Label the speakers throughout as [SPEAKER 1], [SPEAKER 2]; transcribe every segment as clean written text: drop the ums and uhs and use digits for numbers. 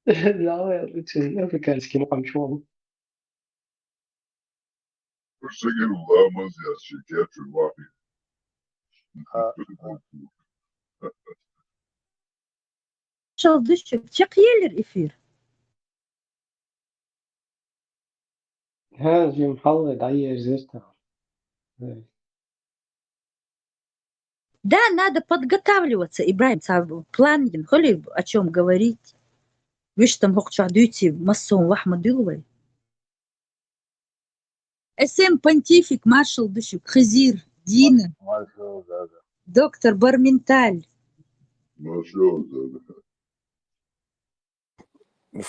[SPEAKER 1] Да, лучше африканский, ну, камчон.
[SPEAKER 2] Segel ulamaz ya şeker vahi.
[SPEAKER 3] شو دشك تقيل الإفير
[SPEAKER 1] ها جي محل عير زيرتا.
[SPEAKER 3] Да, надо подготавливаться, Ибрahim, план, холи о чем говорить. Вы что там хохчадуйте массом вахмадылвай. СМ понтифик, маршал душик, Хизир, Дина, доктор Барменталь.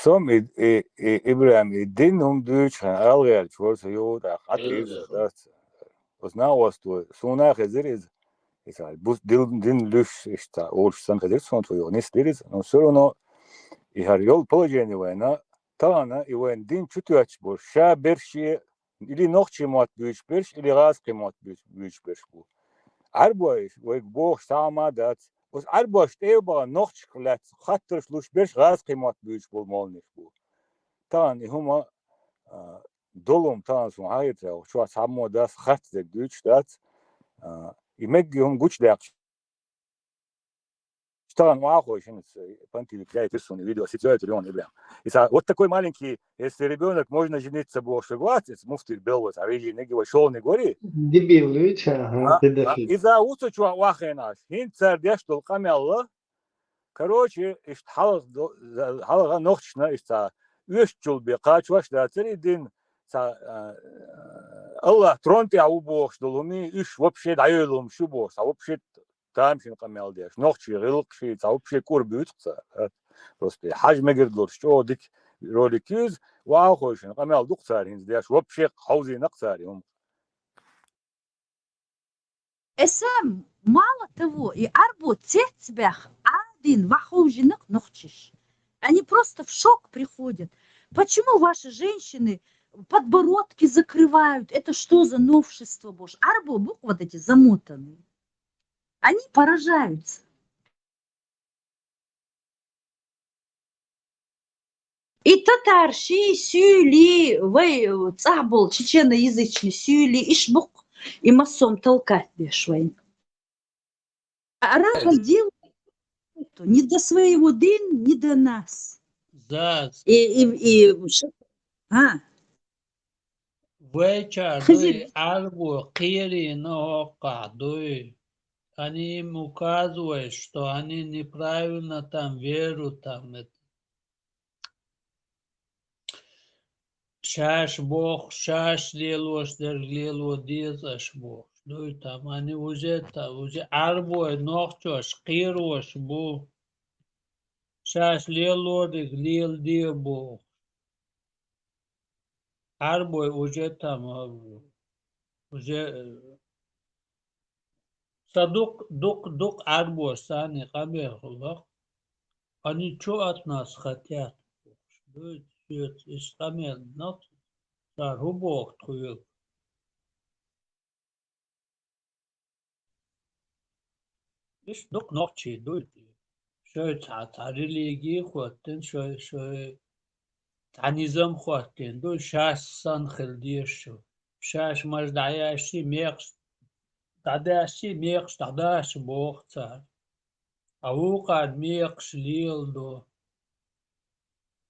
[SPEAKER 4] Som Ibrahim, din Deutsch alreal schwarze Joda hat das. Was na was du so nach ist halt bus din lush ist da or san gedet son to yonis deriz no solo no I har yol poljeni vena tana I wen din chutuach bo sha bershi ili noch chimot büch bersh ili gas chimot büch bersh bu arboy we bo sama dat was arboy steba noch chlet khatter shlush bersh gas chimot büch bol mol nicht bu tan I huma dolum tan so hayt ja scho samo das khat de büch dat I meg hum guch der Что охотно, панки клеит рисунки, видео, ситуация реально Ибрахим. И вот такой маленький, если ребенок можно жениться было согласен, муфтир белый, а видишь, не говори, шел не говори.
[SPEAKER 1] Дебил, лучше, дедофит.
[SPEAKER 4] И за усучу вахенаш, хинцер дештул камелла, короче, ist halga nochtschna, ist üstchul beqach was da церидин, Allah тронти аубох, штулуми, иш вообще даёлум шубос, а вообще تامشين قميل ديش نوخشي غلقشي تعوبشي كور بيوتقصا просто حاج ما قردلور شو ديك روليكيز واخوشين قميل دقصارين ديش وبشي حوزي نقصاري هم
[SPEAKER 3] СМ, мало того, и арбу цецбях один вахужинок нохчиш. Они просто в шок приходят. Почему ваши женщины подбородки закрывают? Это что за новшество, боже? Арбу, вот эти замотанные. Они поражаются. И татарши, сюли, вы цабол, чеченоязычный, сюли, ишбук, и массом толкать бешвайн. Арабам делают не до своего дын, не до нас.
[SPEAKER 5] Да. Вечер, дуй, арбу, кири, но дуй. Они им указывают, что они неправильно там веру там это. Шаш Бог, шаш лелош, дер лело дезаш Бог. Ну там они уже арбой нохчош, кирош бу. Шаш лело дек лел де Бог. Арбой уже там уже садук дук арбой сани камер. Они что от нас хотят? Истамел, но да, рубок твой. Иш дук ночи дуй. Шо та религии хотен, шо та низам хотен, дуй шаш сан хилдишу. Шаш маждаяши мекс, тадаши мекс, тадаш бог цар. Аукад мекс лилдо.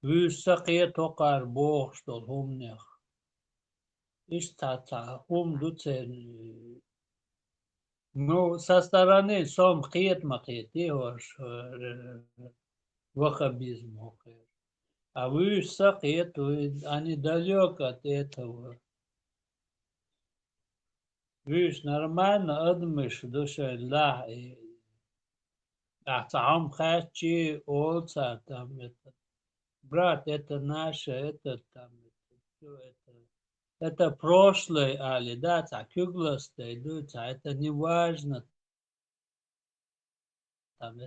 [SPEAKER 5] Высокие токар бог, что умнех. Ista hum duce ну со стороны сом хет махет диваш вахабизм а вы сахет они далек от этого вы нормально адмыш душа ла там хачи олца там это брат это наше это там все это прошлое, али, да, кюглосты идут, это не важно. Там,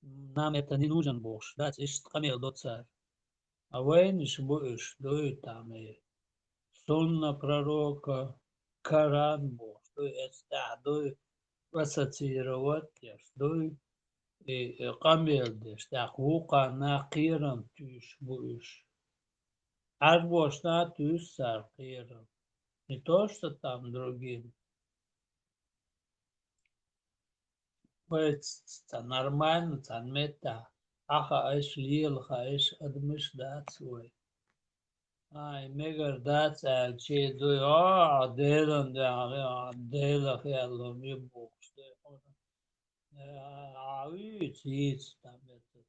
[SPEAKER 5] нам это не нужен Бог, да, ist камел до царь. А войниш будешь, дуй там и сунна пророка, Коран Бог, дуй это, дуй ассоциировать, дуй قميل داق وقع ناقيرم تيش بوش عربوش نا تيش سار قيرم не то что там другим. Это нормально, там мета. Аха аш лил, аш адмиш дат свой. Ай, мегар дат че ду делан да дела хело ми бокс. Виц там это.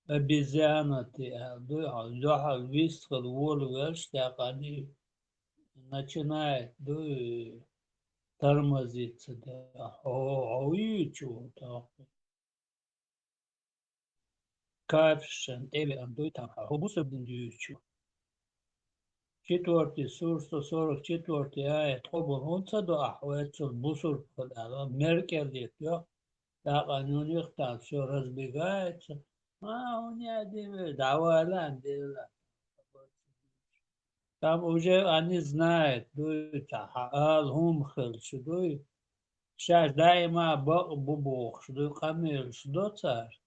[SPEAKER 5] Обезьяна ты, духа висхал вол верштак, они начинает тормозиться, да, чего-то. Кайфшен, эви андой там, хобуса бендючу. 4 сур 144 аят, хобун онца до ахуэцул бусур подала, Меркель я, так у них там все разбегается. У меня диви, давалан, дела. Там уже они знают, хум хилш, сейчас дай ма бубух, камил, что царь.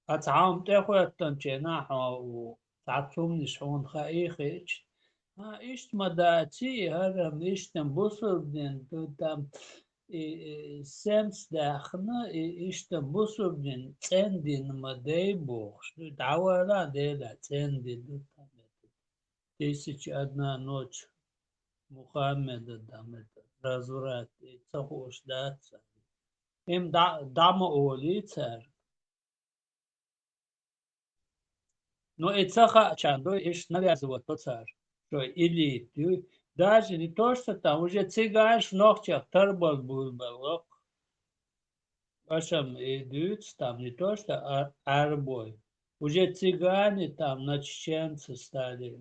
[SPEAKER 5] أطعام تأخذ تنتينا أو تعطوم نشون خايخش إيش مداتي هذا إيش تنبصر بدين تام سمس داخنا إيش تنبصر بدين تندين مداي بوخش دعوالا ديلا تندين одна ночь Мухаммеда там разврат и цахуш даться им дама оли царь. Но и цаха чандой иш навязывает то царь, что или даже не то, что там уже цыган в ногтях торбал был, вашем идут там не то, что арбой, уже цыгане там на чеченцы стали,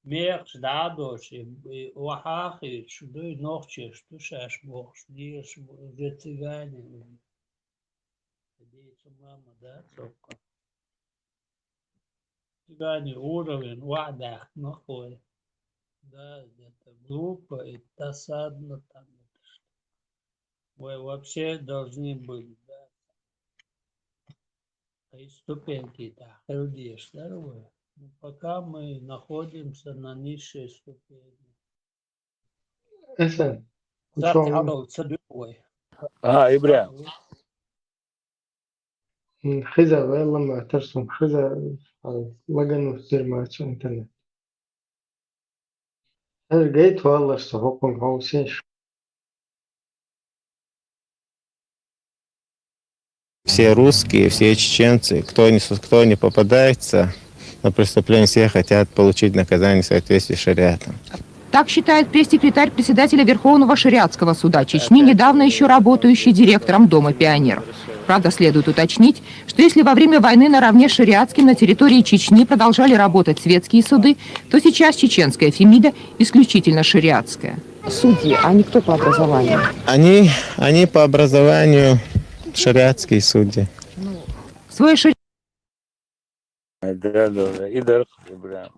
[SPEAKER 5] мех, дадош, и вахахи, что и ногти, что шаш бог, уже цыгане, мама, да, цока. Цыгане уровень вадах нахуй. Да, это глупо и досадно там. Вы вообще должны быть, да. И ступеньки так, ходишь, здоровые. Пока мы находимся на низшей ступени.
[SPEAKER 1] Esen.
[SPEAKER 5] Завтра
[SPEAKER 1] Çok
[SPEAKER 5] надо цадуй.
[SPEAKER 4] إبراهيم
[SPEAKER 1] خذا والله ما ترسم خذا لقنه كثير ما شو انترنت. هل لقيت والله اشتغلكم هوسيش.
[SPEAKER 6] Все русские, все чеченцы, кто не попадается на преступление, все хотят получить наказание в соответствии с шариатом.
[SPEAKER 7] Так считает пресс-секретарь председателя Верховного шариатского суда Чечни, недавно еще работающий директором Дома пионеров. Правда, следует уточнить, что если во время войны наравне с шариатским на территории Чечни продолжали работать светские суды, то сейчас чеченская Фемида исключительно шариатская. Судьи, они кто по образованию?
[SPEAKER 6] Они по образованию шариатские судьи.
[SPEAKER 7] Свой
[SPEAKER 4] Да, إدرك إبراهيم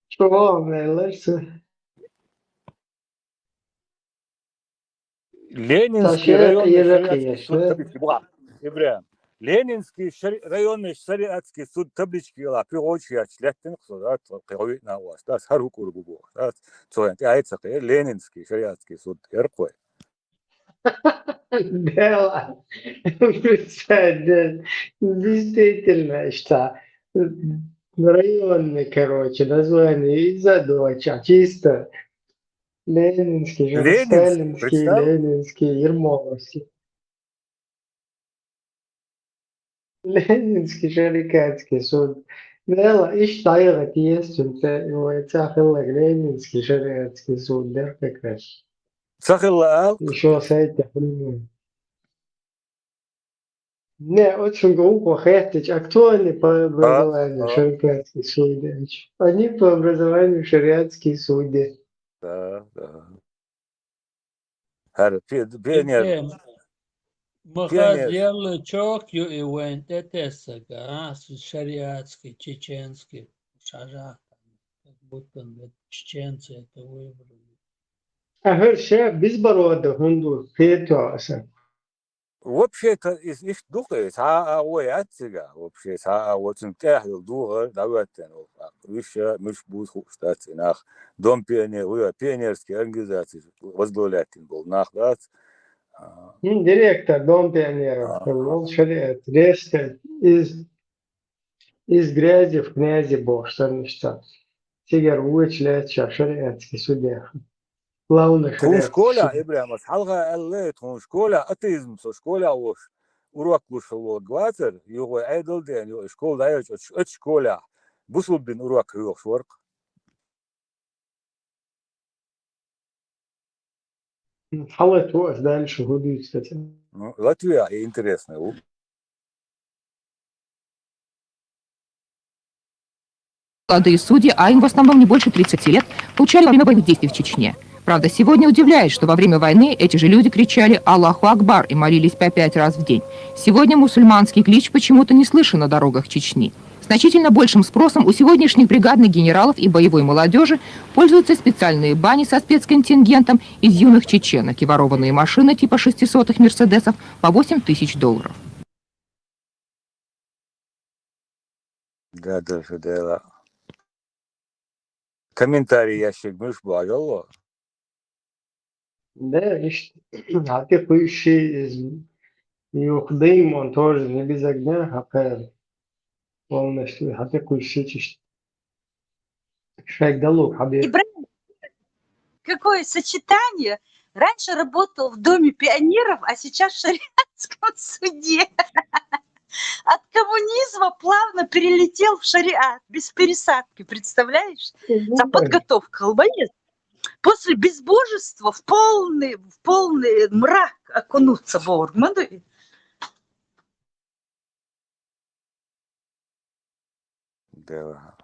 [SPEAKER 1] Şu nelerse.
[SPEAKER 4] ленинский
[SPEAKER 1] Taşı
[SPEAKER 4] районный
[SPEAKER 1] yere
[SPEAKER 4] шариатский суд
[SPEAKER 1] kıyası.
[SPEAKER 4] таблички Ибраим. Ленинский районный шариатский суд таблички ла пирочи ачлеттен ксодат кыйы науас да сару курбу бу да цоент айца кыйы ленинский шариатский суд эркой
[SPEAKER 1] Devam. Представляешь, действительно, что районный, короче, название из-за доча, чисто Ленинский, же,
[SPEAKER 4] Ленинский
[SPEAKER 1] Сталинский,
[SPEAKER 4] представил
[SPEAKER 1] Ленинский, Ермоловский. Ленинский, Шарикатский суд. Вела, иш тайга тиестун, цахилак Ленинский, Шариатский суд, да, как раз.
[SPEAKER 4] сахилла ал
[SPEAKER 1] Еще сайта, Не, очень глупо хотеть. А кто они по образованию? Шариатские судьи. Они по образованию шариатские судьи.
[SPEAKER 4] да هذا بيونير
[SPEAKER 5] Махазел чокью и вентетесага, шариатский, чеченский, шажа, как будто чеченцы это выбрали.
[SPEAKER 1] Her şey biz baroda hundu fetu asan.
[SPEAKER 4] Вообще-то из духе отсюда вообще вот он тяжел духа давайте еще муж будет кстати нах дом пионерские организации возглавлять был нах да
[SPEAKER 1] Директор Дом пионеров. Он шариат. Резко из грязи в князи Бог. Что значит? Тигер вычисляет шариатский судья. Главный
[SPEAKER 4] тун
[SPEAKER 1] шариатский
[SPEAKER 4] школа
[SPEAKER 1] судья.
[SPEAKER 4] Ибрahim halga elle tun школа атеизм со школа уж урок кушал гватер его айдол ден его школа даёт от школа бусул бин урок yok шворк
[SPEAKER 1] Халат вас дальше гудит, кстати.
[SPEAKER 4] Латвия интересно
[SPEAKER 7] Молодые судьи, а им в основном не больше 30 лет, получали во время боевых действий в Чечне. Правда, сегодня удивляет, что во время войны эти же люди кричали «Аллаху Акбар» и молились по 5 раз в день. Сегодня мусульманский клич почему-то не слышен на дорогах Чечни. Значительно большим спросом у сегодняшних бригадных генералов и боевой молодежи пользуются специальные бани со спецконтингентом из юных чеченок и ворованные машины типа 600-х «Мерседесов» по $8000.
[SPEAKER 4] да даже да комментарий ящик мышь благало
[SPEAKER 1] Да, видишь, а ты поищи из Юхдым, он тоже не без огня, а полностью. А ты поищи, шайк далук, хабир.
[SPEAKER 3] Ибрагим, какое сочетание! Раньше работал в Доме пионеров, а сейчас в шариатском суде. От коммунизма плавно перелетел в шариат, без пересадки, представляешь? За подготовка албанец. После безбожества в полный мрак окунуться в Ормаду.
[SPEAKER 4] да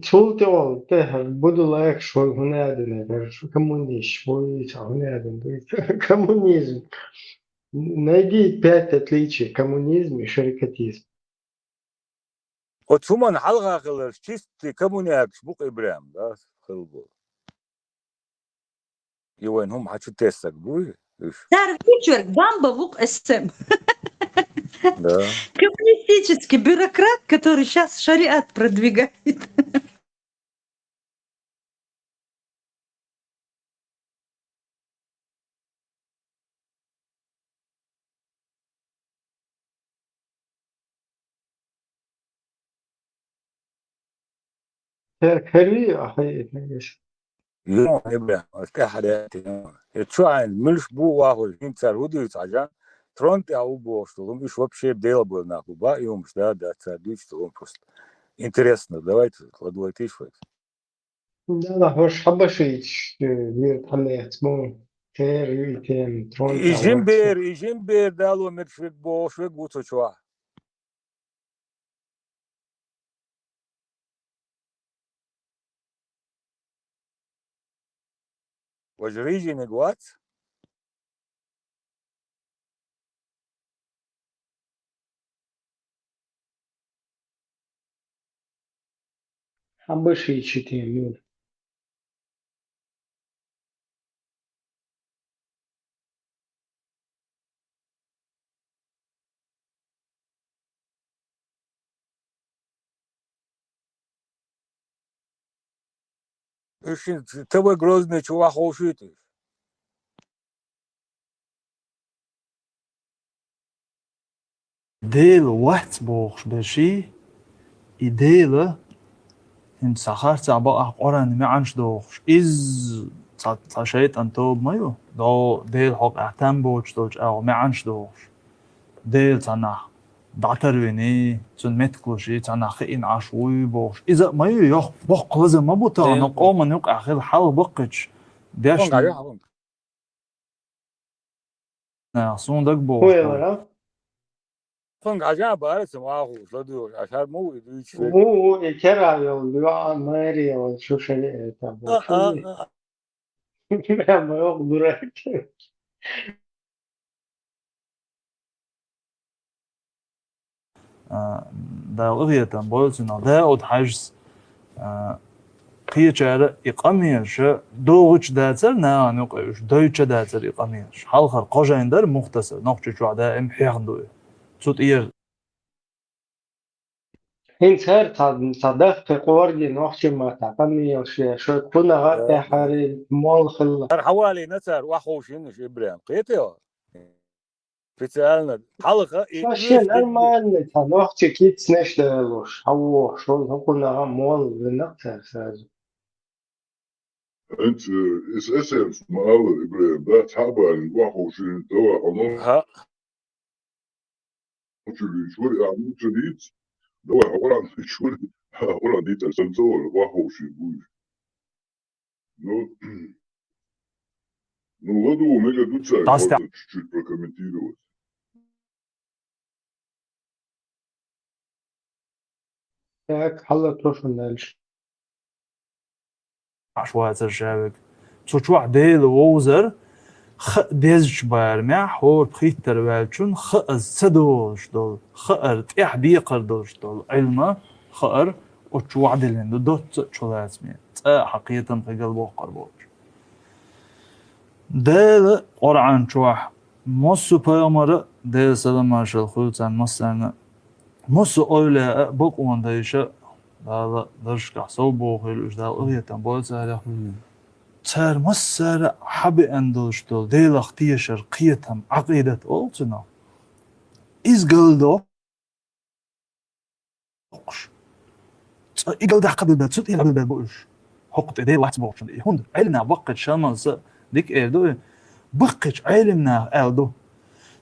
[SPEAKER 1] Чулты ол, те буду лайк шой гунядин, коммунизм, шой гунядин, коммунизм. Найди 5 отличий коммунизм и шарикатизм.
[SPEAKER 4] вот суман халга кылыр чисто коммуняк бук Ибрahim да хылбу его им хочу тесак буй
[SPEAKER 3] Дар вечер гамба вук СМ.
[SPEAKER 4] да
[SPEAKER 3] Коммунистический бюрократ, который сейчас шариат продвигает.
[SPEAKER 1] Херхери, ахай,
[SPEAKER 4] يوم Ибрahim أفتح حياتي شو عن ملش بو واحد انت رودي عشان ترونت او бо что он еще вообще делал бы на Куба и он да цадыч что он просто интересно давайте кладывайте еще
[SPEAKER 1] да, хош хабашич, мир хамех, мон, тер, юйтем, тронта, ваксо.
[SPEAKER 4] и Жимбер дало мершвик бо швик гуцо чуа вожрижи не гуац
[SPEAKER 1] Хабашич, тем, мир.
[SPEAKER 4] Ишин твой грозный чувак холшит
[SPEAKER 8] Deel Waxbox beshi idele im Sachar tsaba aqoran mi ansh dox iz tsashayt antob mayo do deel hok ahtam boch doch au mi ansh dox deel tsana datarvini tsun metkloshi tsana khin ashwi box iza mayo yox boq qazam mabuta no qoman yoq akhir hal baqch dash
[SPEAKER 4] он гая он
[SPEAKER 8] na sundak box
[SPEAKER 1] Хуя,
[SPEAKER 4] он гая барец маху что عشان مو يدوش
[SPEAKER 1] هو ترى يا ماري شو شيء تبع شو ما يقدر
[SPEAKER 8] da ugiyatan boyolsuna da od hajs قيچاره إقاميش دوغش داتر نا نقش دويتش داتر إقاميش حالخر قاجندر مختصر نقش شو عدا إم حيغندو صوت إير
[SPEAKER 1] هنس هر صدق في قوارجي نوحش ما تعقمي شو كنا غاية حاري مول خلا
[SPEAKER 4] حوالي نسر وحوشينش إبراهيم قيتي بتسألنا حلقة
[SPEAKER 1] شاشين أرمان نوحش كيت سنش دلوش حوو شو كنا مول لنقطة سازو
[SPEAKER 2] انت اساسا في مقاول ابراهيم ده تعبان 21 توا حنون
[SPEAKER 4] ها
[SPEAKER 2] شوري عمود جديد ده عبارة عن شوري عبارة عن دي تسلسل 21 بوي نو نو غدو ميجا دوتسا
[SPEAKER 8] داست
[SPEAKER 2] يقعد تشتري بركامنتيرو
[SPEAKER 1] ياك حلا تروح النالش
[SPEAKER 8] عشوائي ترجعك تشوع ديل ووزر خ ديزش بارمع هو بخيتر والشون خ سدوش دول خر تيح بيقر دوش دول علما خر وتشوع دلين دوت شلاسمي حقيقة في قلبه قربوش ديل قرعان شوح مصو بيامر ديل سلام مارشال خلطان مصرنا مصو أولى بقوان دايشة لا درش كحسو بوخيل وش دا أغيتان بولساريا تار مصر حبي أندوش دول ديل اختية شرقية عقيدة أولتنا إز قلدو إيقل ده قبل بات سوت إيقل قبل بات بوش حقت إيدي واحد بوشن إيه هند علنا وقت شمس ديك إيدو بقش علمنا إيدو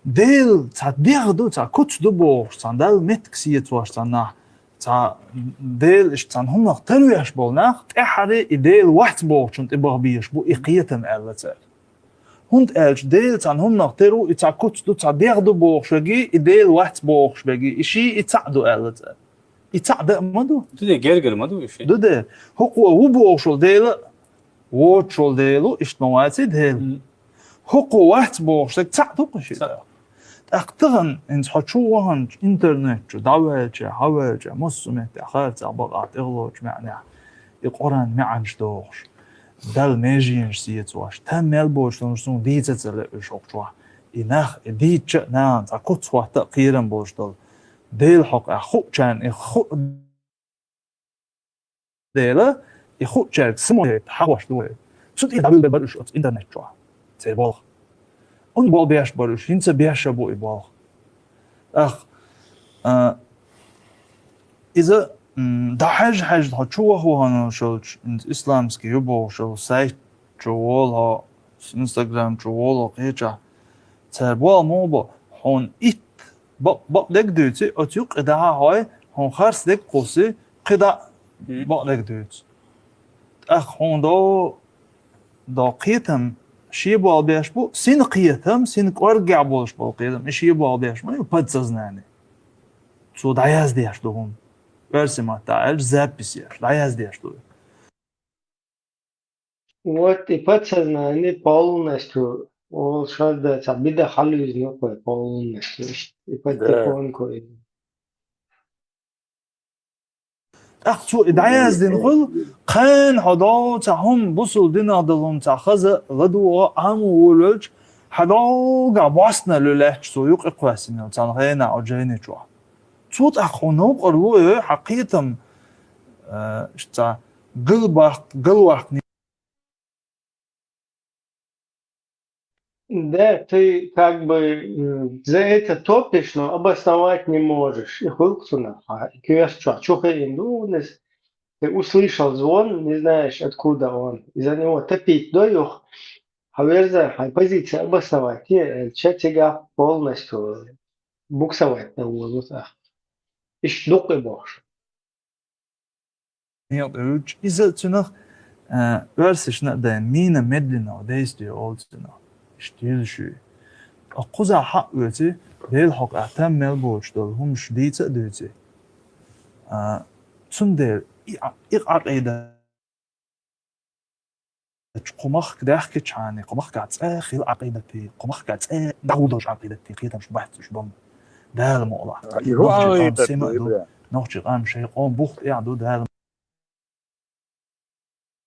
[SPEAKER 8] ديل تا ديغدو تا كوتش دو بوش تا دال متكسيت واش تا نح تا ديل إش تا هم نختلو ياش بول نح تحري إديل واحد بوشن تبغ بيش بو إقيتم إلتال هند إلش ديل تا هم نختلو تا كوتش دو تا ديغدو بوش بجي إديل واحد بوش بجي إشي إتعدو إلتال إتعدو مدو
[SPEAKER 4] تدي جرجر ما دوش
[SPEAKER 8] دو ديل هو بوشل ديل ووتشل ديلو إش نواتي ديل هو واحد بوش تعدو قشي اختغن انت حتشوهن انترنت دعواتش حواتش مسمت اخرت ابقات اغلوش معناها يقرن معنش دوش دل ميجينش سيتواش تمل بوش تنشون ديتتل شوقشوا إنخ ديتش نان تاكوت وقت تقيرا بوش دل ديل حق اخو كان اخو ديلا اخو كان سمو حواش دول شو دبل بلش انترنت جوا تبالغ اون بال بيش بلش انت بيش ابو يبالغ اخ إذا ده حاجة هتشوه هو أنا شو إسلامسكي يبغى شو سايت جوالها إنستغرام جوالها قيجا تبغى مو با هون إت با لك دوتي أتيق إذا هاي هون خارس لك قصي قدا با لك دوت أخ هون دا قيتم شيء با بيش بو سين قيتم سين قرقع بولش با قيتم شيء با بيش ما يبغى تزناني سو دايز ديش دوهم Versima ta запись даяз деш ту.
[SPEAKER 1] Вот и подсознание полностью ол шада сабида халу из него полностью и потихоньку
[SPEAKER 8] اخ شو دايز دين خل قان حدا تهم بوصل دينا دلهم تاخذ غدو عام ولج حدا قباسنا للهج سو يق قواسنا تنغينا او جيني شو صوت أخونه قربوه حقيقة شتا قلبك
[SPEAKER 1] Да, ты как бы за это топишь, но обосновать не можешь. И хулксуна, ты услышал звон, не знаешь, откуда он. Из-за него топить доюх, хаверза, позиция обосновать. И тебя полностью буксовать на воздухах. Ich dukke box.
[SPEAKER 8] Helt ut. Is het zo nog versus na de mine medlina deze die oudste stil شو. أقوزا حق وتي ديل حق أهتم ملبوش دول هم شديدة دوتي. تندر عقيدة قمخ كداخ كتشاني قمخ قاعد خيل عقيدتي قمخ قاعد دعودوش عقيدتي قيتم شبحت شبم ده الموضوع. نوحش قام شيء قام بوخت قاعدو ده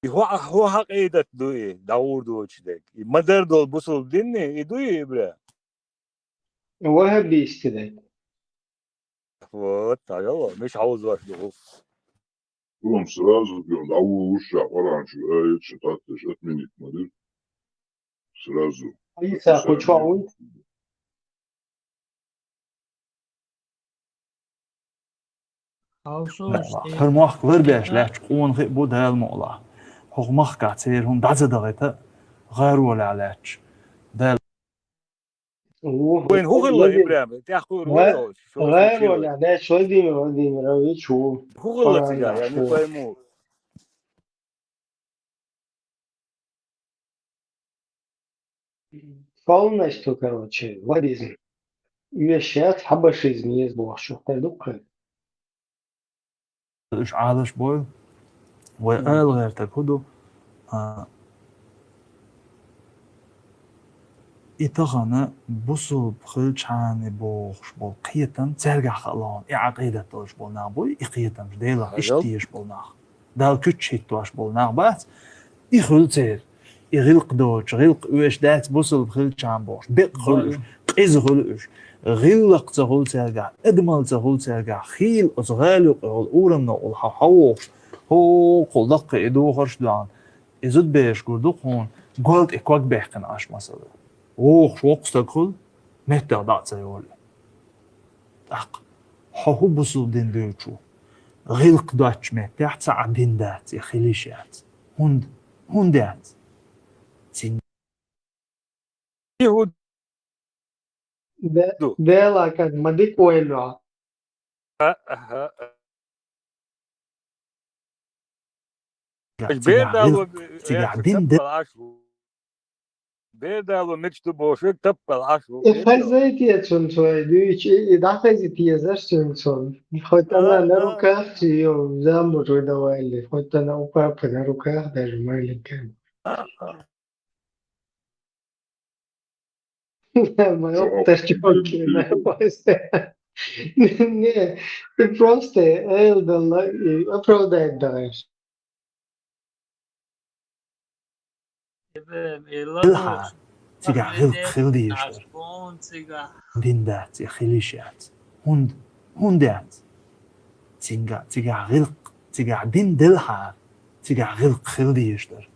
[SPEAKER 4] هو حقيقة دوي داور دوش دك مدر دول بوصل ديني يدوي إبراهيم
[SPEAKER 1] وهبي استدعي
[SPEAKER 4] вот يلا مش عاوز واحد
[SPEAKER 2] كلهم سرازو بيقول أول وش عبارة عن شوية شتات شتات من يتمدد سرازو
[SPEAKER 1] أي ساقو شعوي
[SPEAKER 5] Household
[SPEAKER 8] Her mag weer bij slecht gewoon بود helemaal. Hoog mag gaat zeer hun dat ze dat غير ولا علاج ده
[SPEAKER 4] وين هو غلا إبراهيم تأخذ ولا شو
[SPEAKER 1] غير
[SPEAKER 4] شو
[SPEAKER 1] ولا ده شو دي مروي شو
[SPEAKER 4] هو غلا تجاه يعني فاهمو
[SPEAKER 1] полностью, короче, варизм. Вещать حبشيزم يزبو شو تدق
[SPEAKER 8] إيش عادش بول وقال غير تكودو إتغنى بصل بخل شان بوخش بول قيتم ترجع خلان عقيدة توش بول نابوي إقيتم جديلا إشتيش بول ناخ دال كتشيت توش بول ناخ بس يخل تير يغلق دوش غلق ويش دات بصل بخل شان بوش بق خلوش قيز خلوش غلق تغل ترجع أدمل تغل ترجع خيل أزغالق الأورم نقول حوش هو قلق إدو خرش دان إزود بيش قردو خون قلت إكواك بيحكن عاش مثلا ووخ وقستكل متى دات سيولي أق حهو بسو دين دوچو غلق داتش متى تسع دين دات يخليشات هندات سين
[SPEAKER 4] يهود
[SPEAKER 1] ده لكن ما ديك ويلو
[SPEAKER 4] بير دالو
[SPEAKER 8] قاعدين ده
[SPEAKER 4] بير دالو مكتوب بوشك تبقى العشو
[SPEAKER 1] خزيت يتون شوي دويش دا خزيت يزاش تون خود أنا نروكا تيو زامو رودا ويلي خود أنا أوكا بنروكا ده جمالي كان ما يقدر جوكي ما بس ne proste el da prodaj daješ
[SPEAKER 8] الها تيجا غلق خلدي يشتر دين دات يخليشات هندات تيجا غلق تيجا دين دلها تيجا غلق خلدي يشتر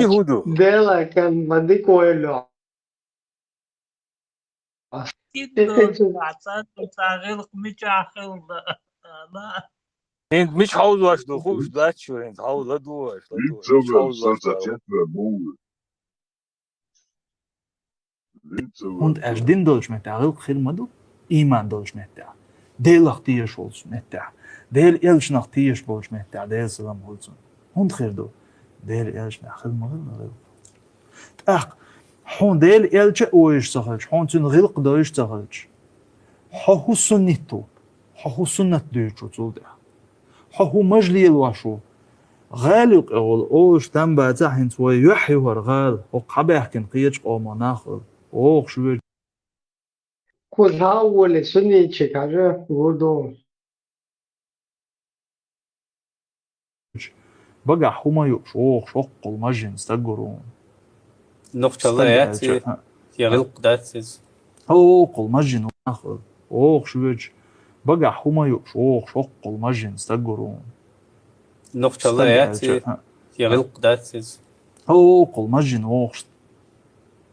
[SPEAKER 4] يهودو
[SPEAKER 1] dela kan mandi koelo
[SPEAKER 5] غلق متاخر
[SPEAKER 4] انت مش عاوز واش دو خوش داتشو انت عاوز لا دوش لا دوش مش
[SPEAKER 2] لينتسوفر
[SPEAKER 4] عاوز واش
[SPEAKER 2] سلساتيتنا بول
[SPEAKER 8] Und erst din dolç meta gıl khilmadu iman dolç meta del ahtiyaş olsun meta del elç ahtiyaş bolç meta del salam olsun und khirdu del elç khilmadu ah hon del elç oyiş sahalç hon tün gılq doyiş sahalç ha hu sunnitu ha hu sunnat doyiş utulda ha hu majli الواشو غالق أول أوش تنبأ تحين سوى يحيي ورغال وقبح كن قيج قوما ناخذ أوه شو
[SPEAKER 1] kuzawole suni chikaje godo
[SPEAKER 8] بقى حما يقشوخ شق المجن استقرون
[SPEAKER 9] نقطة الله ياتي يغلق داتس
[SPEAKER 8] هوق المجن وناخذ أوه شو بقى حما يقشوخ شق المجن استقرون
[SPEAKER 9] نقطة الله ياتي يغلق داتس
[SPEAKER 8] هوق المجن ووخ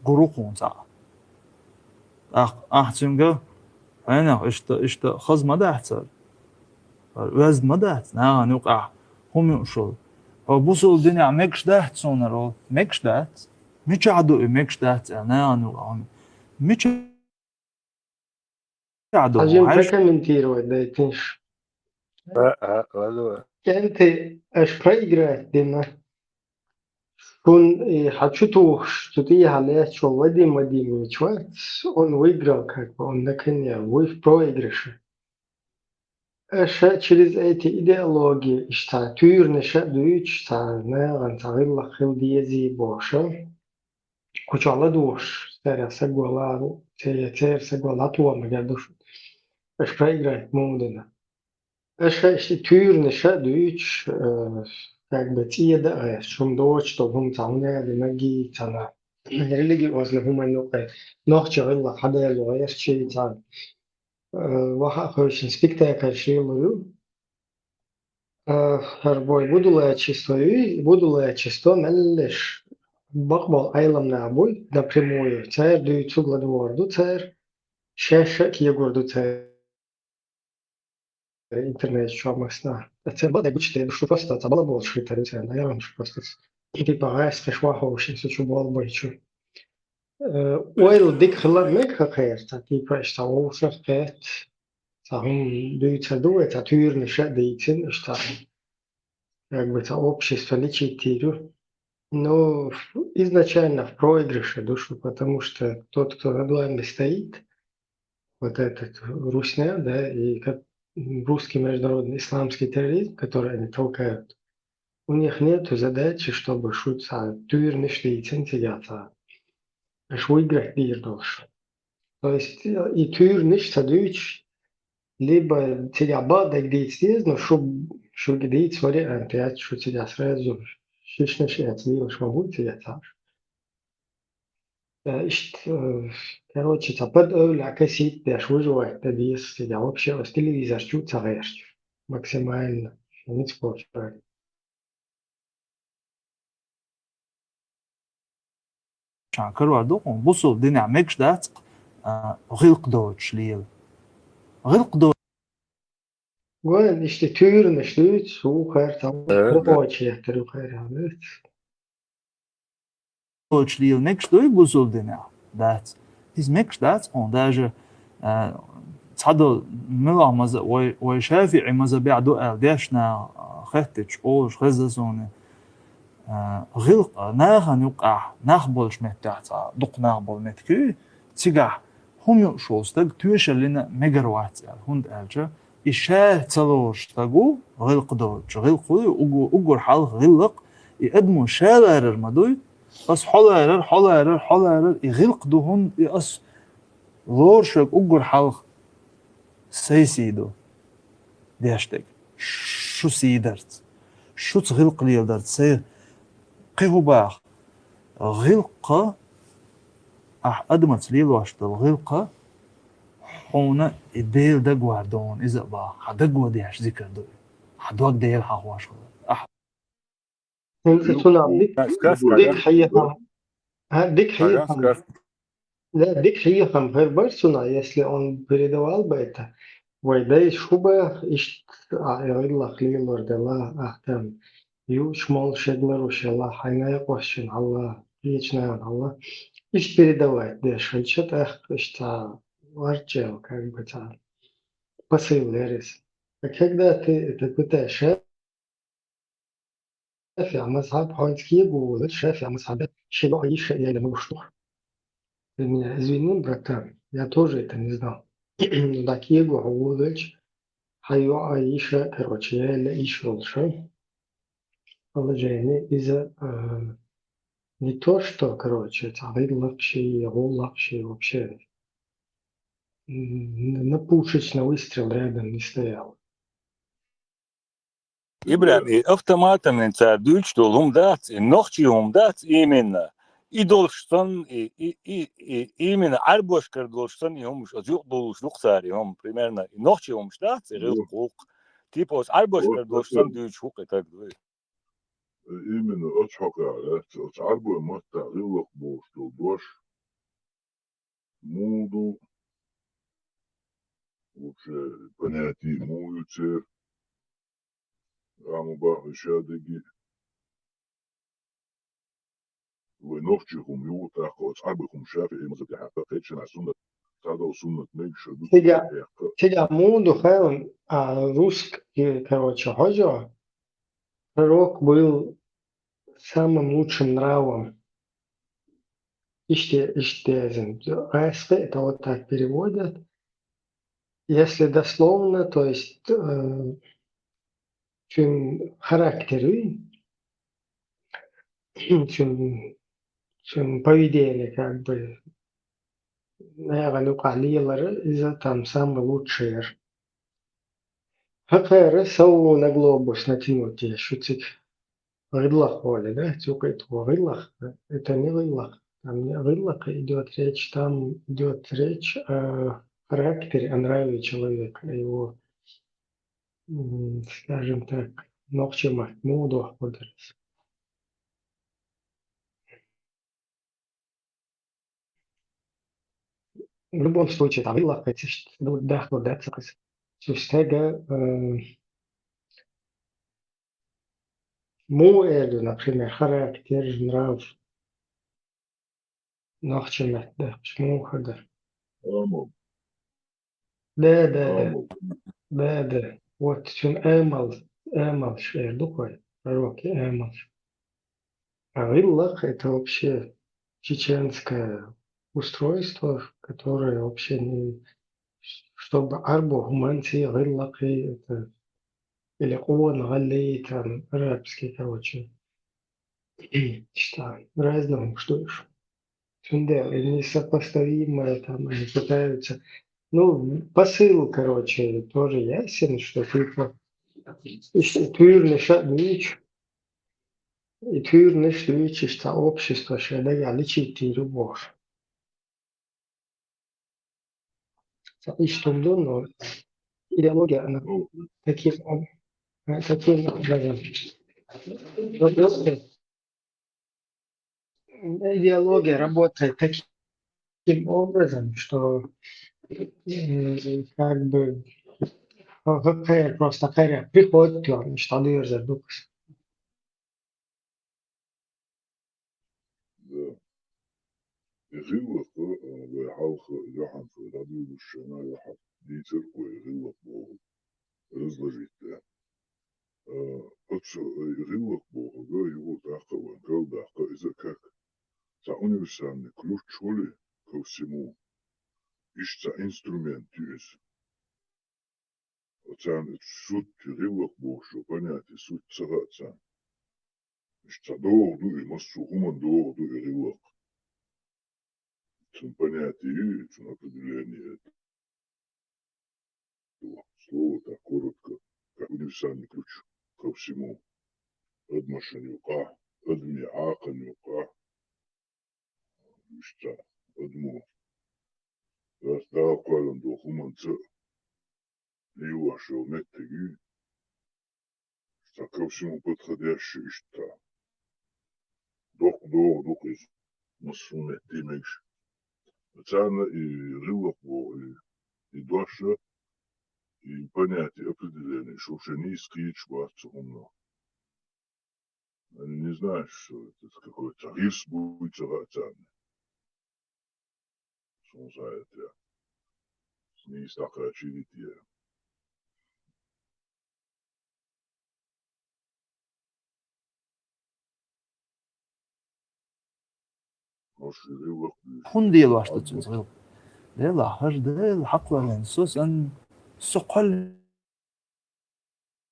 [SPEAKER 8] قروقون ساعة أحتمجا أنا إشتا خز ما دحتر وزن ما دحت نوقع هم يقشل بوصل الدنيا مكش دحت سونرو مكش دحت مش عدو مكش دحت أنا نوقع مش عدو
[SPEAKER 1] عجين فكر من تيرو دايتنش انت اش проиграть دينا он хочу что ты халес что Вадим Вадимович вот он выиграл как бы он на коне вы в проигрыше через эти идеологии что тюрне шадуич что не غنصغير خل ديزي بوشة كوشالا دوش ستاريا سجولا تير سجولا تو ما قدوش اش проиграть مودنا Тюрны дүйч как бы тиеда шум доч то хум цауна линаги цана религи возле хумайнука нохча илла хада лояс чи цан ваха хойшин спектакль шилую харбой будулая чисто меллеш бакбал айлам набуй напрямую царь дүйцу гладворду царь шеша киегорду царь интернет шамасна. Це буде бачити, що просто це було більше інтересно. Я вам просто типа спешва ховшин, що було більше. Ойл дик хлам мек хакер, це типа що оусер кет, це хум дюйця дує, це тюрне ще дійцин, що как бы это общество лечить. Но изначально в проигрыше душу, потому что тот, кто над вами стоит, вот этот русня, да, и как русский международный исламский терроризм, который они толкают, у них нет задачи, чтобы шутся тюрьмы шли центияться, аж выиграть мир должен. То есть и тюрьмы садуч, либо тебя бада где но что где вариант, я что тебя сразу шишнешь и отмилишь, могу тебя так. Короче, под косить, даже выживать, тогда если я вообще с телевизора чуть максимально, не спорю.
[SPEAKER 8] شانكر وردوهم بصوا الدنيا ميكش دات غلق دوتش ليل غلق
[SPEAKER 1] Gwen işte tüyürün işte sucher tam provoce trucher evet.
[SPEAKER 8] دوتش ليل ميكش دوي بصوا الدنيا دات هيز ميكش دات اون داجة تصدو ملا مزا وشافعي مزا بيعدو ال ديشنا خطتش اوش خززوني غلق ناخن يقع ناخبولش متاعتا دق ناخبول متكي تيقع هم يقشوستك تويش لنا ميجروات هند الجا إشاه تلوش تقو غلق دوج غلقوي وقور حال غلق يقدموا شالر المدوي بس حلر يغلق دو هند يقص لورشك وقور حال سيسيدو ديشتك شو سيدرت شو تغلق لي درت سي قيهو باخ غلقة أدمت لي الواشط الغلقة حونا الديل دقوا دون إذا با حدقوا ديش ذكر دوي حدوك ديل حواش
[SPEAKER 1] Sen sunan dik хиехам. Да, дик хиехам гербар суна, если он передавал бы это. Вайдай шуба ишт айрилла хлилор дела ахтам. Ю шмол шеглару шелла хайная квашин алла вечная алла. Ишт передавать, да, шельчат ах, ишта варчел, как бы там. Посыл лерис. А когда ты это пытаешь, شافع مذهب هاينسكي يقول شافع مذهب شيء شيء يعني مفتوح. Меня извини, братан, я тоже это не знал. Так его говорит, хайо Аиша, короче, я ищу лучше положение из-за не то, что, короче, царь лапши, его лапши вообще на пушечный выстрел рядом не стоял.
[SPEAKER 4] إبراهيم أفتماتا من تعدوش دولهم دات النختيهم دات إيمنا إدولشتن إيمنا عربوش كردولشتن يهم مش أزيق دولش نقصاري هم примерно النختيهم دات غير حقوق تيبوس عربوش كردولشتن دوش حقوق تقدوي
[SPEAKER 2] Именно أشحق عربو متى غلق بوشتو دوش موضو وش بناتي مو يتصير عمو باه شادقي ونوخشهم يوتا خاص عربكم شافعي مزدي حققتش على سنة صادو سنة ميكش
[SPEAKER 1] Сега Мунду Хэн русский, короче, Ходжо, пророк был самым лучшим нравом. Иштезен. АСП это вот так переводят. Если дословно, то есть чем характеры, чем поведение, как бы, наверное, калилары из-за там самый лучший. Хакера сау на глобус натянуть, я шутик. Рыдлах воля, да? Тюкает его рыдлах. Это не рыдлах. Там не рыдлах идет речь, там идет речь о характере, о нраве человека, о его, скажем так, ногче Махмуду. В любом случае, там рыдлах, это да, вот да, Сустега, Муэлю, например, характер, нрав, ногче, да, шмуха, да.
[SPEAKER 2] Амал.
[SPEAKER 1] Да.
[SPEAKER 2] Амал.
[SPEAKER 1] Да. Вот чем Эмал, духой, пророки Эмал. А Виллах – это вообще чеченское устройство, которое вообще не... Чтобы арбу, гуманти, Виллах, это... Или он, Галли, там, арабский, короче. Что, разным, что ж. Несопоставимое, там, они пытаются... Ну, посыл, короче, тоже ясен, что типа... Тюрниш общество, что да, лечить любовь. Ищем но идеология, она
[SPEAKER 2] Ну,
[SPEAKER 1] таким образом. Просто идеология работает таким образом, что как бы просто приходит, он что дырза,
[SPEAKER 2] да. يغلق ويحاول يحن في الراديو والشنا يحن ديتر ويغلق بوغ разложить, да. يغلق بوغ его даха вангал даха из-за как за универсальный ключ чоли ко всему ищется инструмент юз. Оцан суть يغلق بوغ что понятие суть царацан. Ищется доорду и массу уман доорду يغلق. Цун понятие, цун определение этого слова так коротко, как универсальный ключ ко всему. Адмашанюка, адмиаканюка, что, адму. Растал кален до хуманца, ливашил меттеги, что ко всему подходящий, что. Док из масуне тимеш. Цана и рылово, и доша, и понятие определение, что уже низкий чварца умно. Они не знают, что это какой-то рис будет царацан. Что за это? Не такая чилития. Может, рылок.
[SPEAKER 8] حندي الواش تتزغل ديلا هاش ديل حق لين سوس ان سقل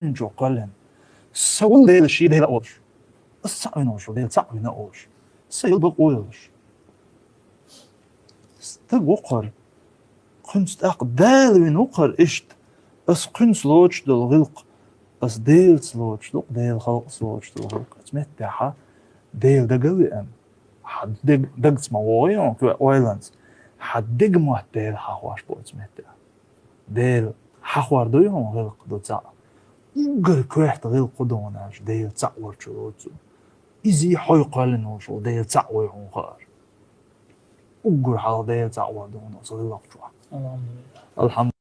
[SPEAKER 8] جو قلن سوال ديل شي ديل اوش الصعب نوش ديل صعب نوش سيل بقولش استقر كنت اقدال من وقر اشت اس كنت لوش دل غلق اس ديل سلوش ديل خلق سلوش دل غلق اسمتها ديل دقوي ام حد دق اسمه وين في اويلانds حد دق ما ديل حواش بوت متى ديل حوار دو يوم غلق دو تاع قر كويحت غلق دوناش ديل تاع ورچو ايزي حوي قالن وشو ديل تاع ويهم خار وقر حال ديل تاع ودون غلق شو الحمد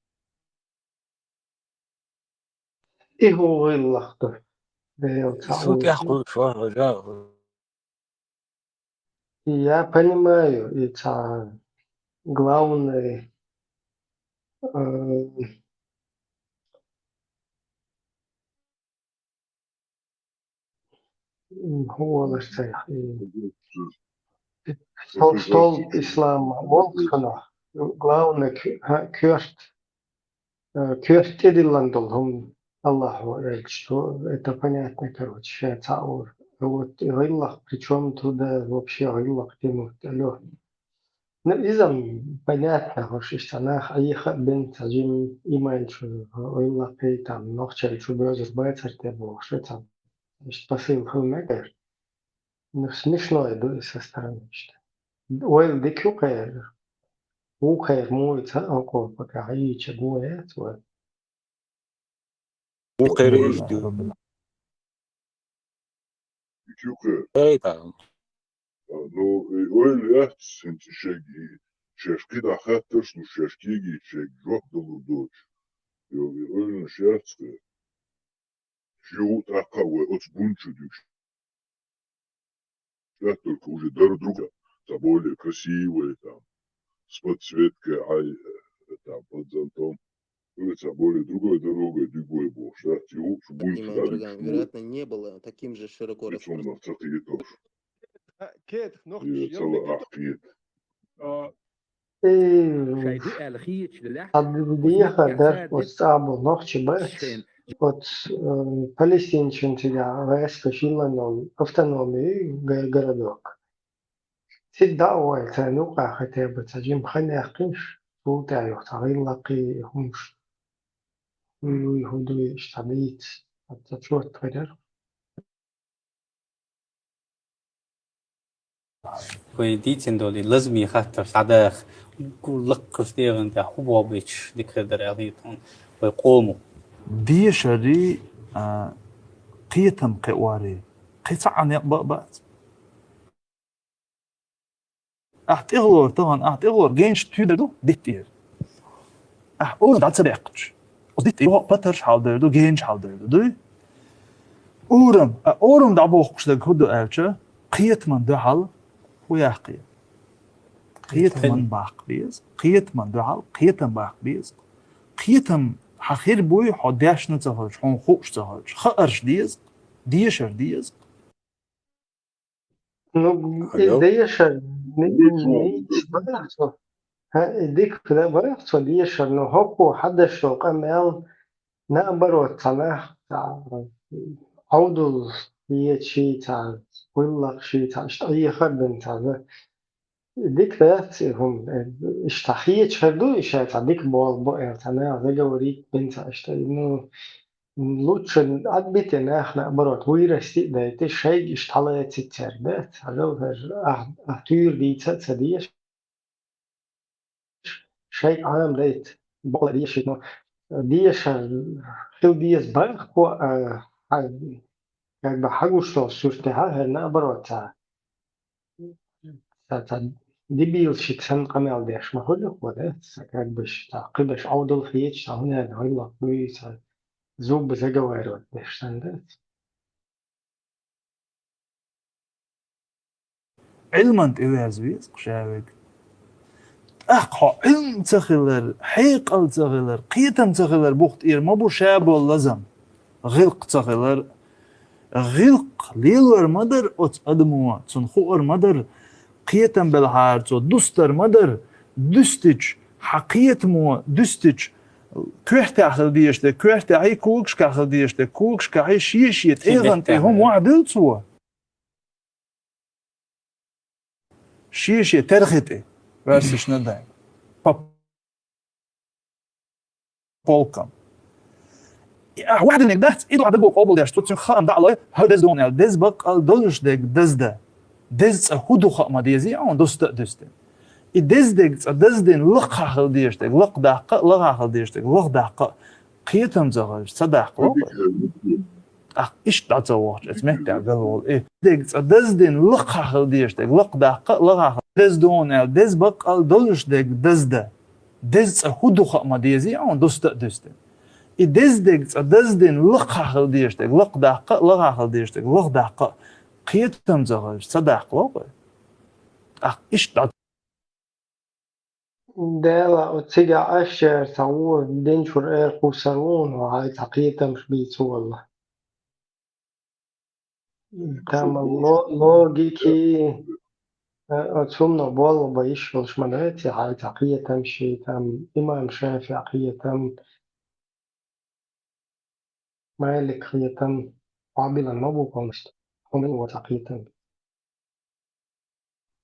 [SPEAKER 1] إيه هو اللخطة؟
[SPEAKER 4] Суть я хорошо, да.
[SPEAKER 1] Я понимаю, это главное голос, столб ислама, волкана, главное кёрт эдилландолхум Аллаху, что это понятно, короче, цаур. Вот Иллах, причем туда вообще Иллах тянут, алло. إذا понятно, что danach ich bin zajim image oilaki tam noch chel chubioz baitzer te bo shvetsa ist passiv filmmaker nicht neu du ist es daran nicht oil dikuker وخير مو يتسأقوا بكعي تشبوه
[SPEAKER 4] مو خير
[SPEAKER 8] الحمد
[SPEAKER 4] ايش
[SPEAKER 8] لله
[SPEAKER 4] دي
[SPEAKER 8] رب العالمين.
[SPEAKER 2] يكوكا
[SPEAKER 4] اي طبعا
[SPEAKER 2] لو يقول يحت سنت شاقي شاشكي دا خاترس لو شاشكيجي شاق جوك دولو دوش يقول نشاتك شو تاقا وأتس بونشو دوش только уже друг друга, за более красивые, там, с подсветкой, там, под зонтом. За более другой дорогой, другой бог, да, тю, шубунчу, да,
[SPEAKER 6] вероятно, не было таким же широко
[SPEAKER 2] распространенным.
[SPEAKER 1] كيف نخش
[SPEAKER 2] И целый ахкет.
[SPEAKER 1] الدنيا ده والصعب نخش بس от палестинчанця вескочила автономии городок. всегда это ну как хотя бы تجيب خناقش فوتا يختارين لقي همش ويهودي اشتبيت حتى شو تقدر
[SPEAKER 9] ويديتين دولي لازم يخاطر صداخ كل قصديرن ده هو بيتش ديك درعيتون ويقوموا
[SPEAKER 8] دي شري قيتم قواري قيت عن يقبأ أحت إغلور طبعا أحت إغلور جينش تودو ديتير أورم دات سبيقش وديت إيوه باترش حالدردو جينش حالدردو دوي أورم دا بوخش دا كودو ألچه قيت من دو حال ويحقي قيت من باق بيز قيت من دو حال قيتم باق بيز قيتم حخير بوي حداش نتهاج حون خوش تهاج خأرش ديز ديشر ديز
[SPEAKER 1] ну
[SPEAKER 4] الو
[SPEAKER 1] идея ديك ده بريحته ديش انه هوكو حد شو قمل نقبرو تناح عودو يتشي تاع ولا شي تاع اي خدم تاع ديك ذات هم اشتحيت شردو اشات ديك بول بو تاع زي وريك بنت اشتا انه لوتش عدبت ناح نقبرو توير استي ده شيء اشتغلت تتربت هذا احتير دي تديش شيء عام ليت بقول ديش انه ديش خل ديش باخ كو jakby Hagustos już te na obroca. Ta debil się sam kamel wiesz, ma chodzi o to, jakbyś ta kiedyś Audol hieć, ta huna hojla kuj, ta zub zagowarł, wiesz, ten das.
[SPEAKER 8] علما إذا زويز قشاوك أخو علم تخلر حيقل تخلر قيتم تخلر بوخت إير ما بو شاب واللزم غلق تخلر غلق ليلور مدر أت أدموا تنخور مدر قيتم بالحار تو دستر مدر دستج حقيت مو دستج كوحت أخل ديشته كوحت عي كوكش كأخل ديشته كوكش كعي شيشيت إيغن تيهم وعدل تسوى شيشي ترختي versus نداي بولكم واحد انك ده ايدو عدد قبل داش توتن خام دعله هذا زون ال دز بق ال دولش دك دز ده دز هودو خام ديزي اون دوست دوست الدز دك دز دين لقا خل ديش دك لق دق لقا خل ديش دك لق دق قيتم زغج صدق ايش داتوات اسمه قالوا ايه دك دز دين لقا خل ديش دك لق دق لقا خل دز دون ال دز بق ال دولش دك دز ده دز هودو خام ديزي اون دوست دوست دزدين لقا خل ديشتك لق دق لقا خل ديشتك لق دق قيتم زغج صدق واقع ايش دات
[SPEAKER 1] دالا وتسيقع أشير تعور دينشور إير قوسرون وهاي تقييتا مش بيتسو والله تعمل لوجيكي أتسمنا بول بايش وش منعتي هاي تقييتا مشي تام إمام شافي قييتا مالك قييتا قابلا ما بوكمست هم وتقييتا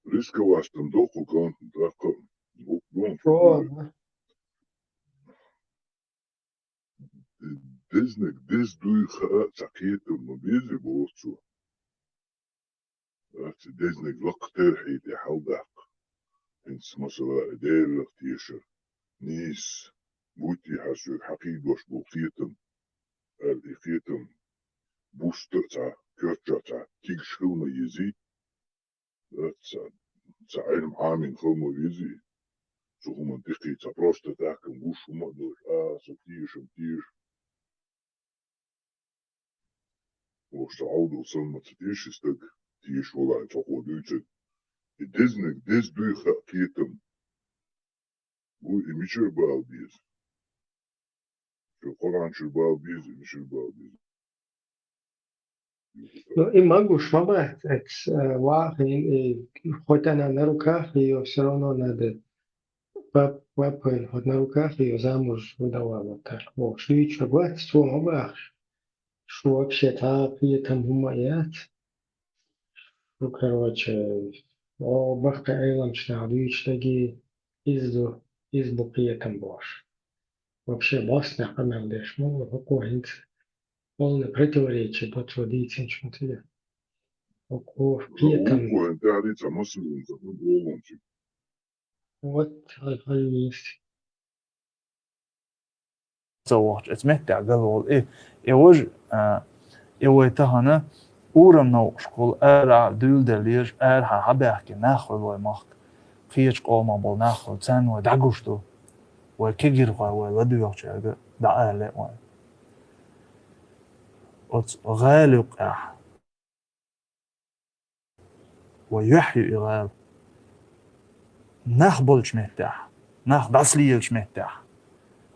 [SPEAKER 2] ريسك واستن دوخو كانت تاكل وقوم
[SPEAKER 1] شو
[SPEAKER 2] ديزنك ديز دوي خاء تاكيت المبيزي بوصو ديزنك لقتر حيتي حلدق انس مثلا دير تيشر نيس بوتي حسو حقيد وش بوخيتم الإخيتم بوستر تا كرتشا تا تيك شلنا يزي تا علم عامين خلنا يزي سو هم دقي تا بروستا تاكم بوش هم دوش ستيش وش تعودوا وصلنا تتيش استك تيش ولا تقو دوتن ديزنك ديز دوي خاكيتم بو إميشر بالبيز في القرآن شربال بيز إميشر بالبيز
[SPEAKER 1] No, и могу шмабать, вахи, и хоть она на руках, ее все равно надо папы, хоть на руках ее замуж выдавала. Так, вот, что и что, гладь, что мабах, что вообще так, и там умаят. Ну, короче, о, бахка эйлам шнадуич таги избу приятам бош. Вообще, басня, хамелдеш, ну, какой-нибудь полное противоречие подводить, ничего. Око, приятам.
[SPEAKER 2] وهو انت عليه تمثل انت والله
[SPEAKER 1] Вот, есть.
[SPEAKER 8] زوج اتمتع قالوا ايه وج ايه تهنا اورم نو شكول ارع دول دلير ارع حباحكي ناخل ومخ فيش قوما بول ناخل تان ودعقوشتو وكيجير ودو يوشي دعا لا غالق اح ويحيي غال ناخ بولش مهتاح ناخ دعسليلش مهتاح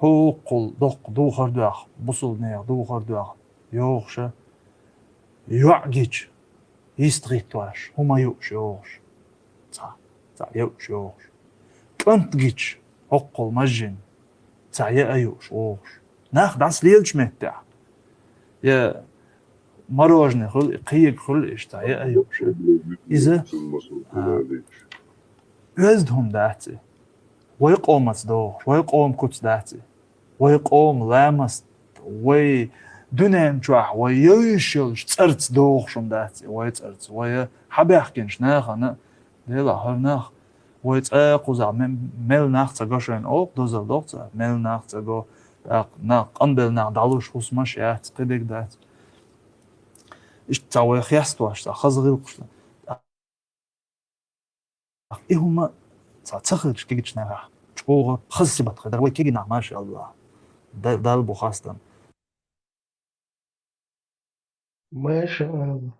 [SPEAKER 8] هو قل دق دوخر داخ بصل نير دوخر داخ يوغش يعجج يستغيتواش هما يوغش يوغش تا يوغش يوغش كنت جيش هقل مجن تا يوغش يوغش ناخ دعسليلش مهتاح يا مروجني خل قيق خل ايش تا يوغش إذا يزدهم داتي ويقومت دوغش ويقوم كوتس داتي ويقوم لامست وي دونين جواح ويشيلش ترت دوغشم داتي ويترت وي حبيحكنش ناخنا ديلا هرناخ ويتاقوزا ميل ناخ تاقاشين اوق دوزل دوغتا ميل ناخ تاقو ناخ قنبل ناخ دالوش خوص ماشيات قدك دات ايش تاوي خياستواش تا خزغيلقش ايه هما تاخرج كيجيش ناخ شقوغ خزسي بتخدر وي كيجي ما شاء الله دال بوخاستن
[SPEAKER 1] ما شاء الله.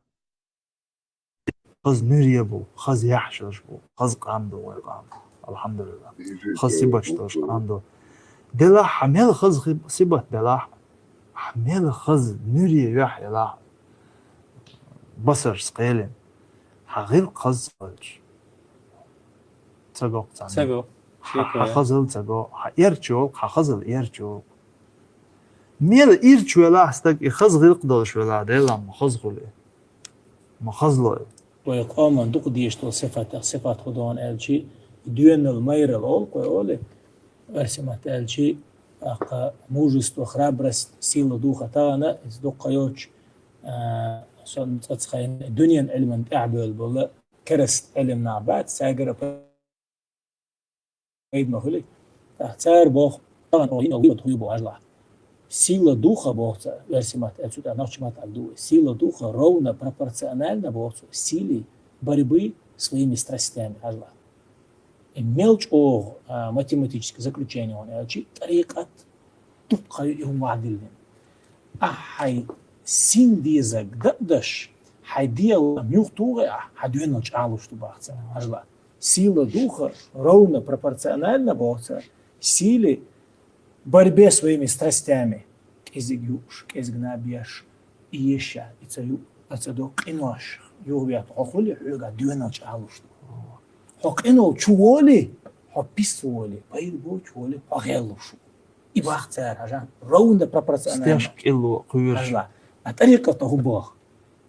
[SPEAKER 8] خز نريبو خز يحشرش بو خز قامدو ويقام الحمد لله خز سيبتش قامدو دلا حمل خز سيبت دلا حمل خز نري يحيى لا بصر سقيلين حغير خز فلش تسقوق تاني
[SPEAKER 9] سقو
[SPEAKER 8] حخزل تسقو يرجو حخزل يرجو ميل إيرش ولا استك خز غير قدرش ولا دلا مخز خلي مخز له
[SPEAKER 10] ويقوم دوق ديشتو صفات خدوان الشي دون المير الأول قولي ارسمت الشي موجست وخرابرس سيل دوخة تانا دوق يوش سون تتخين دنيا علم أعبل بولا كرست علم نعبات ساقر بيد مهلي تحتار بوخ طبعا وهنا ويبد هيبو أجلع сила духа Бога, версимат отсюда научмат альду, сила духа ровно пропорциональна Богу силе борьбы своими страстями. Ажла. И мелочь математическое заключение он элчи тарикат тупка يوم معدلين. أحي سين ديزك دقدش حيديل ميوختوغي حدوينوش عالوش تباخت. Ажла. Сила духа ровно пропорциональна Богу силе борьбе своими страстями. Кезигюш, кезгнабияш, иеша, ицаю, ацадо кинош, юбиат, хохули, юга дюноч алуш. Хокино чуоли, хописуоли, пайрбо чуоли, хогелушу. И бахтар, ажан, ровно пропорционально.
[SPEAKER 8] стяж кило قويش.
[SPEAKER 10] Ажла. А тарика тахубах,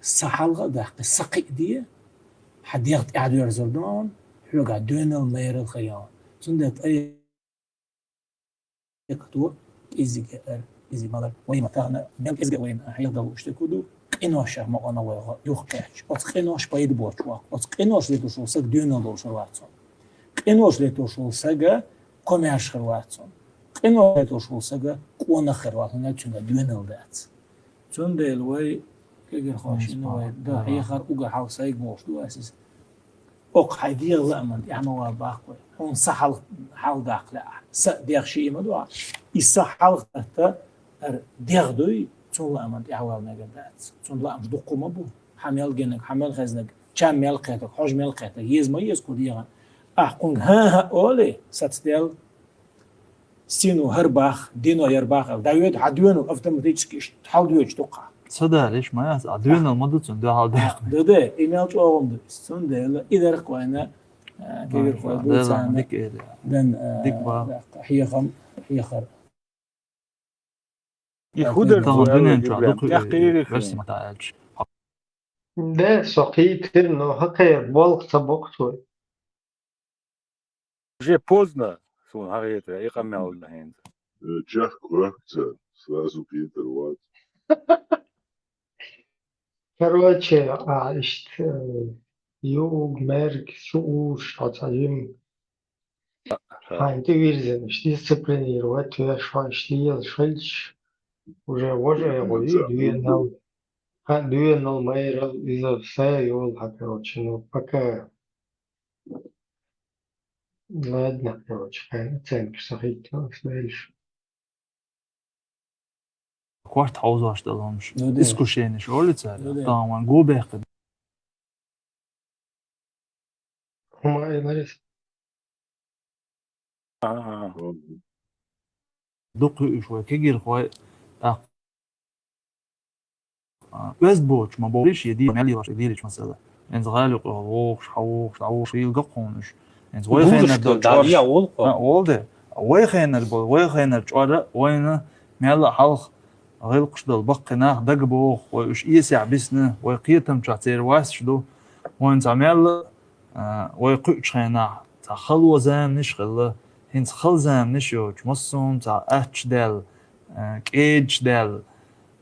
[SPEAKER 10] сахалга дахты, сақи дие, حد يغت قاعد يرزردون حوجا دون المير الخيال صندت أي كتور إزي مالك وين متاعنا بل إزجا وين هيقدروا يشتكوا قناش ما أنا ويا يخكش قناش بايد بورشوا قناش لتوصل سك دون دوش رواتسون قناش لتوصل سك كماش رواتسون قناش لتوصل سك كونا رواتسون نتشنا دون الدات صند الوي كيجر خاشين وي ده هي خر أوجا حاول سايق موش دو أساس أوق حيدير لأمن يعني هو باقي هون صح حال داق لا دير شيء ما دوا يصح حال حتى دير دوي تون لأمن يعوال نجدات تون لأمن دقوا ما بو حمل جنك حمل خزنك كم مل قيتك حج مل قيتك يز ما يز كوديان أحكون ها أولي ستدل سينو هرباخ دينو يرباخ دايود حديونو أفتمتيش حال دويش توقع
[SPEAKER 8] صدق ليش ما يس عدوين المدة تندو هال داق
[SPEAKER 10] ده إيميل تو أوم ده سند إذا ركوانا كبير خوي بوتسان
[SPEAKER 8] ديك
[SPEAKER 10] دن
[SPEAKER 8] ديك با
[SPEAKER 10] هي خر
[SPEAKER 4] يخودر
[SPEAKER 8] تغنبين
[SPEAKER 4] إبراهيم
[SPEAKER 8] انتو
[SPEAKER 4] تحقيري
[SPEAKER 8] بس ما تعالش
[SPEAKER 1] ده سقيت إنه هكير بالغ تبقتوي
[SPEAKER 4] Уже поздно, сон harriet, я камел на хенд.
[SPEAKER 2] Чах квакца, сразу Питер, вот.
[SPEAKER 1] Короче, юг, мерк, суш, отсадим. Ты видишь, дисциплинировать, я швайшлил, швельч, уже я говорю, две мейра из-за все юлха, короче, ну пока, ладно, короче, оценки сахить, смотришь.
[SPEAKER 8] كوارت حوزاش دلهمش
[SPEAKER 10] نودي.
[SPEAKER 8] اسكوشينش أولي تسالي
[SPEAKER 10] نودي.
[SPEAKER 8] طبعا جو بيخد
[SPEAKER 1] هما ايه مريس
[SPEAKER 8] دقي شوي كيجي خوي بس بوش ما بوريش يدي مالي واش يديرش مثلا انز غالي قوش حوش عوش يلقونش انز وي خينا
[SPEAKER 9] داليا والقو
[SPEAKER 8] والده وي خينا جوار وين مال حلق غيلقش دل بقنا دقبو ويش يسع بسنه ويقيتم تعتير واسشدو وين تعمل ويقش خينا تخلو زام نشغل هنز خل زام نشوش مصون تا اتش دل كيج دل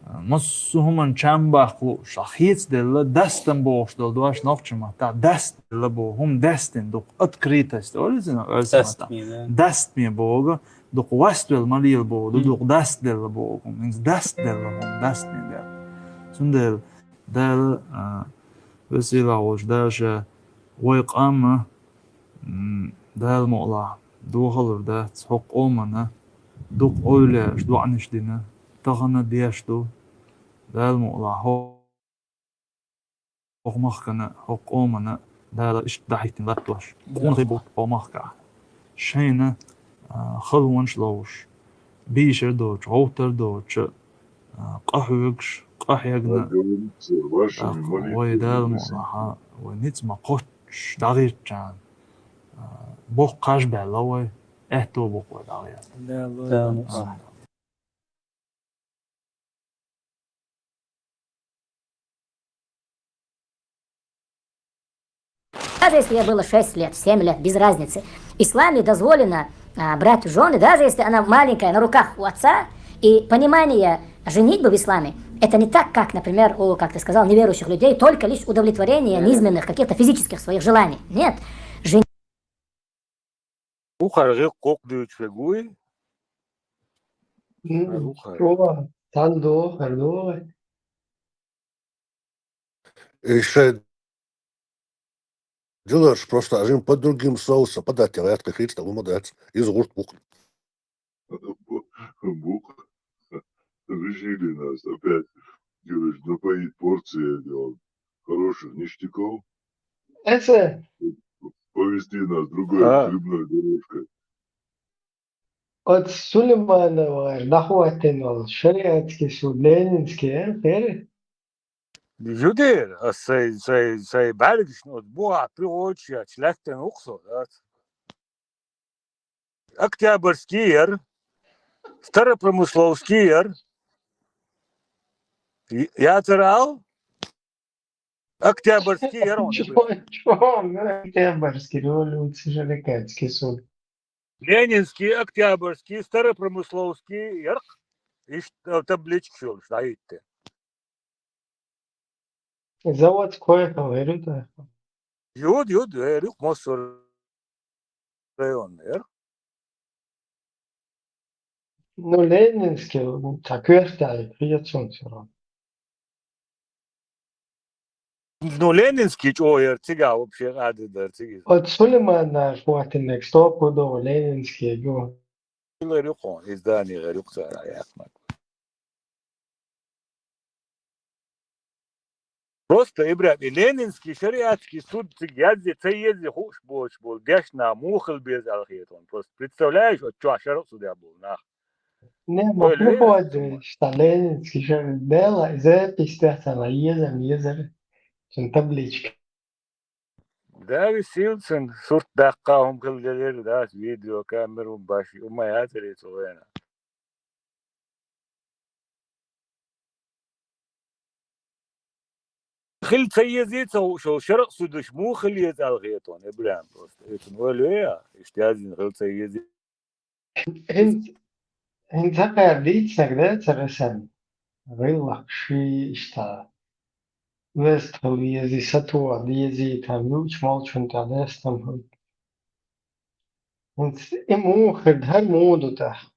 [SPEAKER 8] مصو همن چنبخو شخيت دل دستن بوش دل دواش نفچما تا دست دل بو هم دستن دوق اتكريتست اوليزنا دست می بوغ دوق وست دل ماليل بو دوق دست دل بو منز دست دل هم دست می دل سندل دل وسيلة وش داش ويقام دل مقلع دو خلر ده حق أمنا دوق أولاش دو عنش دينا تغنى دياش دو دل مقلع حق مخكنا حق أمنا دل إش دحيتن لاتوش قون غيبوت أو مخكع شينا خلوانش لوش بيشر دوش عوتر دوش قحوكش قحيقنا وي دل مقلع ونيت ما قوتش دغير جان بوق قاش بلاوي اهتو بوق وداغيا
[SPEAKER 11] Даже если ей было 6 лет, 7 лет, без разницы. В исламе дозволено брать в жены, даже если она маленькая, на руках у отца. И понимание женитьбы в исламе, это не так, как, например, у, как ты сказал, неверующих людей, только лишь удовлетворение низменных, каких-то физических своих желаний. Нет.
[SPEAKER 4] Ухар غير قوق دوش فجوي.
[SPEAKER 1] هو تاندو هردو
[SPEAKER 12] Еще делаешь просто один под другим соусом, подать ряд какие-то там умодать из гуртбук.
[SPEAKER 2] Бук. Решили нас опять, говоришь, напоить порции хороших ништяков,
[SPEAKER 1] это
[SPEAKER 2] повезти нас другой хлебной дорожкой.
[SPEAKER 1] от Сулейманова нахватен шариатский суд, ленинский, перед.
[SPEAKER 4] Juder, zij Belgisch nog boa priotje, slecht en ook zo. Октябрьский, Старопромысловский, Яцерал, Октябрьский ярон, Ибрам.
[SPEAKER 1] Чего? Октябрьский революции, Шарикатский суд.
[SPEAKER 4] Ленинский, Октябрьский, Старопромысловский, ярк. И таблички шел, стоит.
[SPEAKER 1] Заводской, говорю-то.
[SPEAKER 4] Юд, Эрик, Моссор район, ярк.
[SPEAKER 1] Ну, Ленинский, так вертали, придется все равно.
[SPEAKER 4] Ну, Ленинский, тига вообще рады, да, тиги.
[SPEAKER 1] От Сулеймана хватит, стопудово, Ленинский, его.
[SPEAKER 4] Рюхон, издание Рюксара, ясно. Просто, Ибрам, и Ленинский шариатский суд язди, езди, хуш был, бешна, мухал без алхитон. Просто представляешь, вот что шарок сюда был, нах.
[SPEAKER 1] Не, могу говорить, что Ленинский же дело, запись, на езер, табличка.
[SPEAKER 4] Да, висилсен, сурт даққаум қылделер, да, видео камеру баши, умай атери цоена. خل تيزيت شو شرق سودش مو خليت الغيتون ابراهيم просто это ولا اشتيازين خل تيزيت
[SPEAKER 1] انت قاعدين سجلات رسم غير شيء اشتا وست يزي ستوى يزي تاملوش مالشون تعدستم هم انت امو خد هر مودو تح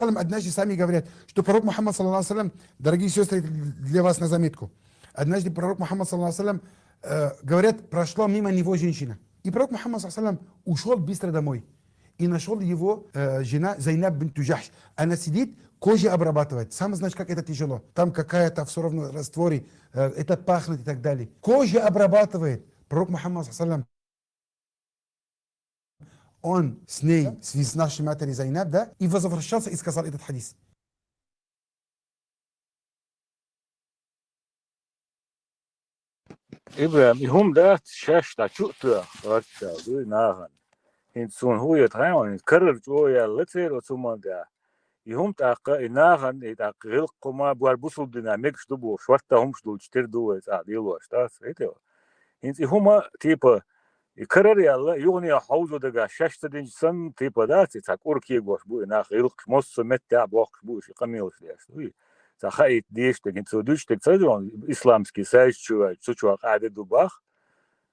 [SPEAKER 13] Однажды сами говорят, что пророк Мухаммад, саллаллаху алейхи дорогие сестры, для вас на заметку. Однажды пророк Мухаммад, саллаллаху алейхи говорят, прошла мимо него женщина. И пророк Мухаммад, саллаллаху алейхи ушел быстро домой. И нашел его жена Зайнаб бинт Джахш. Она сидит, кожу обрабатывает. Сам знаешь, как это тяжело. Там какая-то все равно растворе, это пахнет и так далее. Кожу обрабатывает. Пророк Мухаммад, саллаллаху алейхи он с ней, с нашей матерью Зайнаб, да, и возвращался и сказал этот хадис.
[SPEAKER 4] ابراهيم هم ده شاش تا شوتا ورشا دوي ناهن انسون هو يتعاون يكرر جويا لتر وثم ده يهم تاقا ناهن يتاقل قما بوالبوصل ديناميك شدبو شورتا هم شدول شتر دو يتعديلو اشتاس ايتو انت هما تيبا يكرر يلا يغني حوزو دغا شاشتا دينسن تيبا دات يتاق اوركي غوش بو ناخ يلق موس متع بوخ بو شي قميلش ديس وي تخايت ديش تكن سودوش تكتادون اسلامский сайт чува قاعده дубах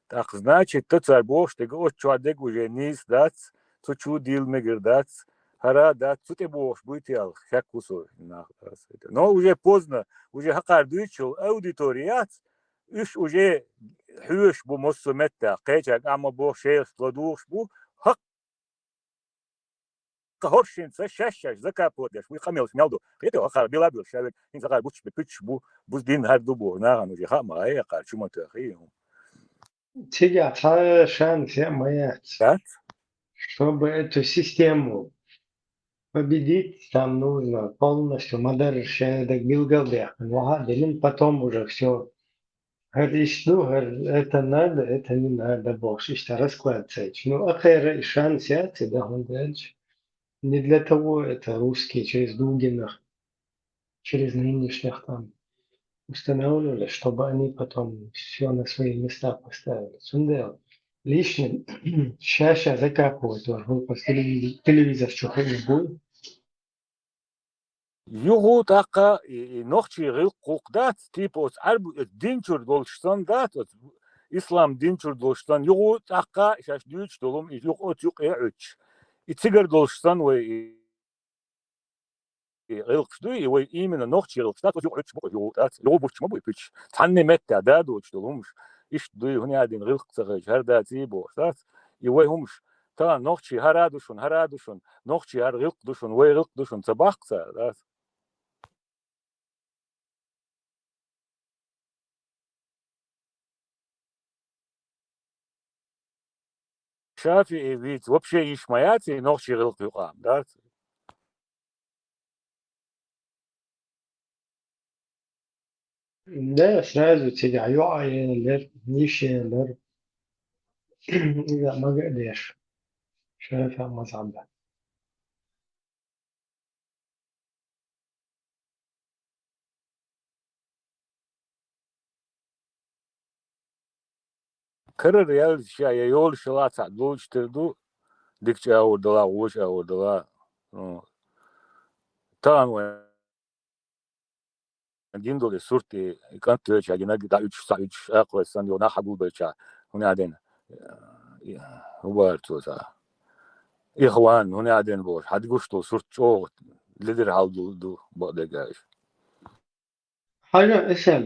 [SPEAKER 4] так значит то царь бог что от чуадег уже низ дат то чу дил мегер дат хара дат то те бог будет ял шак кусо на но уже поздно уже хакар дучил аудиторият уж уже хюш бу мосмета кечак ама бог шех ладуш бу Horšinca šešas zakāpoties, vi хамелс мялду. Это ахар белабил шавек, ин закар буч бепич бу буздин хар дубу наган уже хама ай ахар чумата хи.
[SPEAKER 1] Тига та шанс моя,
[SPEAKER 4] Да?
[SPEAKER 1] чтобы эту систему победить, там нужно полностью модершедек билгалбех. Вагаделин потом уже все. Говоришь, ну, это надо, это не надо, бог, что расклад цеч. Ну, ахэр шанс я да, он дальше. Не для того это русские через Дугинах, через нынешних там устанавливали, чтобы они потом все на свои места поставили. Сундел. Лишним чаще закапывают, по телевизор что не будет.
[SPEAKER 4] Югу така и нохчи гыл кукдат типа арб динчур долштан дат ислам динчур долштан югу така шаш дюч долум юг от юг эч. И цигар долштан вы القشدوي هو إيمن نوختي القشدات وجو عش بقى جو تات جو بوش ما بيبش تعني متى داد وش دلهمش إيش دوي هني عادين غلق تغيج هردا تيبو تات يوي همش تا نوختي هرادوشون نوختي هر غلق دوشون وي غلق دوشون تباق تات شافي вид вообще иш маяти нохчи غلق يقام дат
[SPEAKER 1] Да, сразу тебя يعير نيشير إذا ما قديش شايفها مصعبة.
[SPEAKER 4] Karar ya şey yol şılatsa doğuşturdu. Dikçe oradalar, uç oradalar. Tamam. Din dole surti kan tüç ya gina da 3 akvasan diyor na habul beça. Huna aden. Hubar tuza. İhvan huna aden boş. Hadi gusto surt çok lider haldu bu da
[SPEAKER 1] حاجة اسم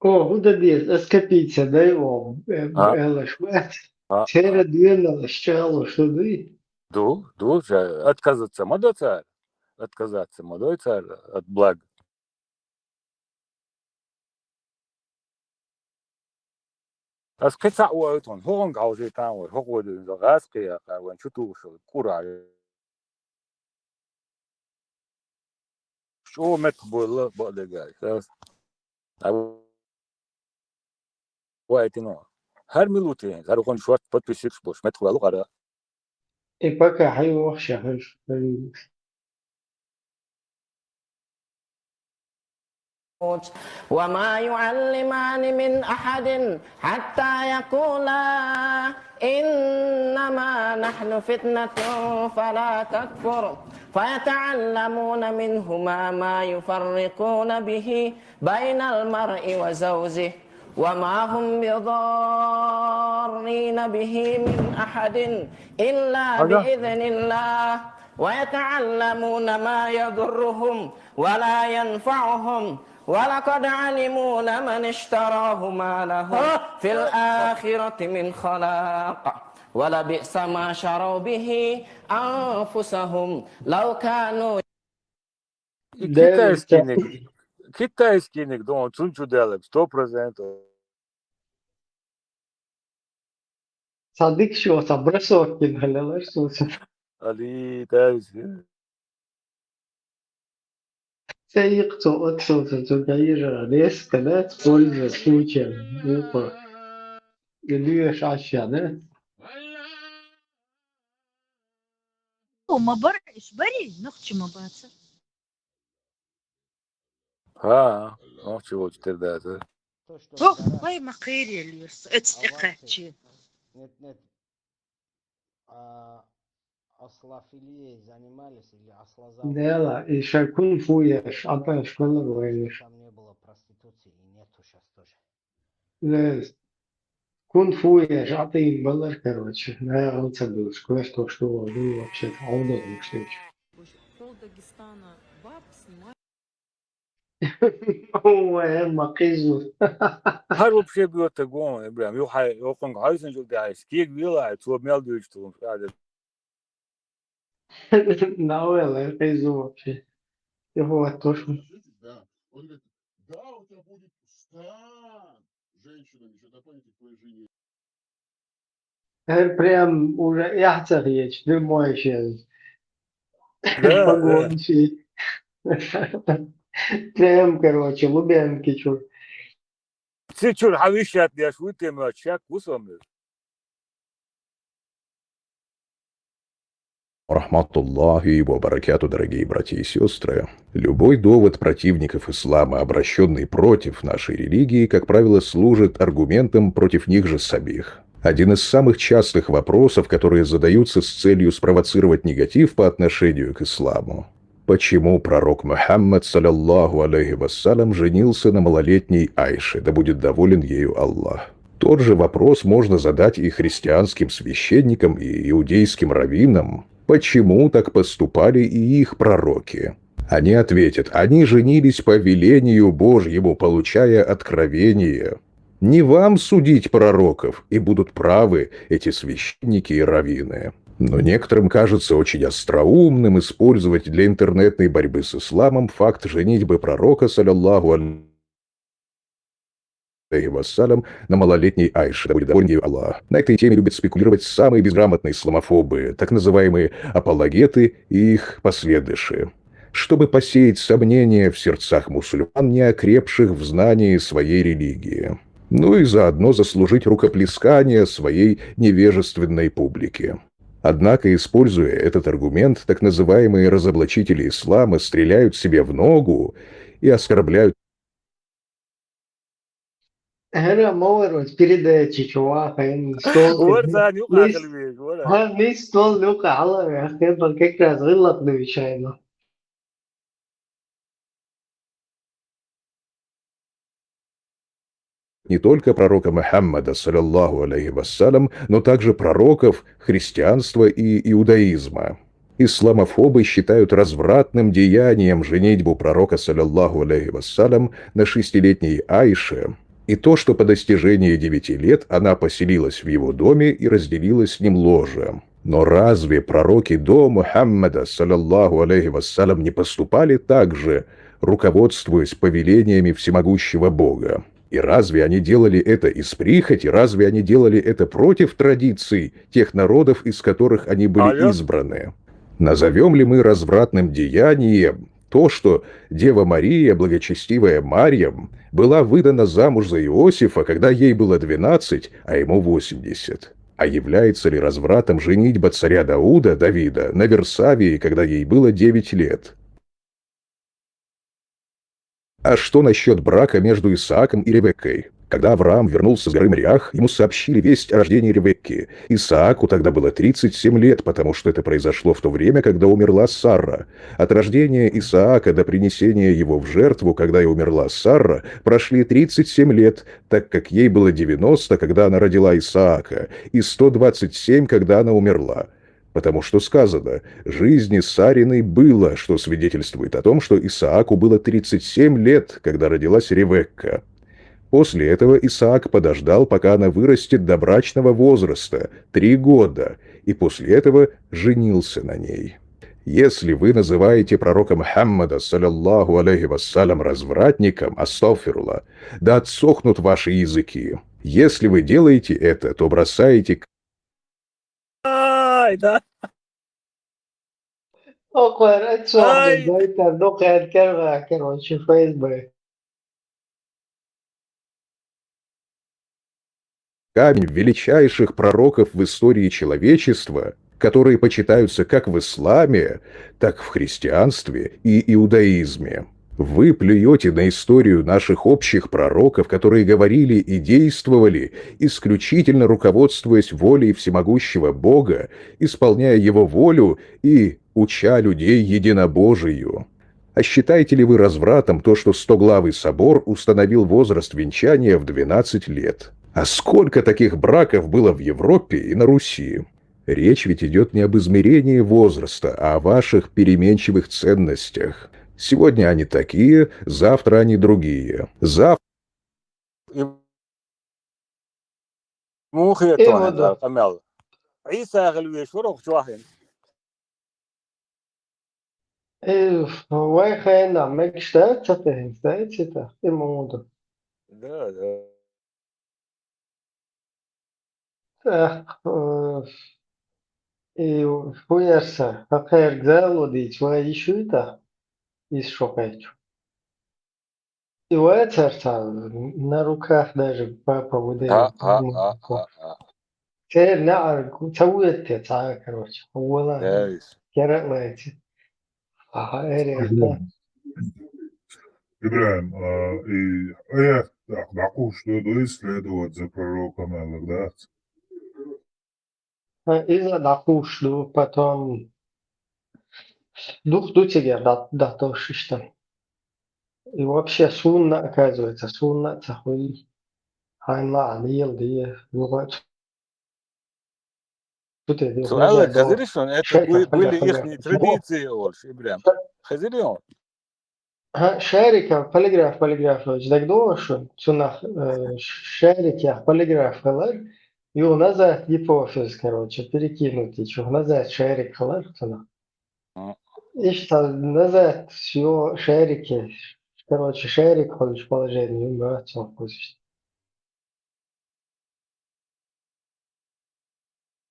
[SPEAKER 1] هو ده ديت اسكابيتسا داي و
[SPEAKER 4] Ha
[SPEAKER 1] ela швец.
[SPEAKER 4] ha
[SPEAKER 1] Çeyre düğünle şçağlı şu değil.
[SPEAKER 4] ду же отказаться мадоцар. Отказаться мадоцар от благ. As kısa o ötün hoğun gavze tanır. Hoğu da gaskı ya kavan çutu şu kura. Şu met bolla bu da gay. وقتنا هر ملوتين هر كون شوات подписчик бош met хвалу qara.
[SPEAKER 1] И пока хай وحشة هش.
[SPEAKER 14] وما يعلمان من أحد حتى يقولا إنما نحن فتنة فلا تكفر فيتعلمون منهما ما يفرقون به بين المرء وزوجه وما هم بضارين به من أحد إلا بإذن الله ويتعلمون ما يضرهم ولا ينفعهم ولقد علموا لمن اشتراه ما له في الآخرة من خلاق ولبئس ما شروا به أنفسهم لو كانوا
[SPEAKER 4] Китайский ник, он чунчу делает 100%.
[SPEAKER 1] Sadık şu olsa burası okuyun halalar olsun.
[SPEAKER 4] Ali tavs.
[SPEAKER 1] Sayıktı otsun tugayır res kadar polizya suçu. Bu geliyor aşağıda.
[SPEAKER 3] وما برعش بري نختي ما باتر
[SPEAKER 4] Ha, o чего теперь да.
[SPEAKER 3] اوه هاي ما خيري اللي اتقاتشي
[SPEAKER 15] Нет. Ослофилией занимались или ослозаводом?
[SPEAKER 1] Дела, и шакун фуяш, а то школа говоришь.
[SPEAKER 15] Там не было проституции и нету сейчас тоже.
[SPEAKER 1] Лез. Кун фуяш, а ты им балар, короче. Да, он забыл, что вы вообще-то аудио встречу.
[SPEAKER 16] Пол Дагестана баб снимает.
[SPEAKER 1] Ой, макизу.
[SPEAKER 4] Har вообще бьет гон, прям. Eu com Hausen jo da skig vila, tu mel du tu.
[SPEAKER 1] Não, ela é макизу вообще. Eu vou a точно.
[SPEAKER 2] Да. Он говорит, да, у тебя будет стан женщинами, что напомните твоей жене.
[SPEAKER 1] Прям уже яхтарьеч, ты мой сейчас.
[SPEAKER 4] Да.
[SPEAKER 1] Погонщик. Прям, короче, Лубянки чур.
[SPEAKER 4] Ты чур хавишат я шуте ма чак усом.
[SPEAKER 17] Рахматуллахи ва баракату, дорогие братья и сестры. Любой довод противников ислама, обращенный против нашей религии, как правило, служит аргументом против них же самих. Один из самых частых вопросов, которые задаются с целью спровоцировать негатив по отношению к исламу. Почему пророк Мухаммад, саллаллаху алейхи вассалям, женился на малолетней Айше, да будет доволен ею Аллах? Тот же вопрос можно задать и христианским священникам, и иудейским раввинам. Почему так поступали и их пророки? Они ответят, они женились по велению Божьему, получая откровение. Не вам судить пророков, и будут правы эти священники и раввины. Но некоторым кажется очень остроумным использовать для интернетной борьбы с исламом факт женитьбы пророка, саллаллаху алейхи вассалям, на малолетней Айше, да будет доволен ею Аллах. На этой теме любят спекулировать самые безграмотные исламофобы, так называемые апологеты и их последующие, чтобы посеять сомнения в сердцах мусульман, не окрепших в знании своей религии. Ну и заодно заслужить рукоплескание своей невежественной публике. Однако, используя этот аргумент, так называемые разоблачители ислама стреляют себе в ногу и оскорбляют
[SPEAKER 1] هنا مورد передачи, чувак, стол.
[SPEAKER 4] ورثة نيوقع قلبي ولا
[SPEAKER 1] ها نيس стол نوقع على يا أخي بالكيكة غلط بشيء.
[SPEAKER 17] Не только пророка Мухаммада, саллаллаху алейхи вассалям, но также пророков христианства и иудаизма. Исламофобы считают развратным деянием женитьбу пророка, саллаллаху алейхи вассалям, на 6-летней Айше, и то, что по достижении 9 лет она поселилась в его доме и разделила с ним ложе. Но разве пророки до Мухаммада, саллаллаху алейхи вассалям, не поступали так же, руководствуясь повелениями всемогущего Бога? И разве они делали это из прихоти? Разве они делали это против традиций тех народов, из которых они были избраны? Назовем ли мы развратным деянием то, что Дева Мария, благочестивая Марьям, была выдана замуж за Иосифа, когда ей было 12, а ему 80? А является ли развратом женитьба царя Давида, на Версавии, когда ей было 9 лет? А что насчет брака между Исааком и Ревеккой? Когда Авраам вернулся с горы Мориах, ему сообщили весть о рождении Ревекки. Исааку тогда было 37 лет, потому что это произошло в то время, когда умерла Сарра. От рождения Исаака до принесения его в жертву, когда и умерла Сарра, прошли 37 лет, так как ей было 90, когда она родила Исаака, и 127, когда она умерла. Потому что сказано, жизни Сариной было, что свидетельствует о том, что Исааку было 37 лет, когда родилась Ревекка. После этого Исаак подождал, пока она вырастет до брачного возраста, 3 года, и после этого женился на ней. Если вы называете пророка Мухаммада, саллаллаху алейхи вассалям, развратником, астагфирулла, да отсохнут ваши языки. Если вы делаете это, то бросаете...
[SPEAKER 4] ده
[SPEAKER 1] أقوى أتسوح جدايتا دوقع الكرغة كرغة شفايز بي.
[SPEAKER 17] Камень величайших пророков в истории человечества, которые почитаются как в исламе, так в христианстве и иудаизме. Вы плюете на историю наших общих пророков, которые говорили и действовали, исключительно руководствуясь волей всемогущего Бога, исполняя Его волю и уча людей единобожию. А считаете ли вы развратом то, что Стоглавый собор установил возраст венчания в 12 лет? А сколько таких браков было в Европе и на Руси? Речь ведь идет не об измерении возраста, а о ваших переменчивых ценностях. Сегодня они такие, завтра они другие.
[SPEAKER 4] مو خيطون هذا قمال عيسى غلوي شروق شواهن
[SPEAKER 1] واي خينا مكشتات تتهم سايتتا الموضوع.
[SPEAKER 4] ده
[SPEAKER 1] هو يرسى فقير جزال ودي شوي يشويتا يشوقيتو. И на руках даже папа выдает. Теперь سويت короче. والله كرت لقيت.
[SPEAKER 2] Ибрахим, и такую что исследовать за пророком иногда.
[SPEAKER 1] Из-за докушу потом дух дутигер датошишта. И вообще сунна, оказывается, сунна цахуи хайна алил ди лугат.
[SPEAKER 4] سؤالك خزيري شلون انت были их традиции олш Ибрахим خزيري он
[SPEAKER 1] شاركة полиграф جدك دوشون سنة شاركة полиграфlar يو назад гипофиз, короче, перекинуть еще назад шарик халар сюда. И что назад все шарики, короче, шарик ходишь в положение, брать он пусть.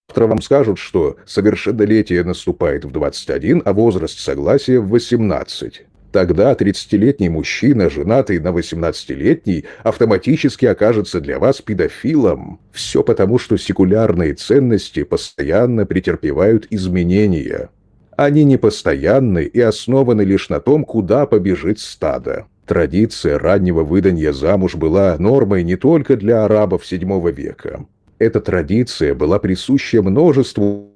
[SPEAKER 17] Завтра вам скажут, что совершеннолетие наступает в 21, а возраст согласия в 18. Тогда 30-летний мужчина, женатый на 18-летней, автоматически окажется для вас педофилом. Все потому, что секулярные ценности постоянно претерпевают изменения. Они непостоянны и основаны лишь на том, куда побежит стадо. Традиция раннего выдания замуж была нормой не только для арабов VII века. Эта традиция была присуща множеству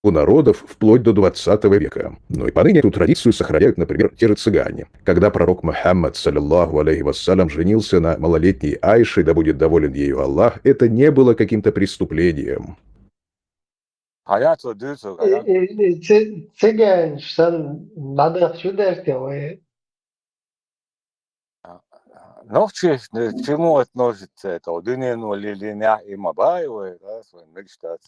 [SPEAKER 17] народов вплоть до 20 века. Но и поныне эту традицию сохраняют, например, те же цыгане. Когда пророк Мухаммад, саллиллаху алейхи вассалям, женился на малолетней Айше, да будет доволен ею Аллах, это не было каким-то преступлением.
[SPEAKER 1] Цыгане, что надо сюда сделать.
[SPEAKER 4] Ну, к чему относится это? Дынену лилиня и мабаевой, да, свой мечтать.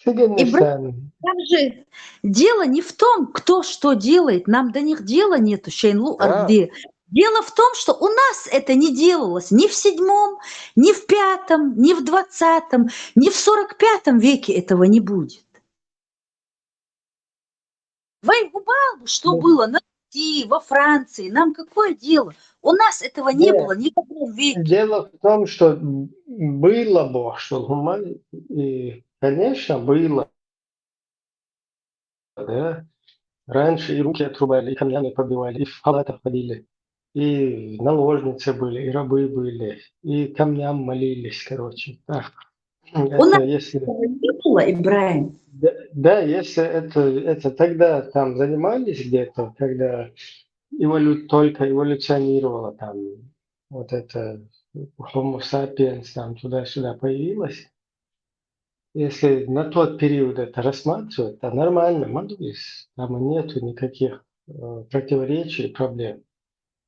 [SPEAKER 3] Ибрахим, там же дело не в том, кто что делает, нам до них дела нету, Шейнлу Арде. Дело в том, что у нас это не делалось ни в VII, ни в V, ни в 20, ни в 45 веке этого не будет. Вайгубал, что было на Руси, во Франции, нам какое дело? У нас этого не было ни в каком веке.
[SPEAKER 1] Дело в том, что было бы, что и, конечно, было. Да? Раньше и руки отрубали, и камнями побивали, и в халатах ходили, и наложницы были, и рабы были, и камням молились, короче. Да.
[SPEAKER 3] У нас
[SPEAKER 1] если...
[SPEAKER 3] не было, Ибрахим.
[SPEAKER 1] Да, если это тогда там занимались где-то, когда только эволюционировала там вот это Homo sapiens там туда-сюда появилась, если на тот период это рассматривать, то нормально, молодец, там нету никаких противоречий, проблем.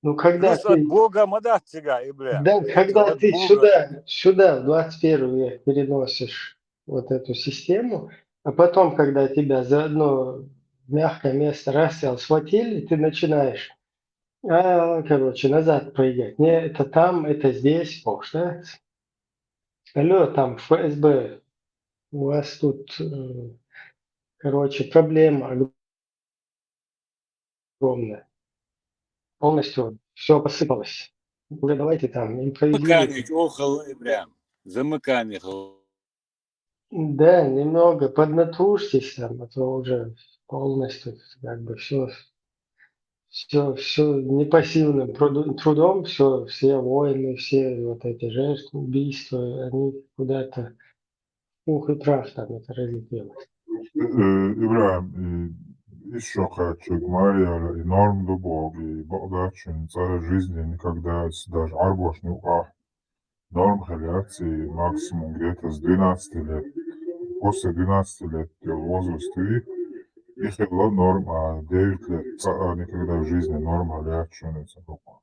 [SPEAKER 1] Ну, когда
[SPEAKER 4] Плюс от
[SPEAKER 1] ты,
[SPEAKER 4] Бога мадат тебя, Ибрахим.
[SPEAKER 1] да, когда
[SPEAKER 4] От
[SPEAKER 1] ты
[SPEAKER 4] Бога.
[SPEAKER 1] сюда, в 21 век переносишь вот эту систему, а потом, когда тебя за одно мягкое место рассел схватили, ты начинаешь, короче, назад прыгать. Не, это там, это здесь, бог, да? Алло, там ФСБ, у вас тут, короче, проблема огромная. Полностью все посыпалось. Уже давайте там импровизируйте.
[SPEAKER 4] Замыкание охал, Ибрахим. Замыкание.
[SPEAKER 1] Да, немного поднатужьтесь там, а то уже полностью как бы все непассивным трудом, все войны, все вот эти жертвы, убийства, они куда-то ух и прах там это разлетелось.
[SPEAKER 2] Ибрahim, еще хочу говорить, и норм дубов, и богаче, целая жизнь, никогда даже арбош не упал. Норм реакции максимум где-то с 12 лет. После 12 лет возраст их было норм, а 9 лет никогда в жизни норм реакции не закупал.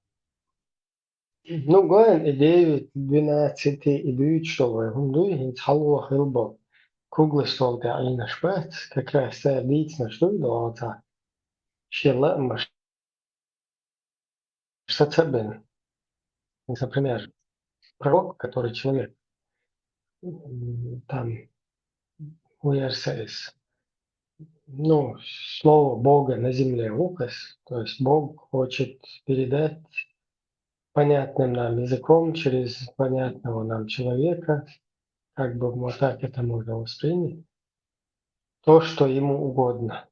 [SPEAKER 1] Ну, гуан и 9, 12 и 2 hundu халва хилбо. Круглый стол der eine spät, как раз садится на что это щела маш сацабен. Например, пророк, который человек, там уерсес, ну, слово Бога на земле указ, то есть Бог хочет передать понятным нам языком через понятного нам человека, как бы вот так это можно воспринять, то, что ему угодно.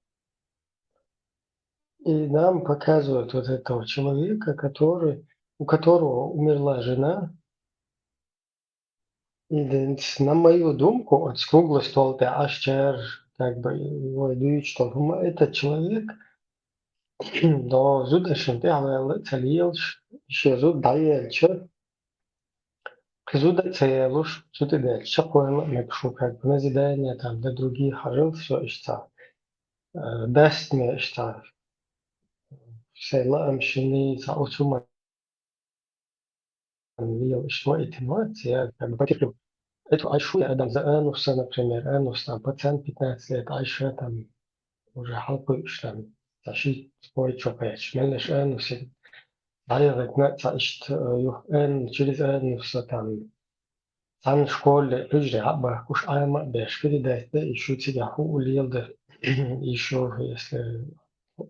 [SPEAKER 1] И нам показывают вот этого человека, у которого умерла жена. И на мою думку, от скруглый стол, как бы его идут, что этот человек, до зудашен, целилш, еще зуд даельче, зуда целуш, зуда дальше, понял, напишу, как бы назидание там, до других жил, все, что даст мне, что села амшини, заучума, что эти я как бы потерплю. Это Айшу я дам за Ануса, например, Анус там пацан 15 лет, Айша там уже халку там тащить свой чопач. Мелеш Анус, дайрект на тащит юх Ан через Ануса там сан школе рыжли абба уж айма беш передать, да, еще тебя улил, да, еще если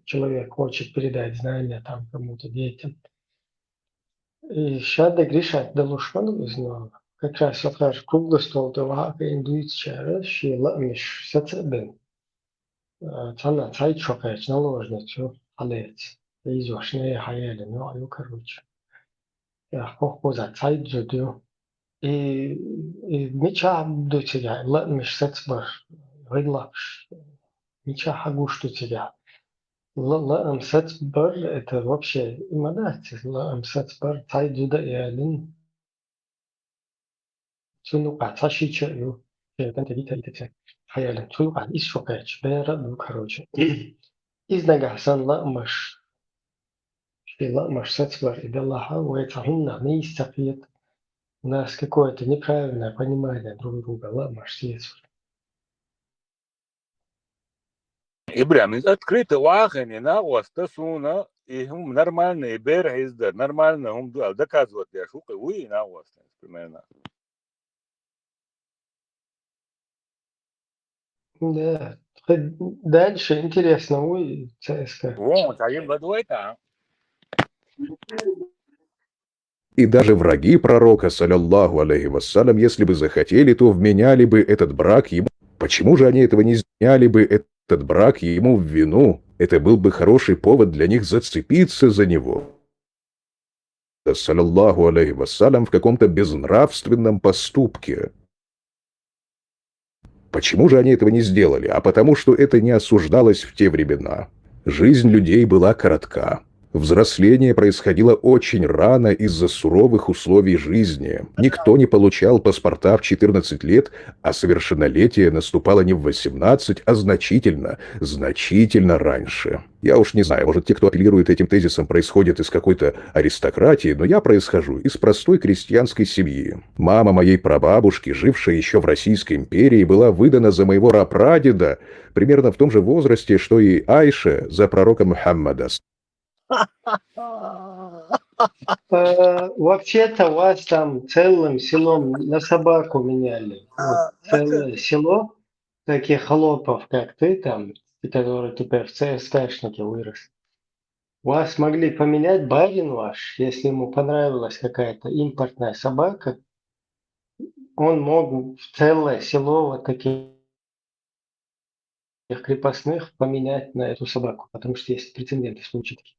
[SPEAKER 1] человек хочет передать знания там кому-то детям. И шада гриша далушману изнова. Как раз вот наш круглый стол, то вака индуиция, щела миш сацебен. Цана цай чокач наложницу. حالات يزوح شنو حياله نوع يكروش يا خوخو za Zeit جدو ميتشا عبدو تيجا لا مش ستبر غيلاش ميتشا حقوش تيجا لا ستبر это вообще имадать لا ستبر Zeit جدا يعني شنو قاعد تشيء يو كنت دي تيجا حياله شنو قاعد إيش شوكاش بيرا دو كروش إذا جحسن لا مش لا مش ستبر إذا الله ويتعهمنا не يستفيد у нас какое-то неправильное понимание друг друга. Ладно, съесть.
[SPEAKER 4] Ибрам, открыто вахани на остасуна, и хум нормальные берхиздер, нормально хум доказывают, я шука, уи на остас, примерно.
[SPEAKER 1] Да. Дальше интересно, ой, ЦСКА.
[SPEAKER 4] Вон, таим бадуэта.
[SPEAKER 17] И даже враги пророка, саллаллаху алейхи вассалям, если бы захотели, то вменяли бы этот брак ему. Почему же они этого не сняли бы этот брак ему в вину? Это был бы хороший повод для них зацепиться за него. Саллаллаху алейхи вассалям в каком-то безнравственном поступке. Почему же они этого не сделали? А потому что это не осуждалось в те времена. Жизнь людей была коротка. Взросление происходило очень рано из-за суровых условий жизни. Никто не получал паспорта в 14 лет, а совершеннолетие наступало не в 18, а значительно раньше. Я уж не знаю, может, те, кто апеллирует этим тезисом, происходят из какой-то аристократии, но я происхожу из простой крестьянской семьи. Мама моей прабабушки, жившая еще в Российской империи, была выдана за моего прапрадеда примерно в том же возрасте, что и Айша за пророка Мухаммада.
[SPEAKER 1] Вообще-то вас там целым селом на собаку меняли. Вот, целое село таких холопов, как ты там, который теперь в ЦСКшнике вырос. Вас могли поменять барин ваш, если ему понравилась какая-то импортная собака, он мог в целое село вот таких крепостных поменять на эту собаку, потому что есть прецеденты в случае таких.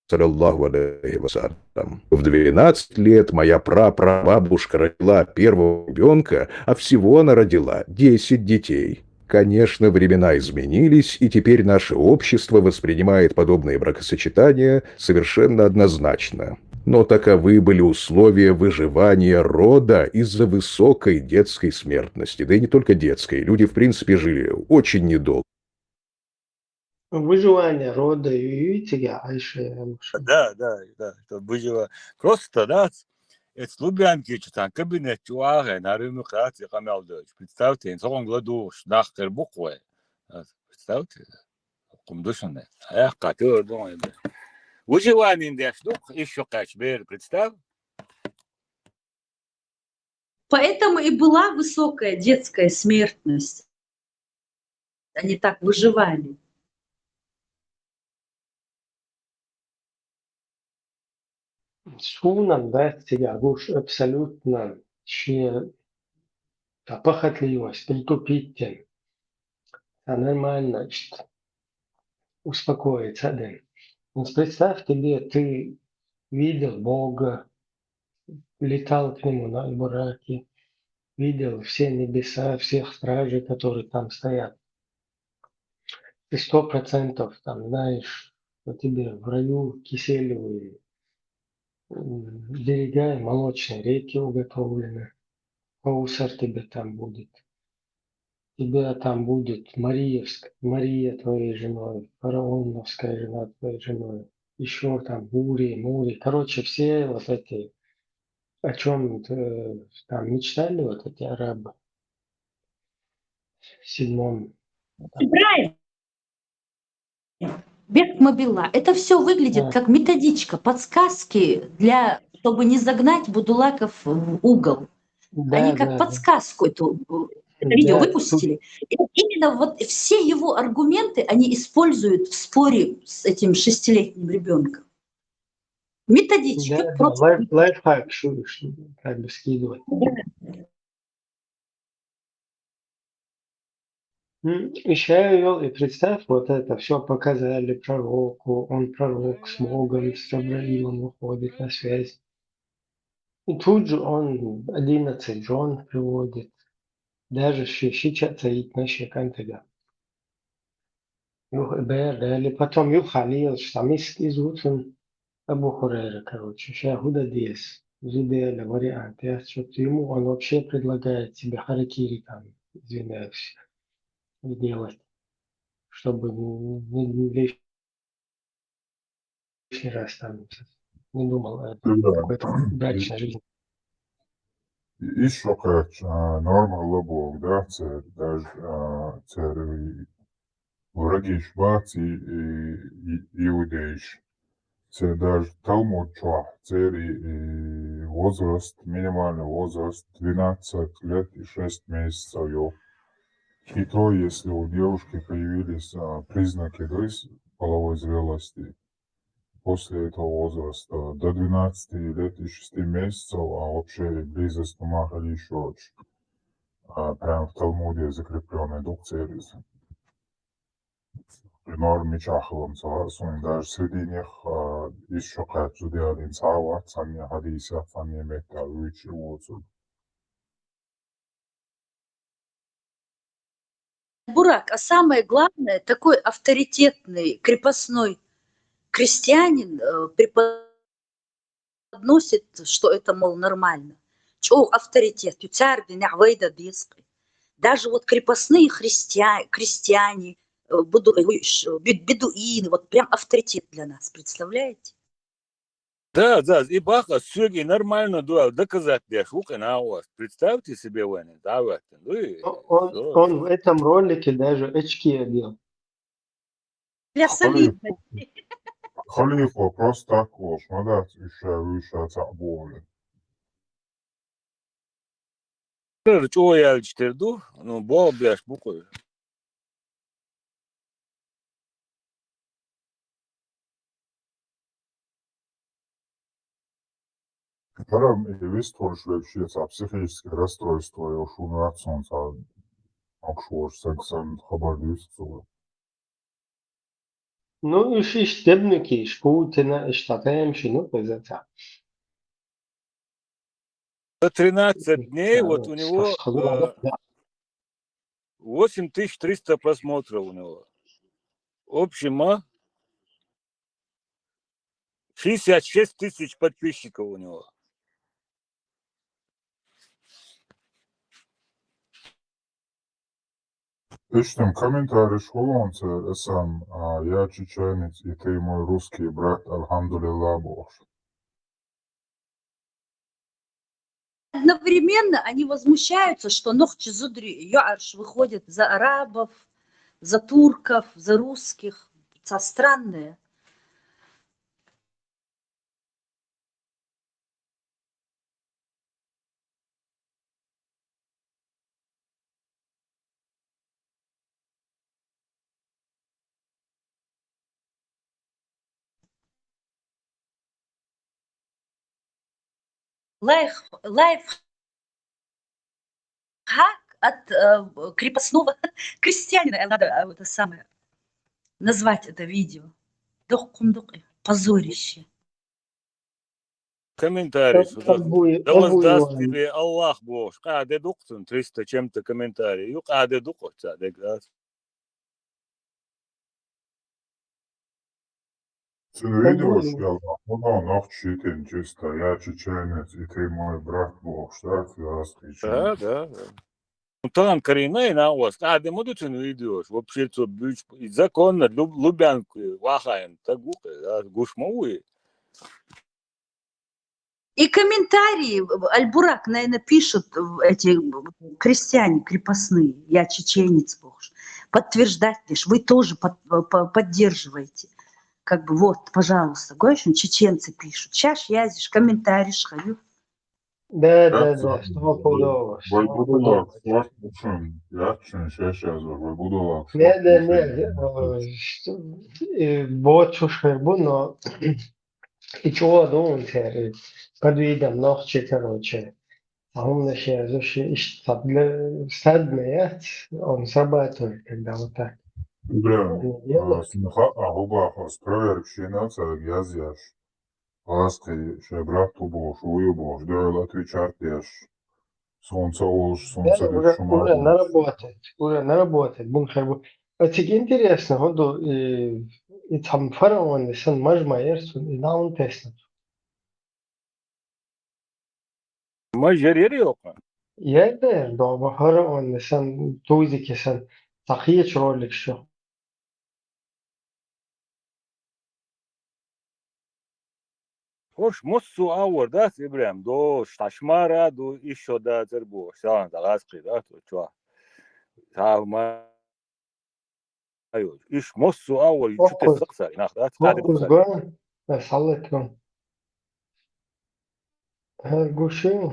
[SPEAKER 17] Саллаллаху алейхи вассалям. В 12 лет моя прапрабабушка родила первого ребенка, а всего она родила 10 детей. Конечно, времена изменились, и теперь наше общество воспринимает подобные бракосочетания совершенно однозначно. Но таковы были условия выживания рода из-за высокой детской смертности. Да и не только детской. Люди, в принципе, жили очень недолго.
[SPEAKER 1] Выживание рода, и видите, я Айша.
[SPEAKER 4] Да, это было просто, да, это Лубянки, там кабинет чуага, на рынок хати камелдоч. Представьте, in zo'n gladouche, nachter буквы. Представьте, кумдушане. Эх, который думает. Выживание in der штук, еще качбер, представь.
[SPEAKER 3] Поэтому и была высокая детская смертность. Они так выживали.
[SPEAKER 1] Sunan vērtīgā būs абсолютно похотливость, притупить, нормально успокоиться. Да. Вот представь тебе, ты видел Бога, летал к нему на бураке, видел все небеса, всех стражей, которые там стоят. Ты 100% там знаешь, что тебе в раю киселевые берега, молочные реки уготовлены. Каусар тебе там будет. Тебя там будет Мария твоей женой, фараоновская жена твоей женой. Еще там Мури. Короче, все вот эти, о чем там мечтали вот эти арабы в 7-м.
[SPEAKER 3] Ибраим, Бек Мобила. Это все выглядит как методичка, подсказки чтобы не загнать будулаков в угол. Они как подсказку это видео выпустили. И именно вот все его аргументы они используют в споре с этим 6-летним ребенком. Методичка.
[SPEAKER 1] Лайфхак, как бы скидывать. Еще и представь, вот это все показали пророку, он пророк с Богом, с Ибраимом выходит на связь. И тут же он 11 жен приводит, даже сейчас стоит на щекантега. Или потом Юхалил, штамист изучен Абу Хурейра, короче, Шахуда Диес, Зуделя, вариант. Я что-то ему, он вообще предлагает себе харакири там, извиняюсь, делать, чтобы не лишний раз там не думал о какой-то брачной жизни.
[SPEAKER 2] İş sokak normalde bu da враги швац и иудеиш. Це даже Талмуд чуа. Возраст, минимальный возраст 12 лет и 6 месяцев. И то, если у девушки появились признаки половой зрелости после этого возраста до 12 лет и 6 месяцев, а вообще близость ума еще прям в Талмуде закрепленный докцерис. При норме чахлом согласен, даже среди них еще как-то делали цава, сами хадиса, сами мекта, выйти отзыв.
[SPEAKER 3] Бурак, а самое главное, такой авторитетный крепостной крестьянин преподносит, что это, мол, нормально. Чего авторитет? Даже вот крепостные крестьяне, бедуины, вот прям авторитет для нас, представляете?
[SPEAKER 4] Да, и баха, все нормально, да, доказать для шука на вас. Представьте себе, Ваня, да, в этом.
[SPEAKER 1] Он в этом ролике даже очки одел.
[SPEAKER 3] Для солидности.
[SPEAKER 2] Халифа просто так вот, смотрят, еще выше цаболи.
[SPEAKER 4] Чего я чтерду? Ну, бог, бляш, буквы.
[SPEAKER 2] Которым и выстроишь вообще психические расстройства, и уж умираться он акшуаш сексуальный хабардюс.
[SPEAKER 1] Ну, и штебники, Путина, штатаем, ну, это.
[SPEAKER 4] За 13 дней вот у него 8300 просмотров у него. Общем, 66 тысяч подписчиков у него.
[SPEAKER 2] Ищем комментарий школонца, сам, я чеченец, и ты мой русский брат, альхамдулилла Бог.
[SPEAKER 3] Одновременно они возмущаются, что Нохчи Зудри Юарш выходит за арабов, за турков, за русских. Это странное. Лайфхак от крепостного крестьянина. Надо это самое назвать это видео. Позорище.
[SPEAKER 4] Комментарий сюда. Да воздаст тебе Аллах Бог. Каде дуктун 300 чем-то комментарий. Ю каде дукотца.
[SPEAKER 2] Ты видишь, я нахчи ты чисто, я чеченец, и ты мой брат Бог, что ты раскричал.
[SPEAKER 4] Да. Ну, там коренные на вас. Каде мудучен видишь. Вообще, что законно Лубянку вахаем. Так гушмовые.
[SPEAKER 3] И комментарии Аль-Бурак, наверное, пишут эти крестьяне крепостные. Я чеченец, Бог. Подтверждать лишь. Вы тоже поддерживаете. Как бы вот, пожалуйста, гойшин чеченцы пишут. Сейчас я здесь комментарий шхаю.
[SPEAKER 1] Да, стопудово. Не, бочу шербу, но и чего думаете, под видом ногчи, короче, Умный садмеет, он срабатывает, когда вот так.
[SPEAKER 2] Прям,
[SPEAKER 1] Они делают.
[SPEAKER 2] смеха, агубахас, проверкшина, царгязяш. Аски, шебрах тубош, уебош, дёрл отвечартеш. Солнце олш,
[SPEAKER 1] Да,
[SPEAKER 2] солнце
[SPEAKER 1] уже
[SPEAKER 2] шуматеш.
[SPEAKER 1] наработает, бунхер. Вот интересно, вот и там фараон, и сан мажма ерсун, и наун теснат.
[SPEAKER 4] ما جريري يوقع
[SPEAKER 1] Yerder, doğru faraon, sen tuizi ki sen takiye çorlik şu.
[SPEAKER 4] خوش مصو اور داس ابراهيم دو شتشمارا دو ايشو دا زربو سان دا غاسقي دا تو تا ما ايوه ايش مصو اور يشوت
[SPEAKER 1] Okuz,
[SPEAKER 4] الزقسر ناخذ قاعد
[SPEAKER 1] okuz
[SPEAKER 4] بقسر
[SPEAKER 1] gön, ve sallatın. Her guşu.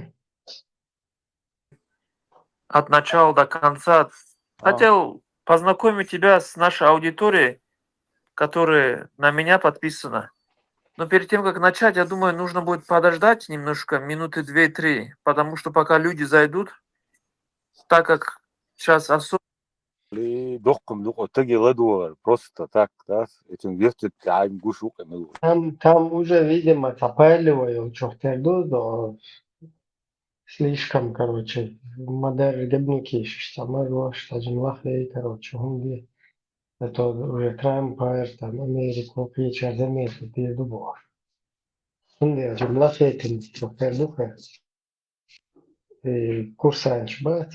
[SPEAKER 18] От начала до конца. Хотел познакомить тебя с нашей аудиторией, которая на меня подписана. Но перед тем, как начать, я думаю, нужно будет подождать немножко, минуты 2-3, потому что пока люди зайдут, так как сейчас особо...
[SPEAKER 4] دقم دقو تجي غدوة просто так да этим вертит عين гушу камелу
[SPEAKER 1] Там уже, видимо, запаливаю чохтерду, да, слишком, короче, модель гебнуки, что мы что жинвахлей, короче, он это уже Трампа, там, Америку, печать заметил, ты дубов. Şimdi cümle etin çok terduka курсанч бат.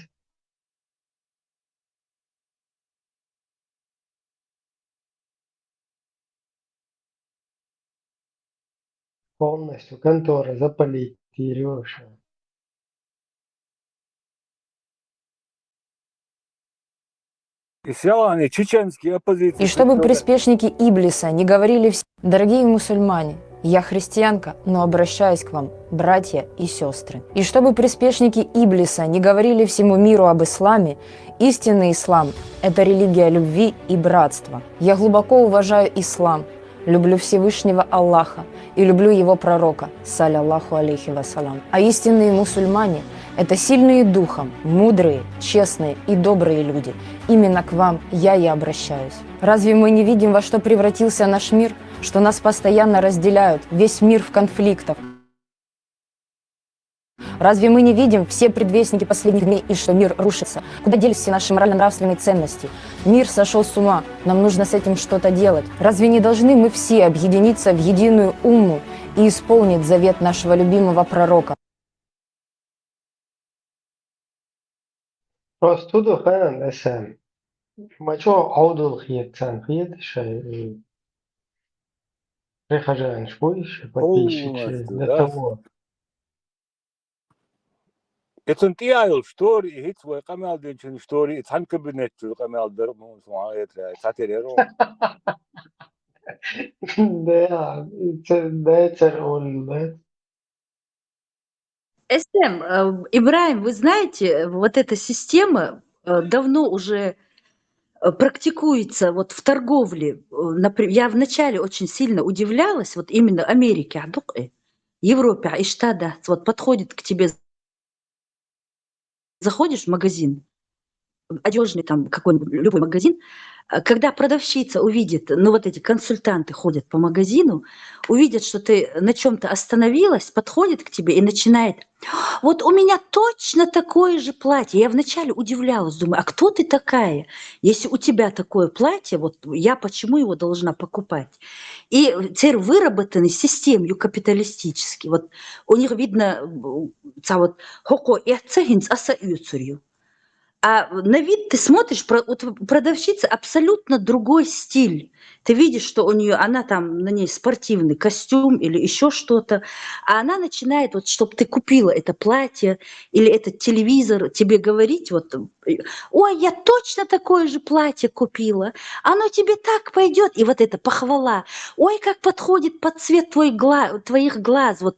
[SPEAKER 1] Полностью контора запалить Кирюша.
[SPEAKER 4] и села они чеченские оппозиции
[SPEAKER 19] И чтобы приспешники Иблиса не говорили «Дорогие мусульмане, я христианка, но обращаюсь к вам, братья и сестры». И чтобы приспешники Иблиса не говорили всему миру об исламе, истинный ислам – это религия любви и братства. Я глубоко уважаю ислам, люблю Всевышнего Аллаха и люблю его пророка, саллаллаху алейхи вассалам. А истинные мусульмане – это сильные духом, мудрые, честные и добрые люди. Именно к вам я и обращаюсь. Разве мы не видим, во что превратился наш мир, что нас постоянно разделяют, весь мир в конфликтах? Разве мы не видим все предвестники последних дней и что мир рушится? Куда делись все наши морально-нравственные ценности? Мир сошел с ума, нам нужно с этим что-то делать. Разве не должны мы все объединиться в единую умму и исполнить завет нашего любимого пророка?
[SPEAKER 1] Просто до хан эсен. Мачо аудул хиетсан хиет шай. Прихожан шпуиш, подписчики для того.
[SPEAKER 4] это тиайл штори хит свой камел ден штори цан кабинет камел дер мон суайт сатереро
[SPEAKER 1] Да, это он,
[SPEAKER 3] СМ, Ибраим, вы знаете, вот эта система давно уже практикуется вот в торговле. Я вначале очень сильно удивлялась, вот именно Америке, Европе, и Штатах, вот подходит к тебе, заходишь в магазин, одежный там какой-нибудь, любой магазин, когда продавщица увидит, ну вот эти консультанты ходят по магазину, увидят, что ты на чем-то остановилась, подходит к тебе и начинает: вот у меня точно такое же платье. Я вначале удивлялась, думаю, а кто ты такая? Если у тебя такое платье, вот я почему его должна покупать? И теперь выработаны системой капиталистически. Вот у них видно, вот а на вид ты смотришь, у продавщицы абсолютно другой стиль. Ты видишь, что у нее, она там, на ней спортивный костюм или еще что-то, а она начинает, вот, чтобы ты купила это платье или этот телевизор, тебе говорить, вот, ой, я точно такое же платье купила, оно тебе так пойдет, и вот это похвала, ой, как подходит под цвет твоих глаз, вот,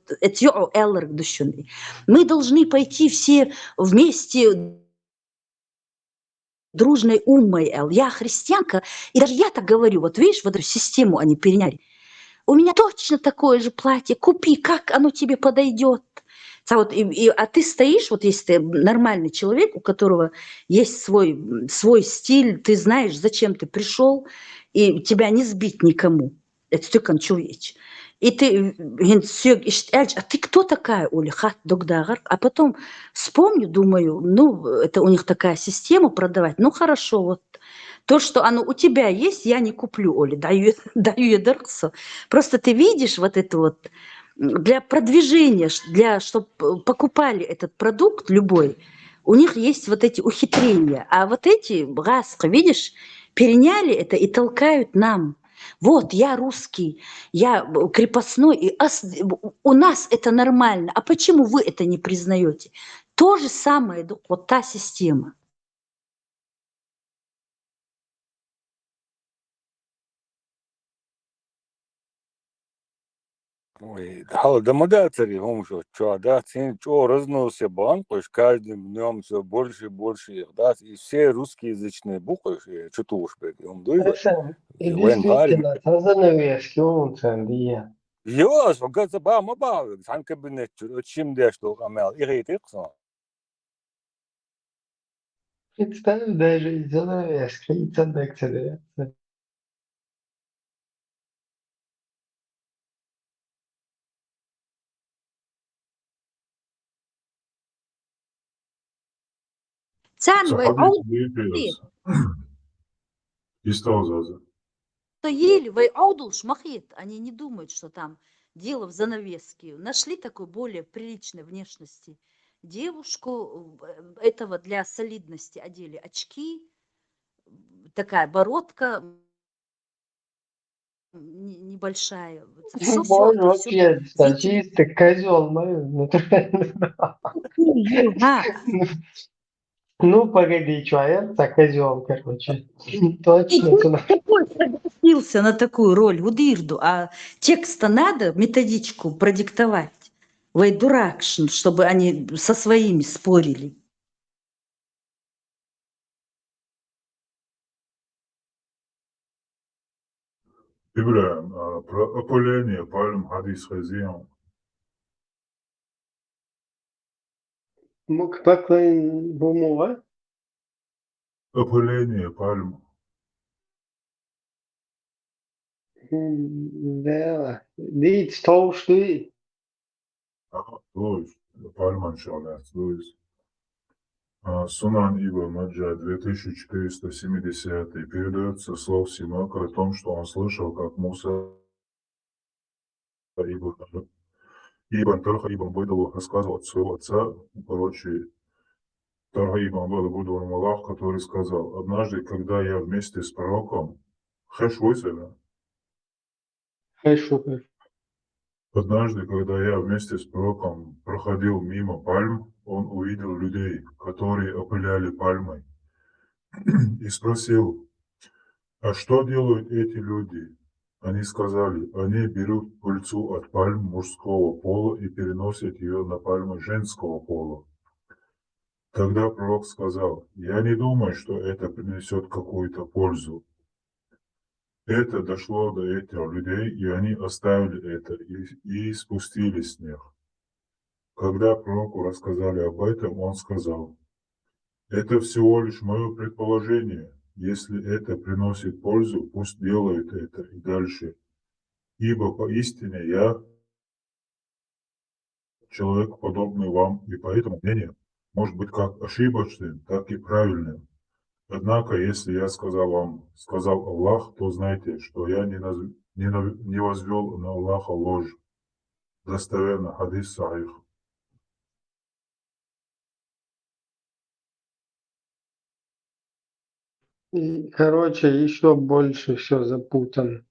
[SPEAKER 3] мы должны пойти все вместе дружной уммой, я христианка, и даже я так говорю, вот видишь, вот эту систему они переняли. У меня точно такое же платье, купи, как оно тебе подойдет. А ты стоишь, вот если ты нормальный человек, у которого есть свой стиль, ты знаешь, зачем ты пришел, и тебя не сбить никому. Это стёкан человеч. И ты, а ты кто такая, Оля? А потом вспомню, думаю, ну, это у них такая система продавать. Ну, хорошо, вот то, что оно у тебя есть, я не куплю, Оля, даю я дорогу. Просто ты видишь вот это вот для продвижения, чтобы покупали этот продукт любой, у них есть вот эти ухитрения. А вот эти, видишь, переняли это и толкают нам. Вот, я русский, я крепостной, и у нас это нормально. А почему вы это не признаете? То же самое, вот та система.
[SPEAKER 4] Ой, да модацари, да, что разносится банк, каждым днем все больше и больше, да, и все русскоязычные буквы, что-то уж, он дует,
[SPEAKER 1] Действительно, это занавески, он ценный.
[SPEAKER 4] Jos, он говорит, сан кабинет, чем да, что камел, и рейтиксон.
[SPEAKER 1] Представь, даже и занавески, и цендек.
[SPEAKER 3] Они не думают, что там дело в занавеске. Нашли такой более приличной внешности девушку, этого для солидности одели очки, такая бородка небольшая.
[SPEAKER 1] Боже, вообще, чистый козел, натурально. Ну, погоди, что, я так козел, короче. Точно.
[SPEAKER 3] Какой согласился на такую роль, Удирду, а текста надо, методичку продиктовать. Вы дурак, чтобы они со своими спорили.
[SPEAKER 2] Ибраим, про опыление пальм хадис хазиям.
[SPEAKER 1] Мог поклонен бумова?
[SPEAKER 2] Опыление пальм.
[SPEAKER 1] Да, видишь, толстый.
[SPEAKER 2] Ага, то есть, пальман шалят, то есть. Сунан Ибн Маджа 2470 передается слов Симака о том, что он слышал, как Муса Ибн Тарха Ибн Байдалу рассказывал от своего отца, короче, Тарха Ибн Байдалу Малах, который сказал: однажды, когда я вместе с пророком Однажды, когда я вместе с пророком проходил мимо пальм, он увидел людей, которые опыляли пальмой, и спросил: а что делают эти люди? Они сказали: они берут пыльцу от пальм мужского пола и переносят ее на пальмы женского пола. Тогда пророк сказал: я не думаю, что это принесет какую-то пользу. Это дошло до этих людей, и они оставили это и спустились с них. Когда пророку рассказали об этом, он сказал: это всего лишь мое предположение. Если это приносит пользу, пусть делают это и дальше. Ибо поистине я человек, подобный вам, и поэтому мнение может быть как ошибочным, так и правильным. Однако, если я сказал Аллах, то знайте, что я не возвел на Аллаха ложь. Достоверно, хадис сахих.
[SPEAKER 1] Короче, еще больше все запутано.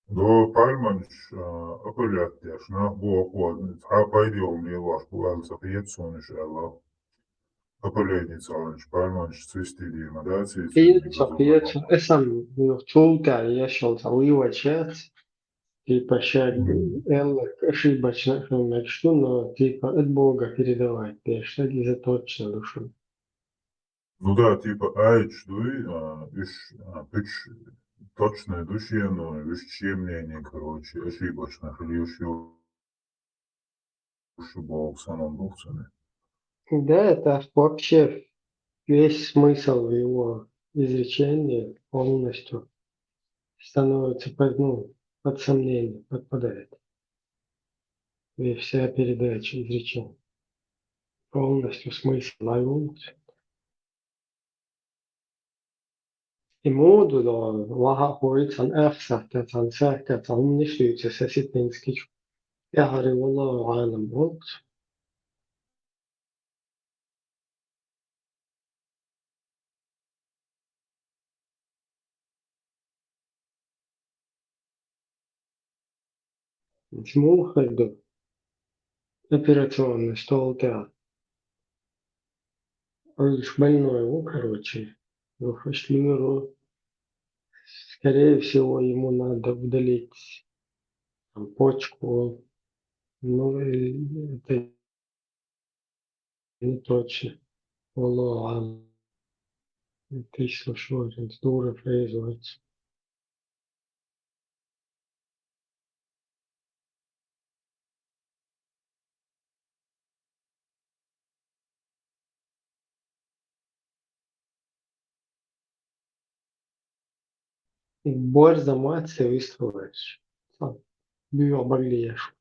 [SPEAKER 2] До пальманш опылят, на буакуад, пойдем ли ваш буалса пьетсон, иншаллах. Опыление цаланш, пальманш цвести да,
[SPEAKER 1] Пьецо, сам чулка, я шел заливать, типа щак, ошибочно, что, но типа от Бога передавать, что за точно душу.
[SPEAKER 2] Ну да, типа айч дуй, точное душевное, вещее мнение, короче, ошибочно, или еще
[SPEAKER 1] Да, это вообще весь смысл его изречения полностью становится под сомнение, подпадает. И вся передача изречения. Полностью смысл ловится. I modo då var horizon översatt han säkert omnisluter sig sitt mänskligt. Jag har والله عالم بوت. Смухарду операционный стол театр. Лишь больной его, короче, пошли его. Скорее всего, ему надо удалить там, почку. Ну, это не точно. والله ты слышишь, это дура производится. Борза мать выставляешь. Биоболеешь.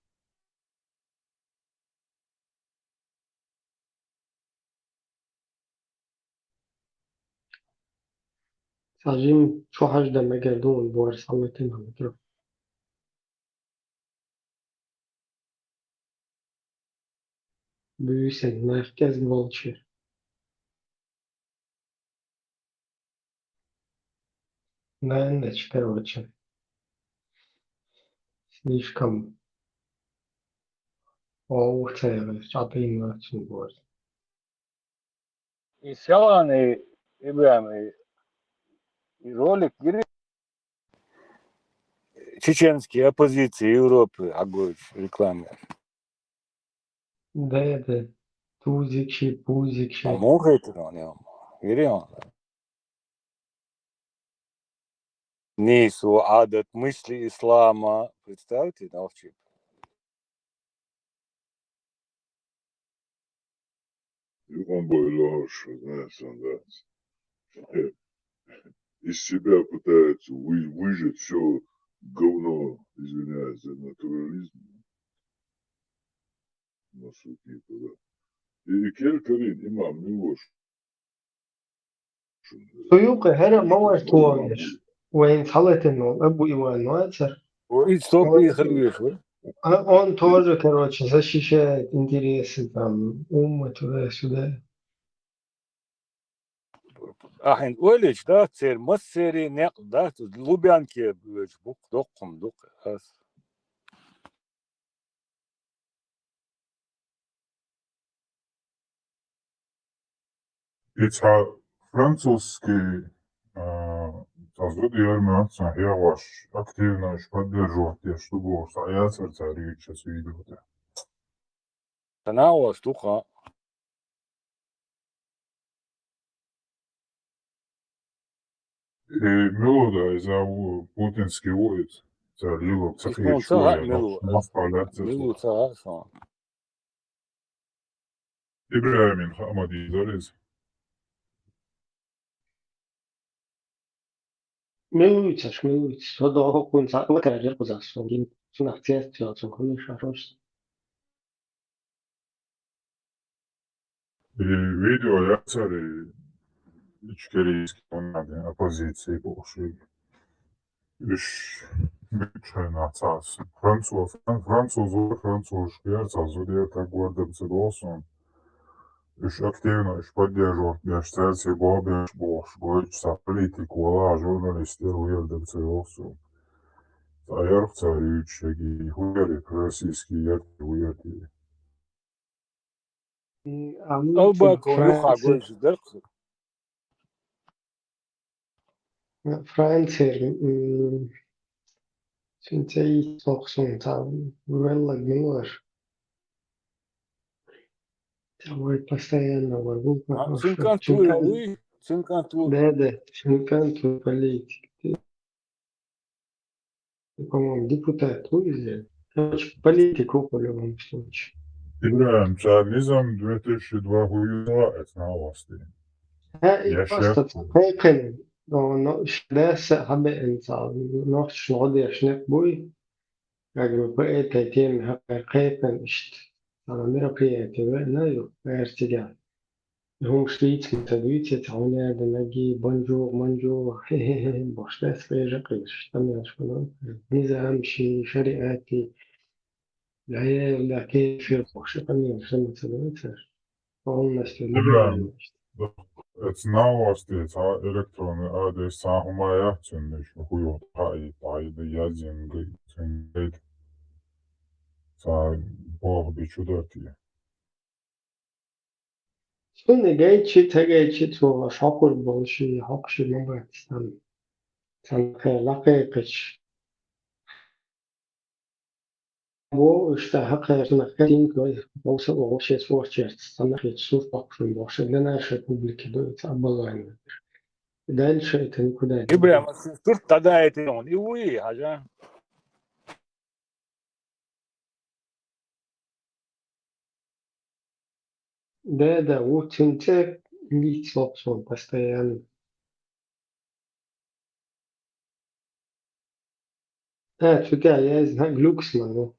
[SPEAKER 1] Sacım şu hacda geldi on bu arsametin hamdro. Büyüsen merkez volçer. Наверное, короче, слишком оуцелый, шатынный очень борз.
[SPEAKER 4] И Сялан, и Ибрам, и ролик, чеченские оппозиции Европы, огонь рекламе.
[SPEAKER 1] Да это тузикши,
[SPEAKER 4] А
[SPEAKER 1] пузикши.
[SPEAKER 4] может это он, верил? Нейсу адат мысли ислама, представьте, научи.
[SPEAKER 2] Он бойлош, знаешь, он да. Из себя пытается выжать все говно, извиняюсь за натурализм. На суки, да. И Келькарин, имам Милош.
[SPEAKER 1] Suyuqi hera mawar tuavish. وين صلت إنه أبو إيوان واتر.
[SPEAKER 4] И стоп, и хальвиш, вы?
[SPEAKER 1] Он тоже, короче, защищает интересы там умма туда-сюда.
[SPEAKER 4] Ахин Олич, да, цер массери нек, да, Лубянки, бук, доком, дук, ас.
[SPEAKER 20] It's французский создатель я ваш активно поддерживать, чтобы стояться царю сейчас видео.
[SPEAKER 4] Танава стуха.
[SPEAKER 20] И мелода из-за путинский улиц, царило
[SPEAKER 4] Исполнил
[SPEAKER 20] царич,
[SPEAKER 4] Милу цараса.
[SPEAKER 20] Ибрахим Хамади Зарез.
[SPEAKER 1] Милуется. Что долго кунца, вот карьер кузас, он гин, сунах цест, все, он куни шарош.
[SPEAKER 20] И видео я цари ичкерийский оппозиции большой. Лишь нацаас французский я так гордимся голосом. Лишь активно поддерживал межстрельцы Бобиш Бош, бойца политику, ала журналисты уердимся голосом. Царь царючеги, хуяри российские яркие хуяри.
[SPEAKER 4] Албако, юха, гойш, да?
[SPEAKER 1] Франция, синтей соксон там, велла гилаш. Давай постоянно варгу,
[SPEAKER 4] Цинканту.
[SPEAKER 1] Да, шинканту политик. Ты, по-моему, депутат, вывезли. Короче, политику по любому случаю.
[SPEAKER 20] Ибраим, царизм 2002 года новости.
[SPEAKER 1] هاي
[SPEAKER 20] Я
[SPEAKER 1] просто
[SPEAKER 20] шеф.
[SPEAKER 1] تقيقن no شداسة هبه إنسان نوش نغضي أشنق بوي أجل بقى تيتين حقيقن إشت على مرقية تبقى يو ارتجال هم شريط متدويت يتعوني هذا نجي بونجور منجور باش لا سريجقيش تمام شنو ميزة أمشي شريعاتي العيال ولا كيف يربوش تمام شنو تسوي هم نستلقى
[SPEAKER 20] İbrahim, et новости, ta elektronu adres sahumaya tünmüş. Huyo tay da yazın gayet ta boh bir çudati.
[SPEAKER 1] شنو جاي تشي تو شاكر بولشي حقشي مبا تسان لقيقش بو اشتهق نقدين كوي بوسا وغوشي سوارشيرت تسانخي تسوف بقشن بوشي لنا شريبوبليكي دو يتقبلوا ده الشيء تاني كده
[SPEAKER 4] إبراهيم صرت قضايا هون إيوي حاجة
[SPEAKER 1] ده وتنتك ليت صوبسون постоянно تفكر يا زها глюкс ما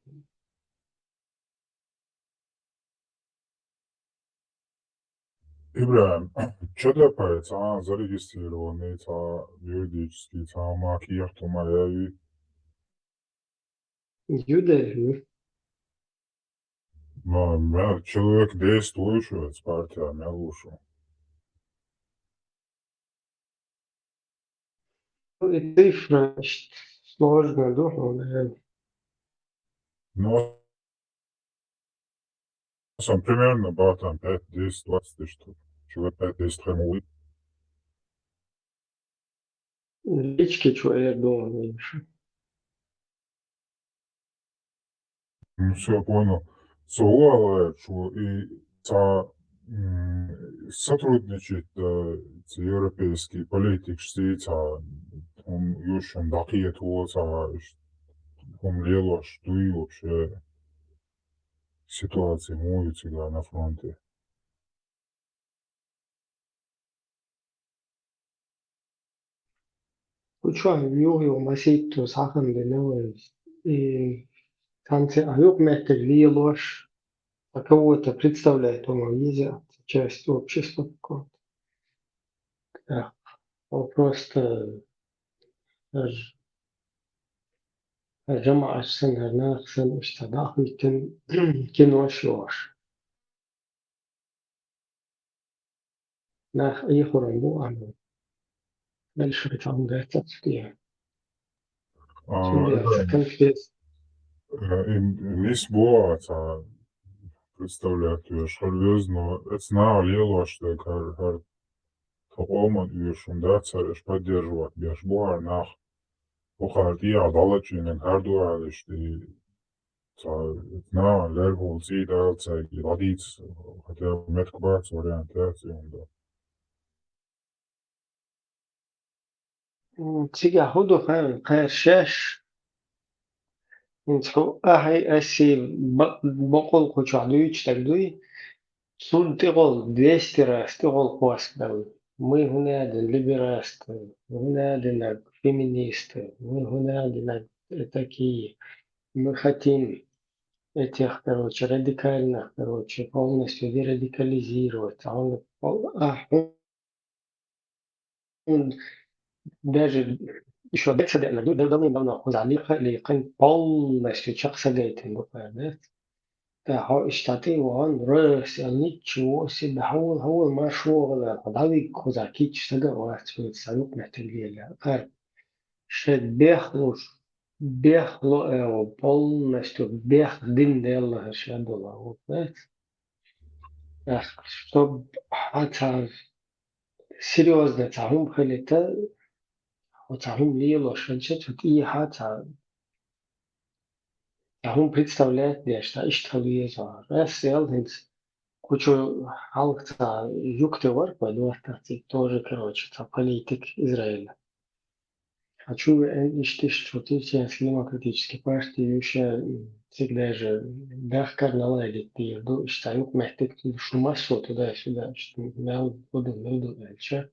[SPEAKER 20] İbrahim, ЧДП, та зарегистрированный, та юридический, та макияж, то моя
[SPEAKER 1] юда
[SPEAKER 20] но человек действующий, с партиями лучше.
[SPEAKER 1] цифра сложно думаю
[SPEAKER 20] Но сам примерно было там 5, 10, 20 тысяч, человек 5-10 хэмуи.
[SPEAKER 1] лички что я думаю
[SPEAKER 20] Ну, все понял. Согласен, что и та сотрудничать с европейской политикой, та он еще дакие то, та он лело, что и вообще ситуация мою всегда на фронте.
[SPEAKER 1] Kuchwa юрию маситу сахан денеwe и танцы аюк метр лилош кого-то представляет он виза часть общества какого-то. Да. Он просто جمع السنة ناقصا اشتباه كنوش يوش ناخ أي خرمو عمو بل شريط عم ذات تفكير شنو سكن فيس
[SPEAKER 20] Lisboa, та представляет ее шарвезно, это знал лело, что как Оман üyesinde çarış поддерживать Бешбуар нах Бухарти адалачinen her dua işte на лервол зида цаги ладиц хотя меткбац ориентацияда.
[SPEAKER 1] تيجي هدو خير شاش انتو أهي أسي بقول كوچو عدوي تشتغلوي سول تقول 200 راس تقول قواس داوي мы هنا либераст, мы هنا феминист, мы هنا такие. Мы хотим этих, короче, радикальных, короче, полностью дерадикализировать. А он даже еще дальше давным-давно ليقن полностью شخص جايتين بقى ده هو اشتاتي وان رأس يعني نيتشو سيد هو ما شغل هذا كوزاكي تشتغل وقت في السلوك محتاجين له شد بيخلو полностью بيخدم дело شادولا вот чтобы حتى серьезно تعهم خليته وتعهم ليلو شنشت وتي حتى تعهم представляет нечто اشتغليه раз يلهنس кучу халкта югте вар подвартати тоже короче та политик Израиля. Хочу иштиш что ты демократические партии еще cik даже дехкар наладить тирду, штаюк мехтек шумасо туда-сюда, что мяу буду эльча.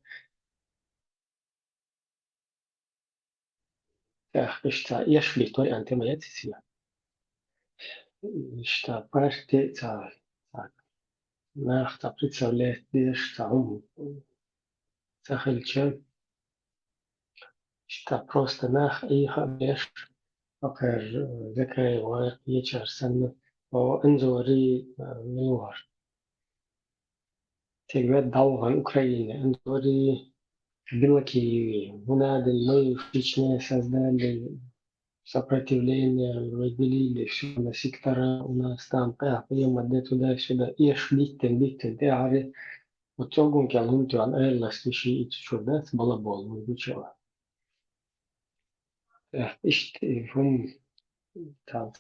[SPEAKER 1] Эх, ишта яшли той антимаят сила. Ишта парте так. Нах та представляет деш таум. Сахельча. Ишта просто нах иха беш. Окер ذكرى ويشار سنة وانزوري ميوار تقعد دعوة أوكرانيا انزوري белки надо мы личные создали сопротивление разделили все на сектора у нас там приема туда-сюда и биттен ты ари вот цогун калун ту ан элла слыши и чудо с балабол мы учила ишт هم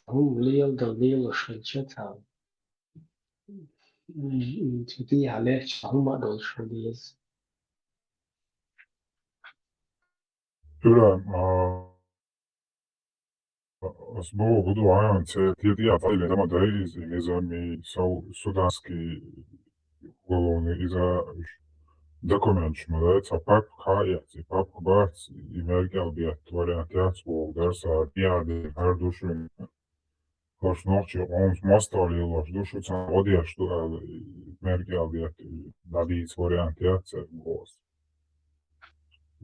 [SPEAKER 1] هم ليل دليل وشلشتها تدي عليه هم أدول شديز
[SPEAKER 20] İbrahim, zbog buduające tjedija tajle nama da iz nizami sudanski ugolovni iza dokumenčima da je pap kajat i pap kubac i merkel bijat variantijat svog dersa dijade her dušun hoš noći on mostali loš dušu sam odija što merkel bijat da bi variantijat se gost.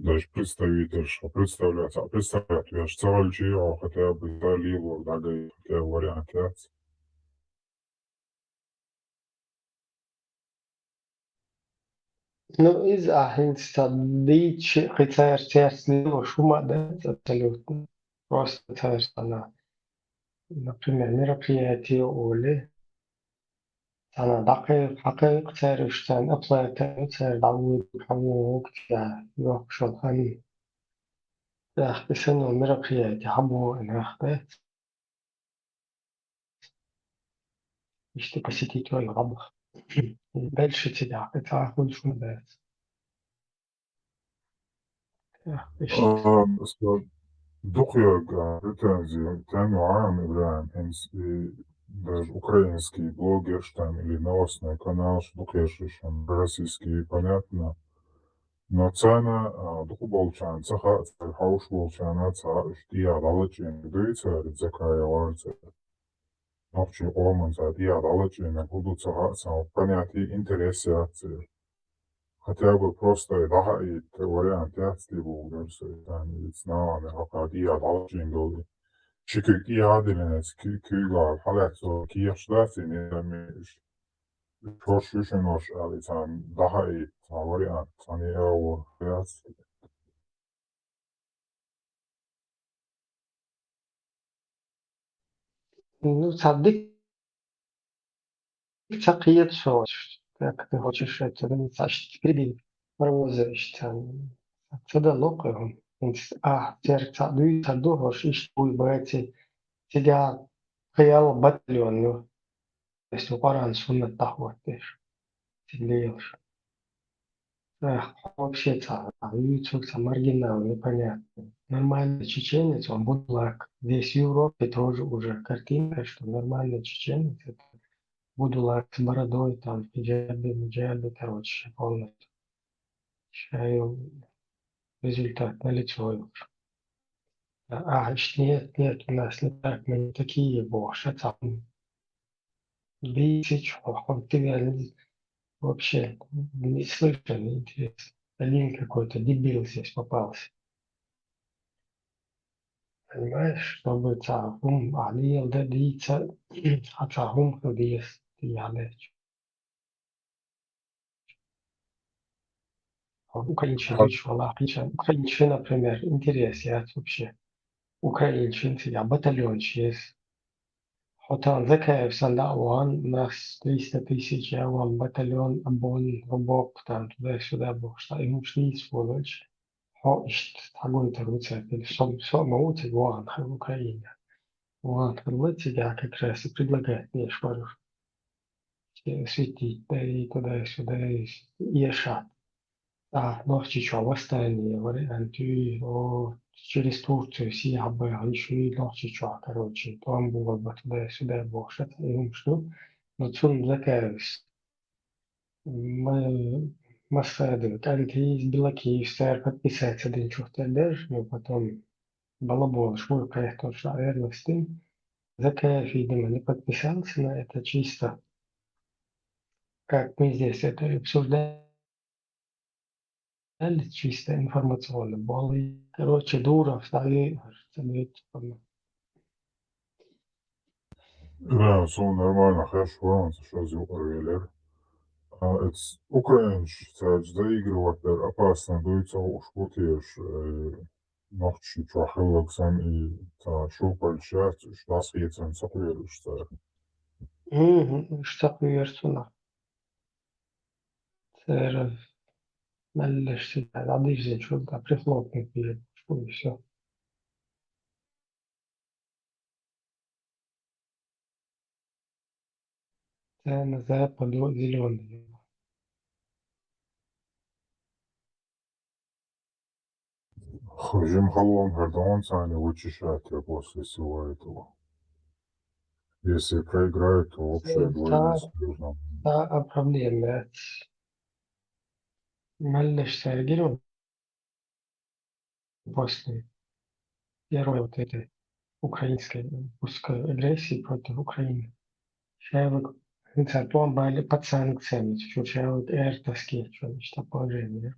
[SPEAKER 20] Даже представитель, представлять, я же царальчио, хотя бы залило, да, хотя вариант яц.
[SPEAKER 1] Ну, из дичь, хотя естественно, шума, да, абсолютно. Просто она, например, мероприятие Оли, أنا حقائق تعرفشتن أطلع تعرف دعوة حقوق يوك شلخاني بسنة مرقية حبو إن أخذت إشتي посетитель ربح дальше тебя это шо дает
[SPEAKER 20] Духъя претензии, тяну Ибраим, даже украинский блогер, там, или новостной канал, что российский, понятно. Но цена, духу болчан, цаха, хауш болчана, ца, штия, далечин, дуица, рецакая, варца. Ночи оман, ца, дия, далечин, буду цаха, ца, понятие интересации. Хотя бы просто daha iyi вариант ясти bulursa yani sınavı hakikaten dalışın dolu. Çünkü iadiliniz kuygar halatso ki yaşlasın yani çoşuşun hoş alitan daha iyi variant hani o yas.
[SPEAKER 1] Ну, садик цакиет шо, как ты хочешь это, ну, сашт перебил, паровозишь там, отсюда локаем. Теперь цаду хош иш буй бэти тебя خيال батальон, ну, если Коран суннат тахватиш, тиглеешь. Вообще YouTube маргинал, непонятно. Нормальный чеченец, он будулак. Весь в Европе тоже уже картинка, что нормальный чеченец это будулак с бородой, там, хиджабе, короче, полностью. Считаю, результат налицо. Нет, у нас не так, мы не такие, боже, там, 1000, ты вообще не слышно, не интересно. Один какой-то дебил здесь попался. Понимаешь, чтобы цахум алил дадица, а цахум ходис тиялеч. Украинчин, украинчин, например, интересно вообще. Украинчин, я батальончик есть. Хотан закаев сандауан, нас 300 тысяч, я вам батальон, абон, робок, там, туда-сюда, бог, что ему шли сволочь. Ишт, такой руцепель, что могут ван в Украине. Ван тебя как раз и предлагает мне швару светить, да и туда-сюда, и ешат. Ночи что, восстание, варианты, через Турцию съехал, еще и ночью чё, короче, там было бы туда-сюда, бог что-то, и что, но цун закаялись. Мы следует, из Белакиев, стар подписаться, да ничего ты даже, но потом балабол, шмур проехал, что наверное, с тем, Закаев, видимо, не подписался на это чисто, как мы здесь это обсуждали, чисто информационно. Было, короче, Дуров, стали,
[SPEAKER 20] Да, все нормально, хорошо, что за это украинч, заигрывать опасно, дуется уж путешь, ночью чахалок сам и шупаль часть, что светом сопрелишься.
[SPEAKER 1] что поверсуна. Это меллеш себя, надыжден, что-то прихлопнуть, и все. Это на западу зеленый.
[SPEAKER 20] Жим халон гордон сами вычищать после всего этого. Если проиграют, то общая двойность должна.
[SPEAKER 1] Та проблема. Меллеш реагировал после первой вот этой украинской русской агрессии против Украины. Человек, потом были под санкциями, человек эртовский, что положение.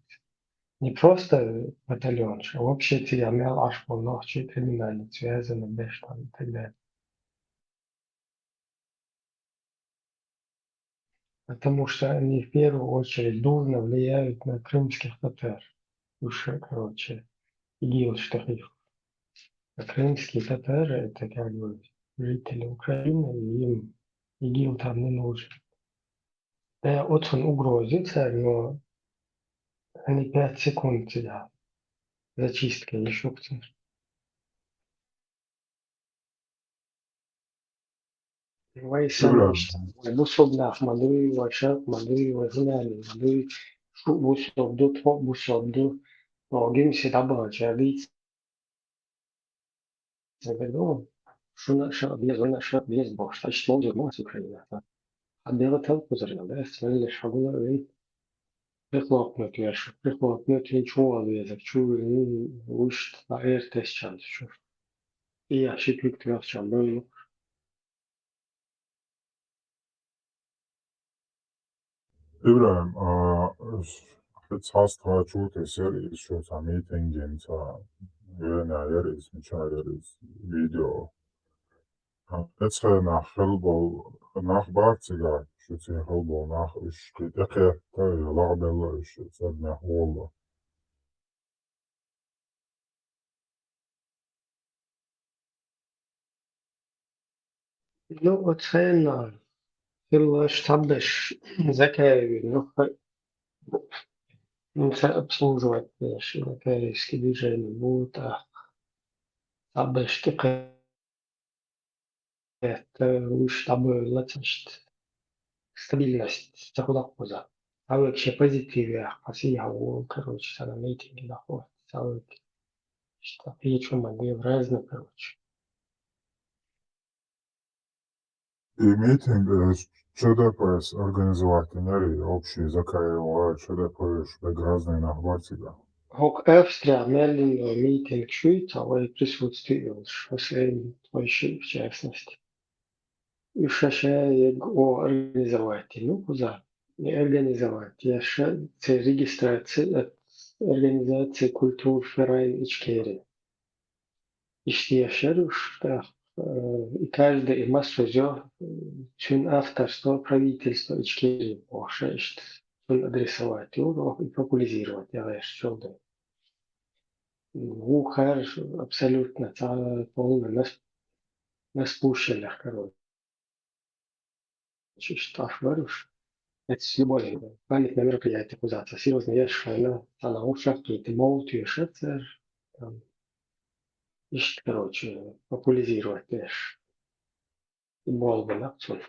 [SPEAKER 1] Не просто батальон, а вообще ты имел аж полночи криминально связано, без там и так далее. Потому что они в первую очередь дурно влияют на крымских татар. Уже, короче, ИГИЛ штрих. А крымские татары это как бы жители Украины, и им ИГИЛ там не нужен. Да, очень угрозится, но они 5 секунд тебя зачистка еще кто. Vai sanmıştı. Bu sobnaf malı, vaşak malı, vazinali malı, bu sobdu, bu sobdu. O gün se daba çabi. Zavedom. Şuna şap bez boş. İşte olacak mı Ukrayna? Adela tel kuzarında. Esmerle şagula ve prihlatmak yaş. Prihlatmak nичего alıyacak. Çuğunu uç da ertes çalışıyor. İyi aşıklık tüyafçam böyle.
[SPEAKER 20] Ibrahim, jetzt hast du чути серії, що там мітинги, війна, відео. Jetzt nach Hellball, nach Barziga, що ці Hellball, nach таке, та лабело, що це не голо.
[SPEAKER 1] Ну, оце Illa штабиш закаеві, ну це обслуживать наши закаевские движения будут, а штабиш таке, это штабы латышт, стабильность, захудак поза. А вообще позитиве, я короче, на митинге находится, а что печу могли в разные, короче.
[SPEAKER 20] І мітинг ЧДПС організувати не общий закаєва ЧДПС безгразний на Барцига.
[SPEAKER 1] Och Австрия медленно митинг чует, а вы присутствуешь, если твои в частности. І ще його організувати. Ну, куди? Не організувати. Я ще це реєстрація організації культур Verein Ичкерия. İşte yaşarız da и каждый и массу чун авторство правительство Ичкерии ошесть чун адресовать его и популяризировать. Я что да. Ухар абсолютно полно на спущенных, короче. Штраф варуш. Это с любой памятное мероприятие куда-то. Серьезно, я шайна, на ушах, какие-то молотые шецер, ищет, короче, популяризировать, знаешь, и бол бы на цун.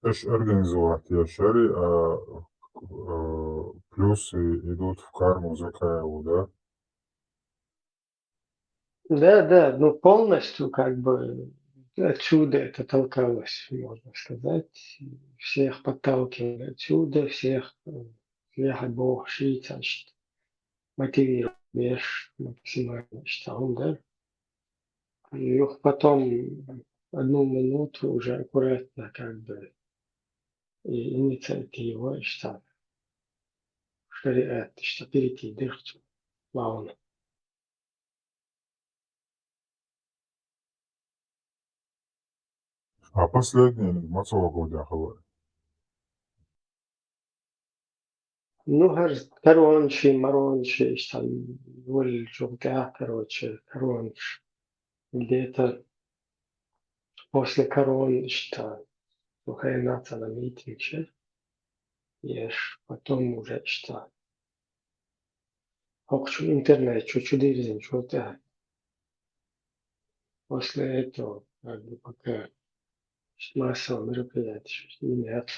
[SPEAKER 20] Эш организувати яшери, плюсы идут в карму Закаеву, да?
[SPEAKER 1] Да, ну полностью как бы отсюда это толкалось, можно сказать. Всех подталкивали отсюда, всех Бог шить, значит, мотивируешь максимально, значит, да? И потом одну минуту уже аккуратно как бы и инициатива, что шариат, что перейти дырцу плавно.
[SPEAKER 20] А последний Мацова Гудяхова.
[SPEAKER 1] Ну, корончи, марончи, там, воль, желтя, короче, коронч. Где-то после корон, что сухая нация на митинге, ешь, потом уже, что хочу интернет, чуть-чуть дырзин, что-то. После этого, как бы, пока массовое мероприятие, нет.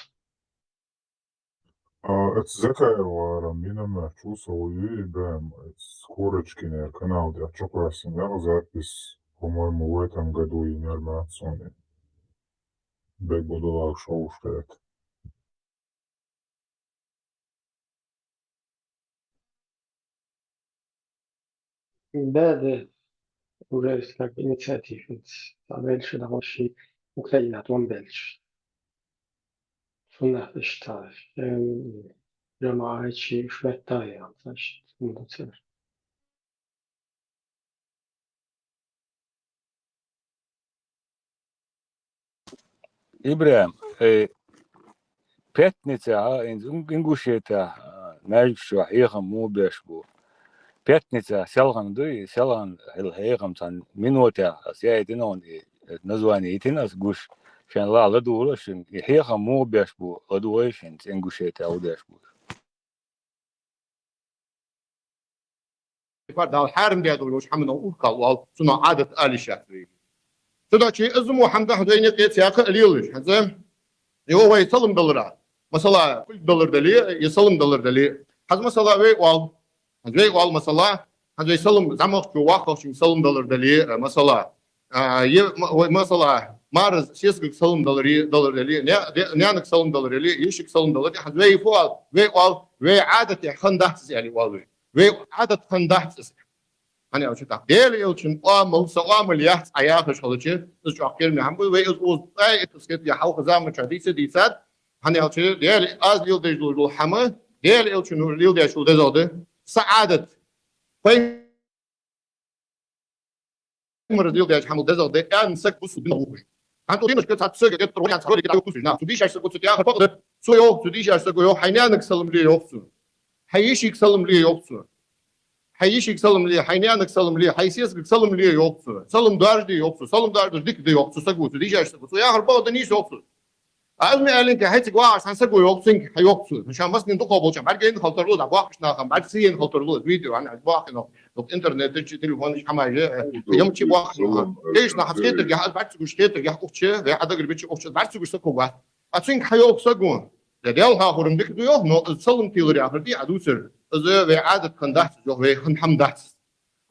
[SPEAKER 20] Это Закаева Рамина чувствовал Ибраем Скорочкин канал, где что снял запись, по-моему, в этом году и информационный. Бек Будулак шоу штат.
[SPEAKER 1] Да, уже как инициатива. А дальше дальше Украина, там дальше. Sonra işte cemaatçi şvettaya, значит, мудрость.
[SPEAKER 4] Ибраим, пятница, Ингушетия, нальшо, эхом мубешбу. Пятница, селган, эхом сан минута, сяетинон, название итинас гуш, шан ла ладурошин, эхом мубешбу, ладуошин, Ингушетия удешбу.
[SPEAKER 21] دال حرم دي دولوش حمنا وقال وال سنا عادة آل شهري سنا شيء اسمه حمدا حديني قيت سياق قليلش حزم هو يسلم دولار مثلا كل دولار دلي يسلم دولار دلي حز مثلا وي وال مثلا حز يسلم زمخ جو واخش يسلم دولار دلي مثلا مثلا مارز سيسك سلم دولار دلي نيانك سلم دولار دلي يشك سلم دولار حز وي عادة خندح يعني والوي وعدد خندحت أنا أقول شتى ديل يلشن سوام الياس عياف شغلتي تشوفير مهم ويأز أي تسكت يحاول خزام شديد ديسات أنا أقول شتى ديل أز ليل دجلو حما ديل يلشن ليل دجلو دزوده سعادة فين مرة ليل دجلو حما دزوده أن سك بس بنوش أنتو دي مشكلة تسكت كده تروح تسكت كده كوسي نعم تديش عشان كوسي تيار فقط سويو تديش عشان كويو حينانك سلم لي يوكسو حيشيك سلم لي يوكسو حيشيك سلم لي حينانك سلم لي حيسيسك سلم لي يوكسو سلم دارج دي يوكسو سلم دارج ديك دي يوكسو سكو تديش عشان كوسو يا هربا دنيس يوكسو أزمي قالك هيتك واعش عن سكو يوكسنك حيوكسو مشان بس ندقوا بوشان بعد جايين خلطرلو ده واحش ناخم بعد سين خلطرلو فيديو عن واحد نو انترنت تليفون مش حمايه يوم تشي واحد ليش نحسيت ترجع بعد تقولش ترجع أختي في حدا قريب تشي أختي بعد تقولش سكو بعد أتسين حيوكسو لديال ها هرم ديك ديو نو سلم تيوري آخردي عدوسر إذا في عادة خندحت جو في خنحمدحت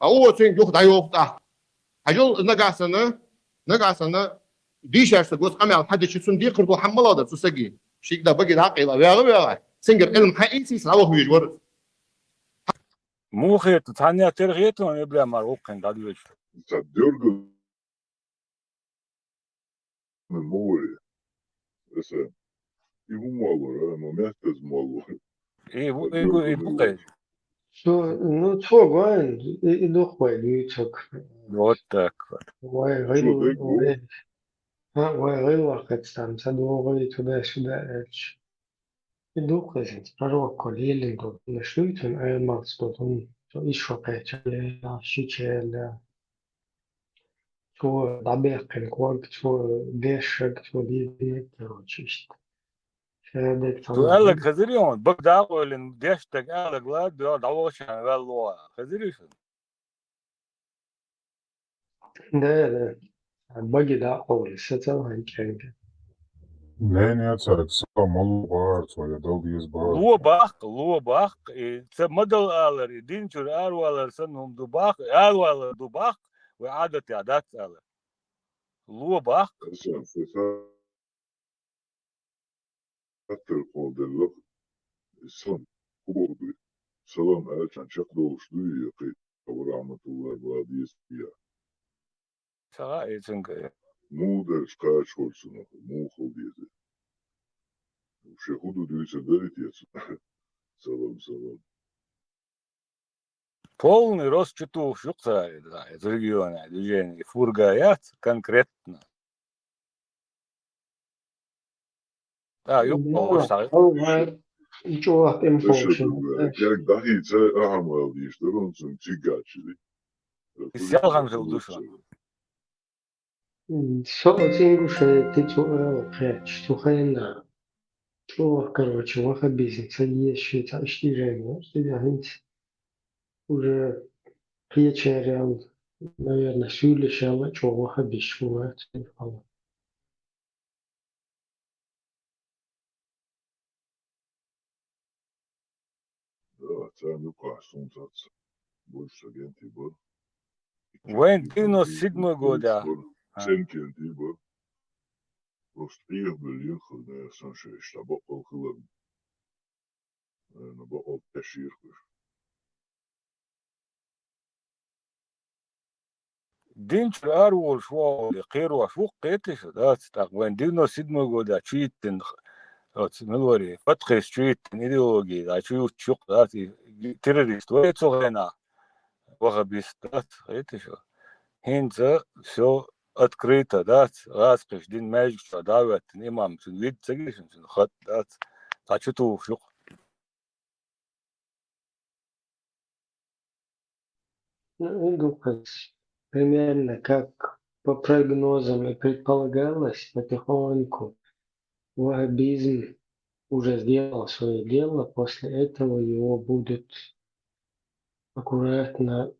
[SPEAKER 21] أول تين جو خدايو خدا هجول نقاسنا ديش أرسل قوس أمي على حد شيء دي قرضو حمل هذا تسجي شيء ده بقي عقيل ويا سنجر علم حقيقي سلوه ويجور
[SPEAKER 4] مو خير تتعنى ترغيتهم يبلا مروقن دادوش
[SPEAKER 2] صدرق من موري بس يبو مالور ما مهتز مالور
[SPEAKER 4] إيه بقى
[SPEAKER 1] Ну, två i dochway, YouTube.
[SPEAKER 4] вот так вот.
[SPEAKER 1] Ой, лахать там, садовый туда-сюда. И духлый, пророк, лелинг, нашлют, он аймал, что он еще качали, щичали, что дабехкин, квак, что дешек, что дизель, короче,
[SPEAKER 4] قال لك خزريون بق داقو لين ديشتك قال لك لا دعوش عن والله خزريش
[SPEAKER 1] Да, باقي ده أول ستة وهنكمل.
[SPEAKER 20] لين يتسالك سوا مالو بارت ولا دولديز بارت
[SPEAKER 4] لوباق це модел алар динчур арвалар санум дубақ арвалар дубақ وعادت عادات алар لوباق
[SPEAKER 2] حتى القودلق السلام كبردي سلام ألشان شكله شدوي يقيت ورحمة الله باديس فيها
[SPEAKER 4] سواء يتنقى
[SPEAKER 2] مو درش قاش هولسنا مو خلديزي وشيخودو ديويسا داريت يس سلام
[SPEAKER 4] полный рост чутов шукса из региона движения фургаят конкретно
[SPEAKER 1] والله نشوف انفوشن
[SPEAKER 2] كانك دهي تسا أهم والدي يشتغلون سن تيجاتش دي
[SPEAKER 4] السيالغان في الدوشان
[SPEAKER 1] Сингуше тицу штухайна. Что, короче, ваха бизнес, есть швейцарский женя, уже вечерял, наверное, сюлешала, что ваха бишуа,
[SPEAKER 2] Да, تعمل قاعدون تاتس больше агенты был
[SPEAKER 4] وين 97 года
[SPEAKER 2] سنكنتي был просто приехал ехал на санше штаба полхлам на бок таширку
[SPEAKER 4] دينش أرول شو غير وشو قيتش ده وين 97 года чуйتن ملوري فتخش чуйтен идеологии да чуйт да террорист вецогена вахабист да это что хинца все открыто да распиш дин мэжик что давят имам вид цегишн хат да тачуту шук
[SPEAKER 1] примерно как по прогнозам и предполагалось, потихоньку ваххабизм уже сделал свое дело, после этого его будут аккуратно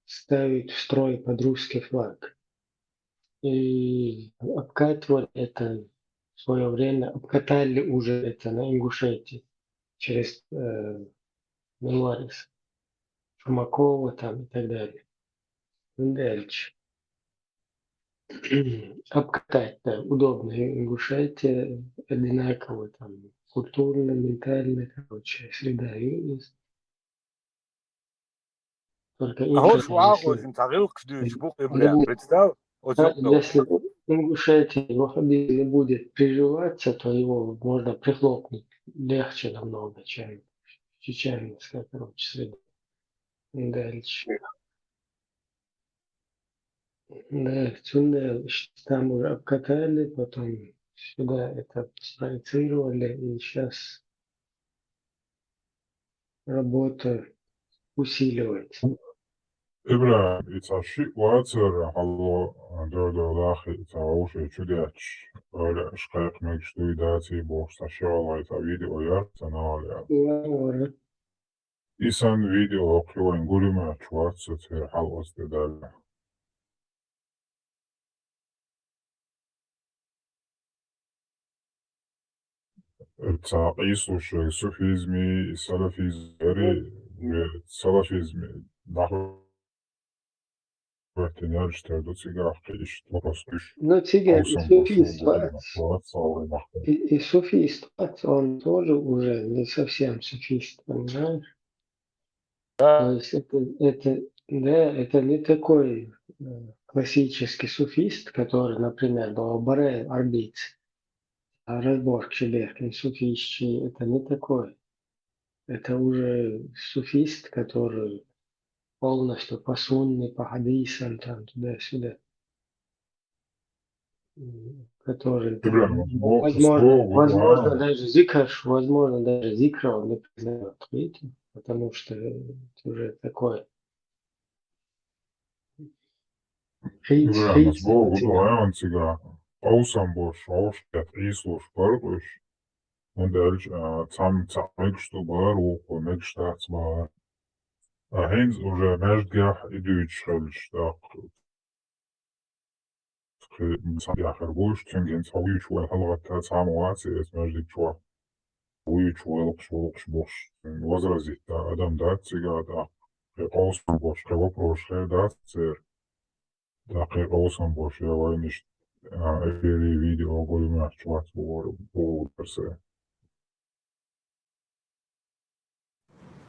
[SPEAKER 1] ставить в строй под русский флаг. И обкатывали это в свое время, обкатали уже это на Ингушетии через Меларис, Шумакова там и так далее. Дальше. Обкатать, да, удобно. Ингушетия одинаково там культурно, ментально, короче, среда есть. Только если Ингушетия ваххабизм не будет приживаться, то его можно прихлопнуть легче намного, чем чеченская, короче, среда. Дальше. Да, сюда там уже обкатали, потом сюда это спроецировали, и сейчас работа усиливается.
[SPEAKER 20] إبراهيم يتعشي واتر حلو دو داخل يتعوش يتشدياتش ولا إشقاق مكشتوي داتي بوش تعشي والله يتعويدي ويار تناولي إيسان فيديو أقلو إنقولي ما تشواتس تير حلو استدال التعقيس وش السوفيزمي السلفيزمي السلفيزمي داخل احتمال اشتهدوا تيجا حقيش تلقصتش
[SPEAKER 1] Но цыган и суфист, он тоже уже не совсем суфист, понимаешь? То есть это не такой классический суфист, который, например, Баобаре Арбиц, разбор Чеберкин, суфийский, это не такой. Это уже суфист, который полностью по сунне, по хадисам, там, туда-сюда. Который, возможно, даже зикр он не признает, видите? Потому что это уже такое.
[SPEAKER 20] أوسم بوش عوش كتعيس وش برقش وندالج تعمقش تبار ومقش تحتبار هينز уже междгях идущих дак أخي مساعد آخر بوش تنجن تسوي شوي حلقة تعمواتي اسمه شوي ويش بوش وزر زيت أدم دات سيجاد قوس بوش كوبروش خير دات سير دقيق قوسم بوش يا وينش أفيري فيديو أقول ما شوات بور برسه.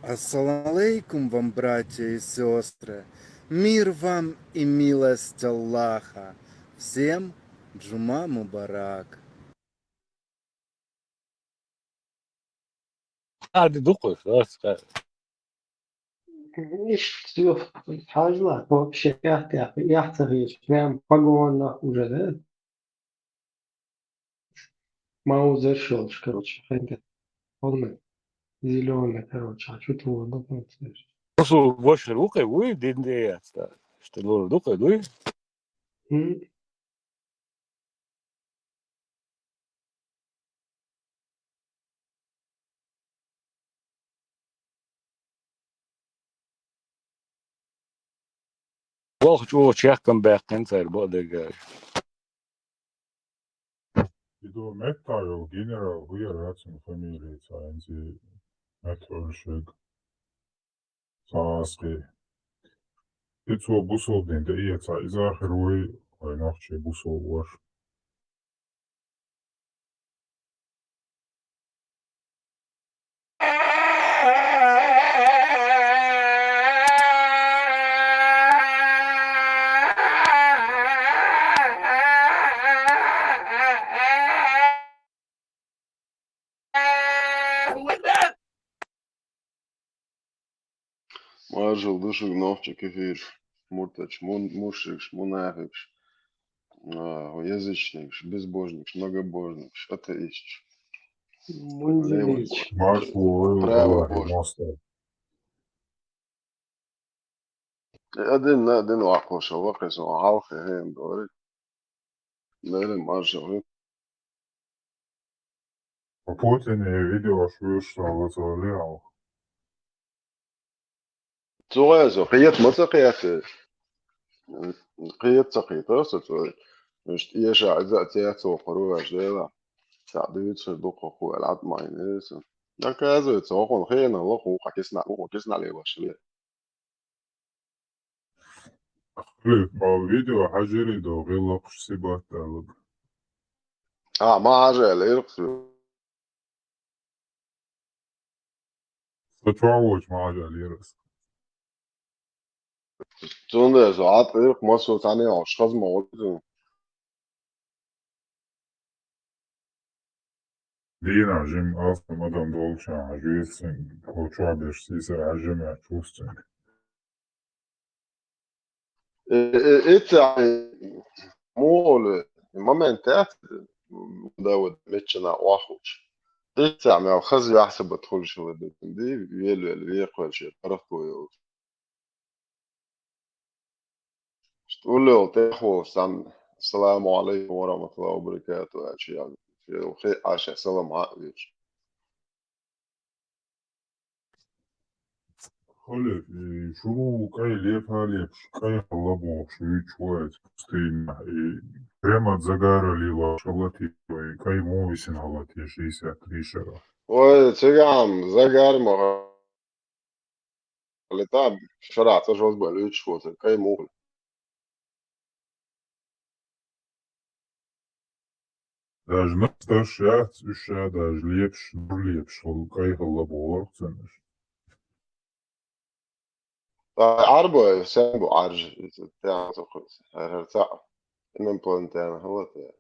[SPEAKER 7] Ассаламу алейкум вам, братья и сестры. Мир вам и милость Аллаха. Всем Джума Мубарак.
[SPEAKER 4] هذه دقة خلاص.
[SPEAKER 1] إيش تشوف حاجة لا هو بشيء يحتاج نعم погона уже да маузер шелч короче хэнка он зеленый короче а что ты вот допустишь
[SPEAKER 4] Просто больше рукой вы динде что лор рукой дуй. والله شو شيخكم باقين صار بعد
[SPEAKER 20] Ido metal general huja racun familijica, enzi metolšeg saski. Itso busoldin de ieca izahrui, vai nachtši busolvoš.
[SPEAKER 22] Marshall душик ногчик кефир, муртач, мушрикш, мунafикш, язычникш, безбожникш, многобожникш, атеистш, левый, правый божник. Один вакоша, вакоша, алхи, хем, говорит. Неле Маршал.
[SPEAKER 20] Путин видео швыршал вызволял.
[SPEAKER 22] Зоязо, قيت متى قيت سقيت أصلا مش يشع ذات سوقرو أجدلا تعديت صدق أخو العد ماينس ده كذا سوقن خينا الله وكسنا عليه وشلي
[SPEAKER 20] فيديو حجري دو غلق سيبات طالب
[SPEAKER 22] ما عجل يرقص
[SPEAKER 20] تتعوج ما عجل يرقص
[SPEAKER 22] تون ساعات يرق مصر ثانية أشخاص موجودين
[SPEAKER 20] دينا جيم أصلا مدام دولشا عجيسين وشو بيش سيسر عجمع تشوستين
[SPEAKER 22] إنت مول المومنتات داود متشنا واخوش إنت عم خزي يحسب بدخل شو بدي بيلو اللي يقبل شيء عرفته تقول له تاخو سام السلام عليكم ورحمة الله وبركاته أشياء وخير عشان سلام عليكم
[SPEAKER 20] خلي شو كاي ليفها ليبش كاي خلبو شو يتشوات ستينا прямо загорали лошалати كاي مويسين علاتي 63 شرا
[SPEAKER 22] ой цыган загармо летам шара тоже было чего-то кай мог
[SPEAKER 20] Даже настоящий еще даже лепш кай خلبو ورقتنش
[SPEAKER 22] عربة سامبو عرج بتاع تخلص هرتاع إنهم بلانتانا هو ده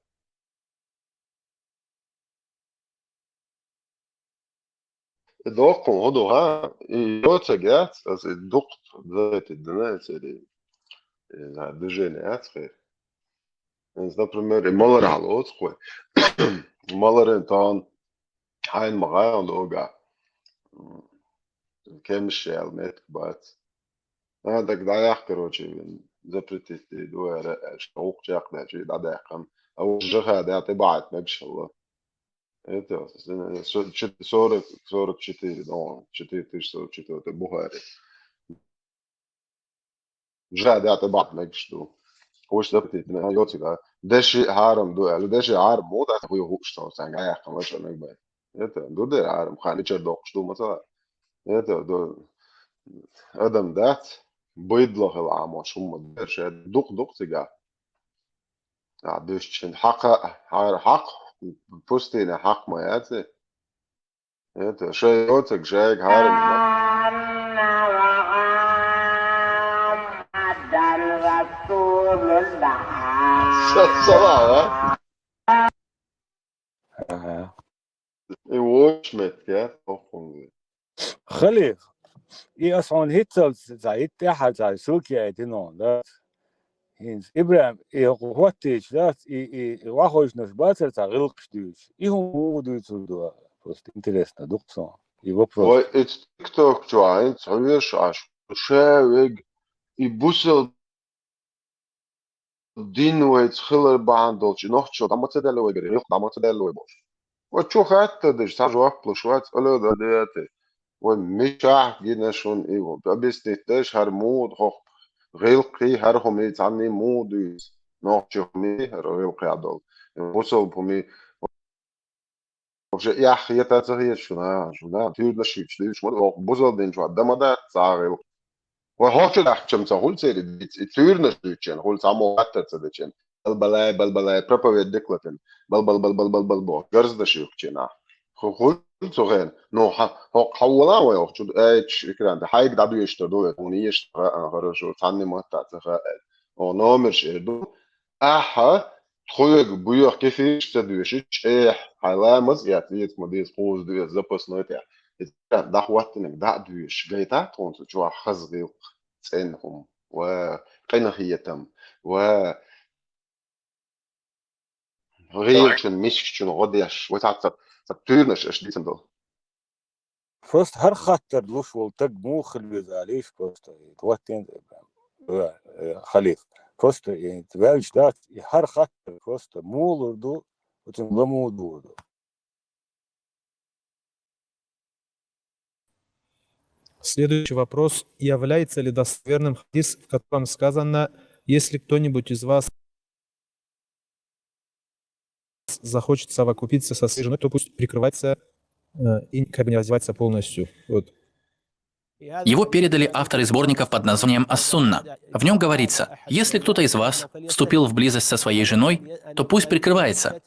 [SPEAKER 22] الدوق هدو ها يوتجات as الدقت ذات الدنيا سري движение خير например малер halot خوي малер انتان هاين مغايان دوغا كمش علمات بات هذاك ضايع كروتشي запретить دوار شوق جاق ده شيء ضايقم او جهه ده تبعت ما شاء الله это 44 да 4044 это Бухари جهه ده تبعت ما شو خوش دبتي تنا يوتي لا دشي عارم دو على دشي عارم مو ده هو هوش تو سان جاي خلاص انا بقى يتا دو ده عارم خاني تشدو قشتو مثلا يتا دو ادم دات بيض له العام شو ما درش دق تجا عدش حق حق بوستين حق ما ياتي يتا شيء يوتك شيء عارم صلاة وش متكات
[SPEAKER 4] خليف i aswan hitzels seit der halt sei so geht no das hins Ibrahim hotisch das i wachos nas bacer sa rilqstus i du do просто интересно дуксон и вопрос
[SPEAKER 22] ой TikTok joint союз аш шевиг и бусел دينويت خلر باندولش نوخشو دامتدلو يجري يخ دامتدلو يبوش وشو حتى دش تاجو اقلو شوات قالو ده دياتي ومشاح جينا شون ايوه بس نتاش هرمود خوخ غيلقي هرهم يتعني موديس نوخشو مي غيلقي عدول وصل بمي وجا يا اخي تاتغي شنا تيود لشي شليش مو بوزل دين جو دمدا صاغي وهوش دحچم زهول سيري تيرنش ديچن هول سامو اتت ديچن بلبلاي проповедь деклатен بل غرز دشي وكنا هول زغين نو حولا ويوخ ايش كده ده حاجه دبليو يشتدو ونيش غرشو تاني ما تاتخ او نومرش دو اها خويك بيوخ كيف يشتدوش ايه علامز ياتيت مديس قوز دو запасной тя ده وقتنك ده دوش جايتا تونس جو خزغي صينهم وقنهيتم و غيرشن مشكشن غديش وتعصب تيرنش اش ديتم دول
[SPEAKER 4] просто har khatar lush wol tag mu khilbez عليش просто توتين خليف просто твелч dat har khatar просто мулурду утим ламуду.
[SPEAKER 5] Следующий вопрос. Является ли достоверным хадис, в котором сказано, если кто-нибудь из вас захочет совокупиться со своей женой, то пусть прикрывается и как бы не раздевается полностью. Вот.
[SPEAKER 6] Его передали авторы сборников под названием «Ас-Сунна». В нем говорится, если кто-то из вас вступил в близость со своей женой, то пусть прикрывается.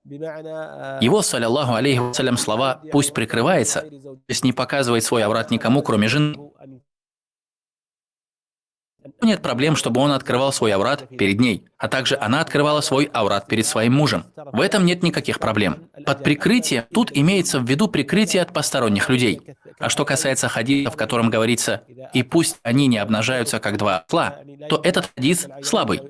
[SPEAKER 6] Его, саллиллаху алейхи вассалям, слова «пусть прикрывается», то есть не показывает свой аврат никому, кроме жены. Нет проблем, чтобы он открывал свой аврат перед ней, а также она открывала свой аврат перед своим мужем. В этом нет никаких проблем. Под прикрытием тут имеется в виду прикрытие от посторонних людей. А что касается хадиса, в котором говорится «и пусть они не обнажаются, как два осла», то этот хадис слабый.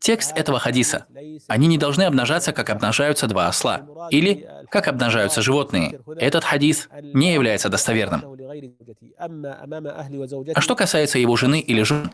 [SPEAKER 6] Текст этого хадиса. Они не должны обнажаться, как обнажаются два осла. Или как обнажаются животные. Этот хадис не является достоверным. А что касается его жены или жен,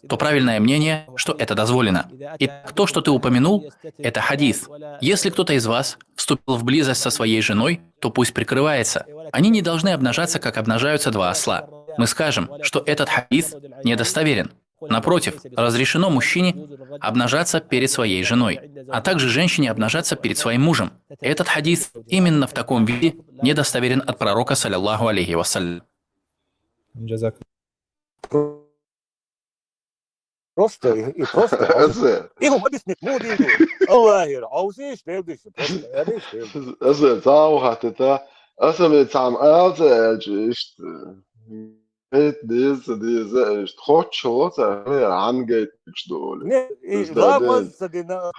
[SPEAKER 6] то правильное мнение, что это дозволено. И то, что ты упомянул, это хадис. Если кто-то из вас вступил в близость со своей женой, то пусть прикрывается. Они не должны обнажаться, как обнажаются два осла. Мы скажем, что этот хадис недостоверен. Напротив, разрешено мужчине обнажаться перед своей женой, а также женщине обнажаться перед своим мужем. Этот хадис именно в таком виде недостоверен от пророка, саллиллаху алейхи вассалям.
[SPEAKER 4] Просто и он объяснит моду. Аллахир, аузиш девдиш, просто я
[SPEAKER 22] أصل تعو حتى أصل تعم أصل إيش ديز إيش تخوت شو تعمل عن جيت إيش دول
[SPEAKER 4] لا ما صدقنا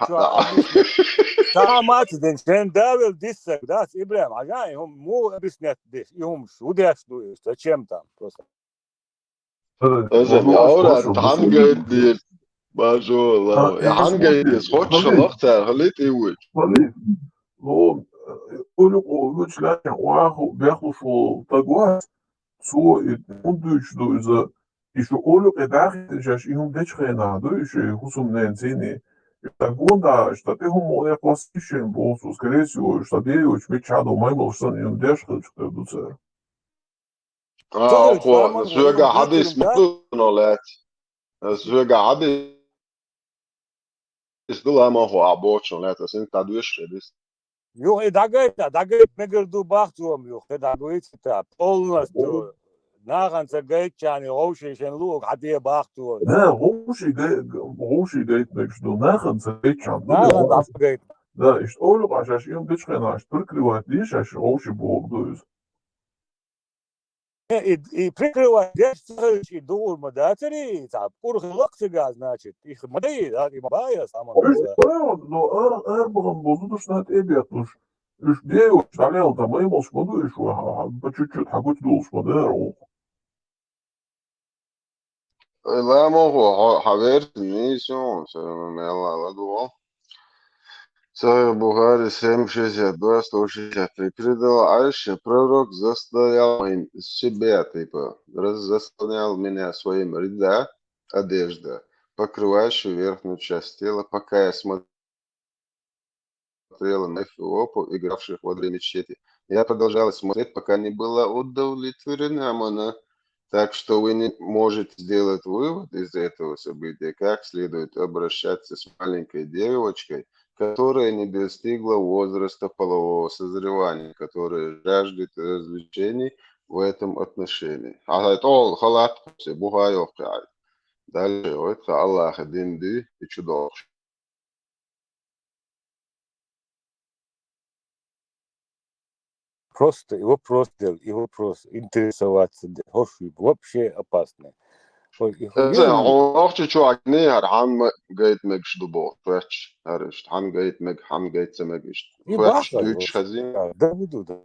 [SPEAKER 4] سامات دين شن داول ديسك داس إبراهيم عجاي هم مو объяснять ديش هم شو ديش دو зачем там просто
[SPEAKER 22] أصل يا أولاد عن جيت دير ما شاء الله يا عن جيت ديز خوت شو لقطة خليت إيوج
[SPEAKER 23] هو أولو وش لا واخو بياخو شو تقوى سو يدوش دو إذا إيش أولو كداخل جاش إيهم ديش خينا دو إيش خصوم ننزيني تقوى что ты ему классический босс, скорее всего, что ты очень чадо майбл, что не дешь, что ты дуцер.
[SPEAKER 22] أقوى سوى حديث مطلوب نولات قاعد يسدل ما هو عبوش ولا تسين تدويش ديس
[SPEAKER 4] Yok da megerdu bahtuam yok da goita полностью наханца гайчани роушишен лук хадия bahtuam.
[SPEAKER 23] Да, غوشي جايت مكشدو ناخن سيت شام
[SPEAKER 4] Нахан да гайт.
[SPEAKER 23] Да, işte oğlum aşağı yom geçken aş Türk rivayeti şaş غوشي boğduyuz.
[SPEAKER 4] И прикрывать дешевый дур мадатери, так курх лаксига, значит, их мадей, да, и мабая сама.
[SPEAKER 23] No Erbakan bozuldu şnat ebiyatmış. Üç diye ştalel tamam olmadı şu ha çüçüt hakut olmadı o.
[SPEAKER 22] لا ما هو حبيت ميسون يلا لا دوا Царь Бухари 7:62, 160. Предал Айше, пророк застоял себя, типа, заслонял меня своим ряда одежда, покрывающую верхнюю часть тела, пока я смотрела на Эфиопу, игравших во время мечети. Я продолжала смотреть, пока не была удовлетворена она. Так что вы не можете сделать вывод из этого события, как следует обращаться с маленькой девочкой, которая не достигла возраста полового созревания, которая жаждет развлечений в этом отношении. Дальше, это Аллах один ды и чудовище.
[SPEAKER 4] Просто его просто интересоваться, вообще опасно.
[SPEAKER 22] Orče čovjek ne har han gait meg šdubo, tveć, harišt, han gait se meg išt. Tveć, düč hazin.
[SPEAKER 4] Да буду, да.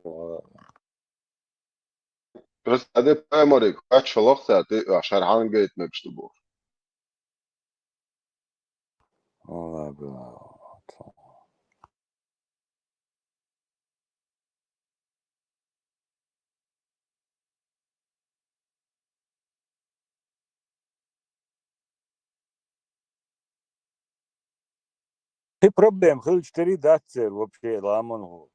[SPEAKER 22] Просто аде пайморик, tveć faloksa, ti ašar han gait meg šdubo.
[SPEAKER 4] Ты проблем, хыл 4 датцер вообще ламон.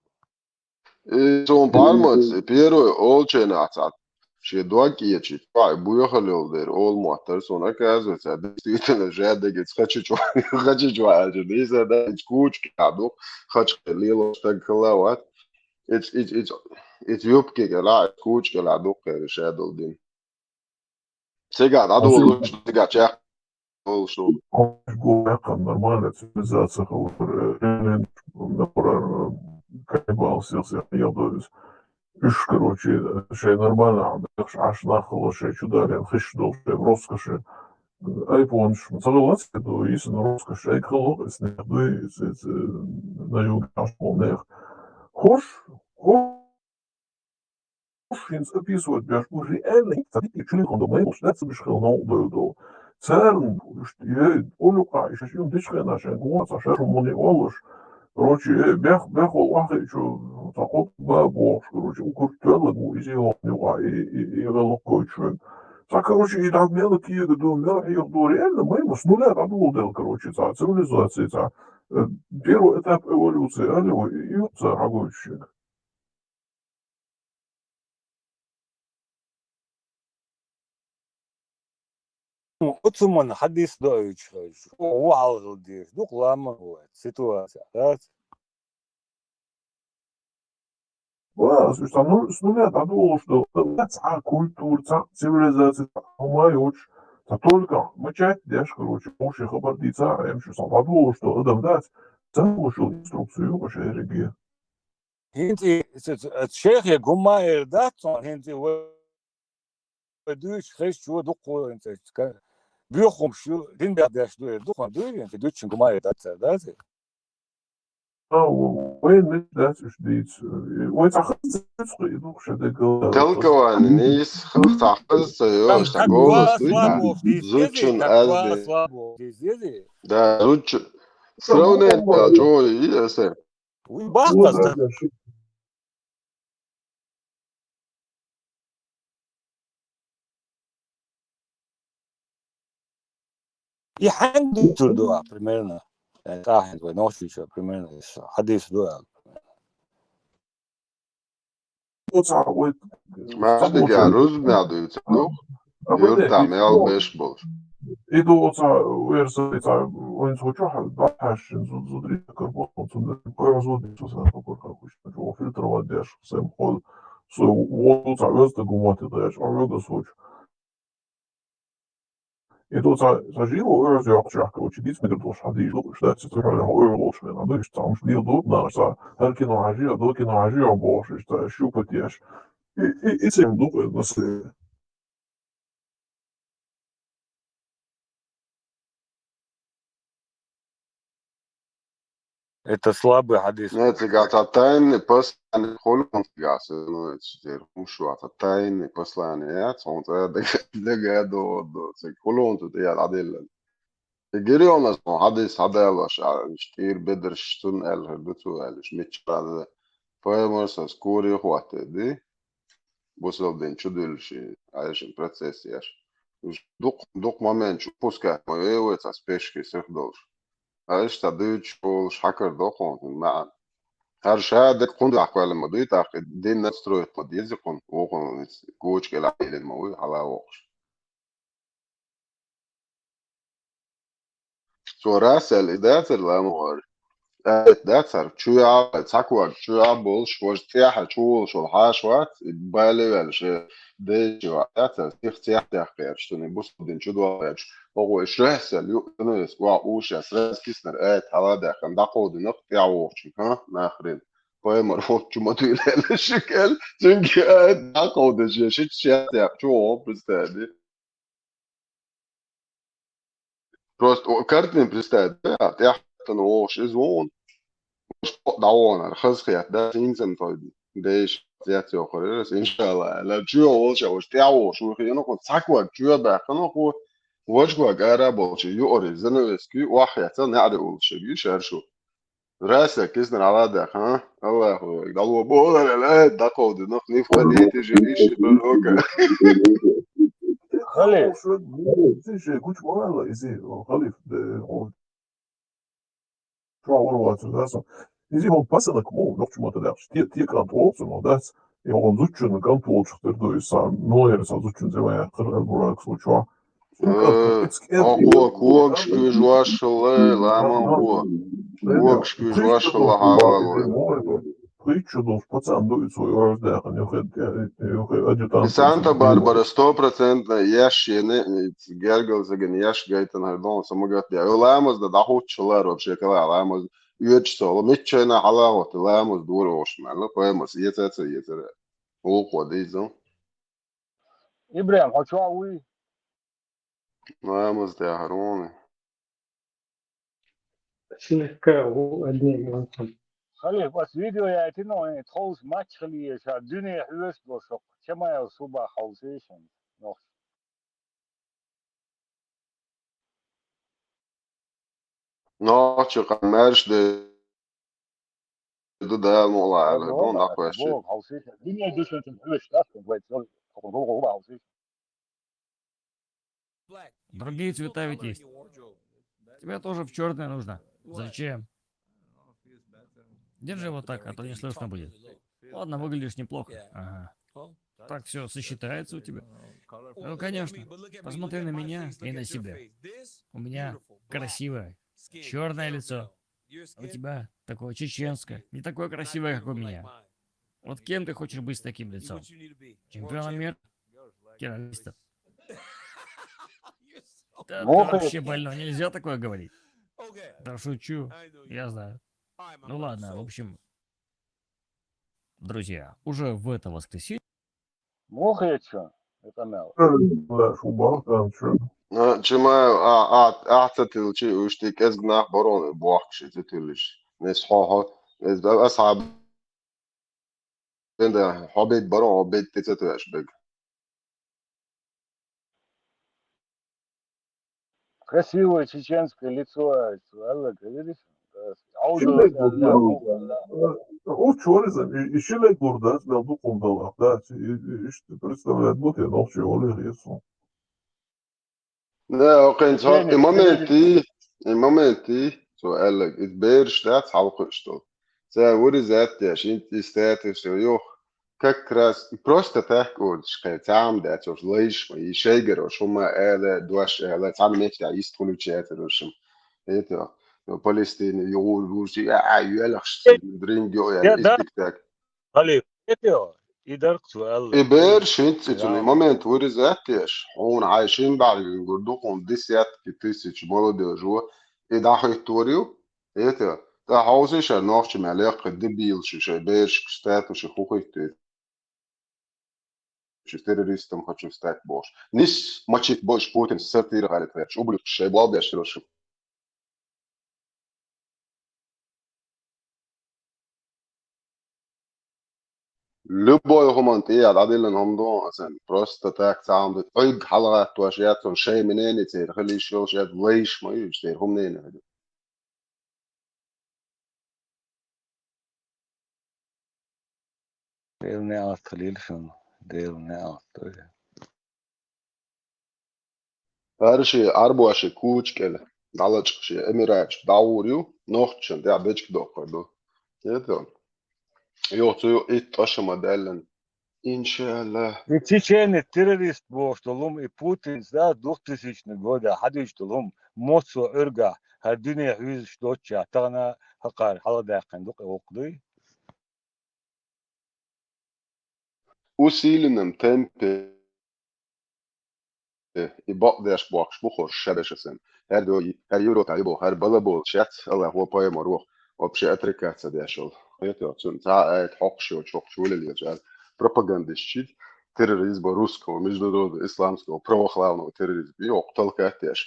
[SPEAKER 22] И он пармац, первый олченацат. Ши дуакиечи, пай, буехалил дер, ол моторс, он оказывается, действительно жадегец, хочу чувак, не задать кучки, хочу лило, так халават. It's юбки, гала, кучки, ладук, решадл дин. Сега, надо улучшить, сега, чах.
[SPEAKER 23] Гуляка, нормальная цивилизация, колебался, я дойдусь. Иш, короче, шей нормально, аш нахало, шей чударен, хищдол, шей в роскоши. Ай, помнишь, согласен, то если на роскоши, ай, колобец, не на юге, аш полнех. Хош, eens описывают, бяш, реально, царики, член, дома, шляться бешхел, но дойду. Церн, олюка, еще чем дичка наша, гуаца, шеру мони олуш. Короче, бях олаха, еще такой бабош, короче, укрутела, изи лопнила, и велокой член. Так, короче, и так мелкие, реально, мы с нуля обладал, короче, цивилизация, первый этап эволюции, алло, и дорогойщик.
[SPEAKER 4] Отсуман хадис дойч, уал диш, дух ламон, ситуация, да?
[SPEAKER 23] Да, с нуля подумал, что культура, цивилизация, умаючь, только мочать, дешь, короче, уши хабардица, я еще сам подумал, что адам дать, получил инструкцию по шереге.
[SPEAKER 4] Хинти, Чехия гумайер датсон, хинти, дойч, хэшчу, духу, бюхум, дин бядаш, духу, дойч, гумайер датсон, да?
[SPEAKER 23] وين das ist dies? وين تاخذ دوك شدك
[SPEAKER 22] Толкование не есть тахыз, что голос зучун азби. Да, зучун. Сравнение, что есть?
[SPEAKER 4] Бахта. И ханду турдуа примерно. Кахен, ночью еще примерно хадис дуа.
[SPEAKER 22] Mas de garuz me adulto, não? Eu também algo beijo.
[SPEAKER 23] Idu oca uersa on sočahal bahašin zudri karbon koja zudi su se na kako što jo filtrovat deš sem hol so vodu za östa gumati deš a yoga soč. Idu za živo örs jakčak uči dis med dos hadi lo šta se to hala öros men a dus tam šli do na sa hal kino haji do kino haji a boš šta šupat deš. I sem do na se
[SPEAKER 4] Это слабый хадис.
[SPEAKER 22] Ne, tagatatain послание холон тигас, ну это мушу атаtain послание, он это дега до холон тут я адил. Гериона حديث هذا مش كتير بدرش تنقل هربتو قالش متشرع فايمرس سكوري وقت دي بوصل دين شدلش عايش процесс яш. Дук момент пуска моего это спешки сыхдолш. عايش تدوش شحكر دوخون مع هر شهادة كنت أحوال الماضي تأخذ دين نستروي قديز يكون وقون كوش كلا إلى الموي على وقش. Så rásel idátar lemor. Dátar chuá takwa chuá bol shwas tiaha chul shul hashwat bali vel she de chuá dátar tiach tiach shtuni bus din chudwa yach. Ogo shrasel no iswa usha sras kisner et hala da kan daqod nuq tiawchi ha nakhrin. Poemar fot chumatu ila shikal çünkü daqod shit tiach chu bistadi. Просто картины представить, да, я ну уж извон, что давно, خلاص ده إنسان طيب، دايش زيادة أخرى، إن شاء الله، لا جوا وش أو استيعوا شو خيانة كنت ساكوا جوا بخنا هو وجوا جارا بوش يوري زنا اسكي واحد نعرف وش بيشار شو راسه كيسنا على ده ها الله هو قالوا بولا لا دقوا ده نخني فدي تجي إيش بالهوكا
[SPEAKER 23] خليف زي كنت والله يزي خليف شو والله تلاسا يزي هون passende kom nog maar te daar die kan trots maar dat je gewoon zoetjen kan trots er dus nooit zo zoetjen ze maar er belangrijk zo tja
[SPEAKER 2] هو كوكش جواشل لاما هو كوكش جواشل هاوالو
[SPEAKER 23] Притчу до пацан дует свой рождах, а не адъютант.
[SPEAKER 2] Santa Barbara 100% яш Гергал заген яш гайтан хардон самогат я ламаз да дахут чулар вообще кала ламаз ючсо митчена халавот ламаз дур ошман поэмос етеце о кодизо
[SPEAKER 4] Ибрахим, хочу ауи.
[SPEAKER 2] ламаз да харон
[SPEAKER 1] слегка одним
[SPEAKER 4] خليه بس فيديو ياتينو ان تخوص ماتش خليه الدنيا حلوش بوشق كما يصوبها خوسيشن
[SPEAKER 2] نوتش قمرش ده مولا على دون اقوى شيء
[SPEAKER 4] الدنيا دوش انت حلوش اصلا كويس هو خوسيشن
[SPEAKER 8] Другие цвета ведь есть. Тебе тоже в черное нужно. Зачем? Держи вот так, а то не слышно будет. Ладно, выглядишь неплохо. Ага. Так все сосчитается у тебя. Ну, конечно. Посмотри на меня и на себя. У меня красивое черное лицо. А у тебя такое чеченское. Не такое красивое, как у меня. Вот кем ты хочешь быть с таким лицом? Чемпионом мира? Террористов? Да, ты вообще больной. Нельзя такое говорить. Да шучу. Я знаю. Ну ладно, в общем, друзья, уже в это воскресенье...
[SPEAKER 4] Мухачо, это мел.
[SPEAKER 2] Чема أعتقد شيء وشتيك أزجنا برون بوحش تتلش نصحها إذا أصعب عند حبيت برون حبيت تتتوش بق
[SPEAKER 4] Красивое чеченское лицо, видишь?
[SPEAKER 23] Еще лет бурдас, да, духом дала, да, и представляет, вот я ночью олег ясно.
[SPEAKER 2] لا وقت المومنتي سؤالك إتبير شتات حلقة اشتغل سا وري ذات ياشين تستات يوخ
[SPEAKER 22] как раз и просто так вот, что там, да, то лишь, и шейгер, что мы дуаш, там мечта, есть получается, решим. Это, Палестина, Юрси, юлахш, дринго,
[SPEAKER 4] ده
[SPEAKER 22] истиктак.
[SPEAKER 4] خليفة يدرك سؤال
[SPEAKER 22] إبر شنت إتوني
[SPEAKER 4] كلام
[SPEAKER 22] مومنت ورزاتيش هون عايشين بعد يقولون ديسيات كتيسيش بولو جوا إداخل توريو إيتا تا هاوزي شا نوخش ماليق دبيل شا بيرش كستات وش خوخي شو تيروريستم خدشو ستات بوش نيش ماتشيت بوش بوتين سرتير غالي تريش أبلك شي بواب يشترو شو Любой humanitet عدل هم دون أصلا просто так сам طيب حلقات واشياء شيء منين يصير خلي شو شيء ليش ما يصير هم منين هذا
[SPEAKER 4] دير نعت خليل شنو دير نعت
[SPEAKER 22] هذا شيء أربعة شيء كوش كله دالج شيء أميرات داوريو نوختشن ده بيجك دوكردو يدون يوتيو إتش موديلن إن شاء الله
[SPEAKER 4] И Чечен террорист боштолум и Путин да 2000 года хадиштолум моцо өрга хадуне хюз шточа тана хакар халада кандук окдуй
[SPEAKER 22] وسيلنم تمبي i bakders bak spuchor sebesesen her do her euro talibo her balabo chat alla هو باي مروح وبشي اتركات سداشل يتو تون تا حقشو чокчуле лежат пропагандистчит терроризм русского международного исламского православного терроризма и окталка атеш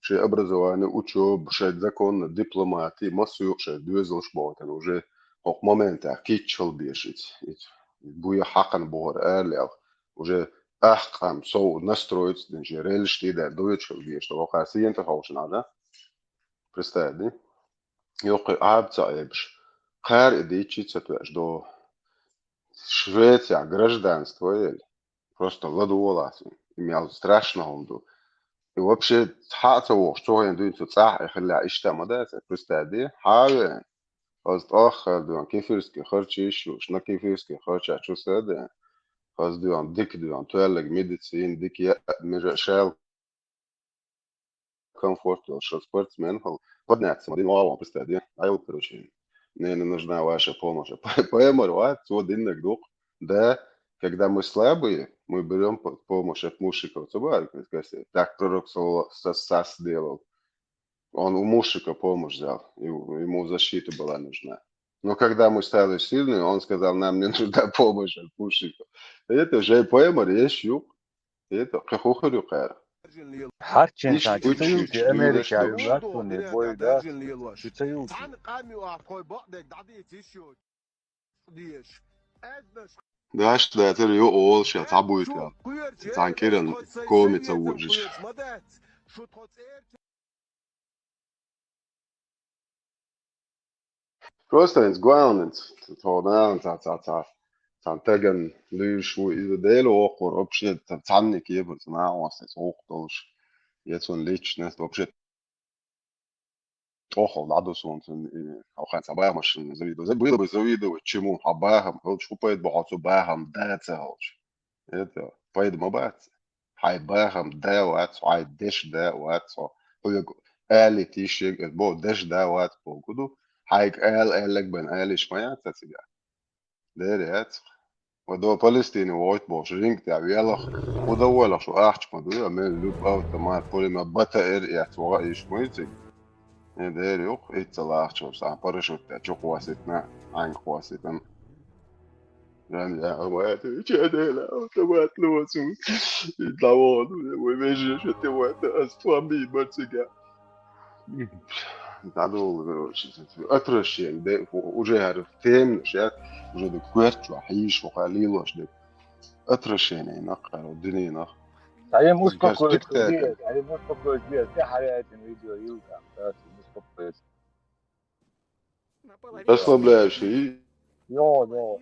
[SPEAKER 22] ши образование учеб ши законно дипломатии массу ши двезл шботан уже хок момента кичл бешить буя хакан бор эрлев уже أحكام صو настроить инженерель штида deutsche wie что вахасиен то хаушна да представьте ёк абцаебш кар идичи цатваш до Швеция гражданство или просто ладуолас имел страшно онду и вообще хатово что я иду тут сах خلي اشتما да представьте хаве Ост ах до кефирский харчиш шна кефирский харча что сада Fast duan dik duan tuelleg medicin dik шел комфорт что спортсмен подняться один лава представьте ай короче мне не нужна ваша помощь поэмор то динник дух да когда мы слабые мы берем помощь от мушиков так пророк сас делал он у мушика помощь взял ему защита была нужна но когда мы стали сильными, он сказал, нам не нужна помощь от мушиков. Это же поэма речь юг. Это кахухарю кэр.
[SPEAKER 4] حرچن
[SPEAKER 22] Иш
[SPEAKER 4] تا
[SPEAKER 22] үч
[SPEAKER 4] чуюти
[SPEAKER 22] үч
[SPEAKER 4] Америка
[SPEAKER 22] юлэш
[SPEAKER 4] югатуне бойда чуюти
[SPEAKER 22] Даш да это ю ол ша табует я. Танкерен комица ужиш. Просто ins Ground tornan ta tegen lysh wo i de och och uppskit tannik i på såna oss så och jetzt so ein Lichtnest вообще трохал надо солнце auch ein Sabahmaschine было бы завидовать чему Абахам хочешь купить богатство Бахам да целч это поэтому бац хай Бахам да вот хай деш да вот Ali tishig et bo desh da wat po kudu haik elek ben elish maya tatsiga deret ودو فلسطيني وقت بوش رينك تاع يلا ودو شو احش ما دو من لوب اوت ما بولي ما بتا ار يحتوا ايش مويتي دير يوق اتلاح شو صح بارشوت تاع شو قواسيتنا عين قواسيتنا يعني يا وقت جدلا وتبات لوسو يطلعوا ويمشي شتي وقت استوامي برتيجا تعالوا أترشين ده وجه عارف تام نشات وجه ده كويت وحيش وقليل وش ده أترشين ينقل الدنيا نخ
[SPEAKER 4] تعالى مستقبل كبير تعالى مستقبل كبير في حلقات الفيديو يلقى مستقبل
[SPEAKER 22] расслабляющий
[SPEAKER 4] يو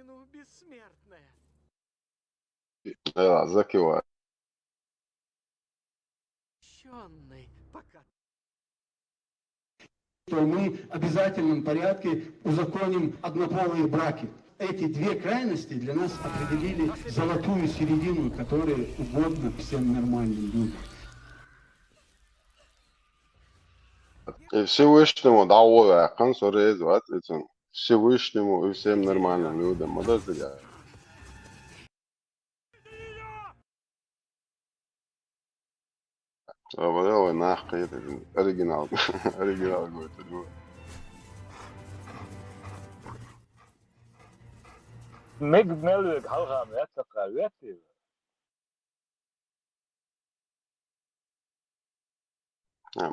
[SPEAKER 22] закивай
[SPEAKER 9] что мы в обязательном порядке узаконим однополые браки. эти две крайности для нас определили золотую середину, которая угодна всем нормальным людям.
[SPEAKER 22] Всевышнему дауа yakın soru ezvat için Всевышнему и всем нормальным людям. Мадазы я. Давай нахуй это оригинал. Оригинал говорит.
[SPEAKER 4] Megmelők halham játszakra jöttél?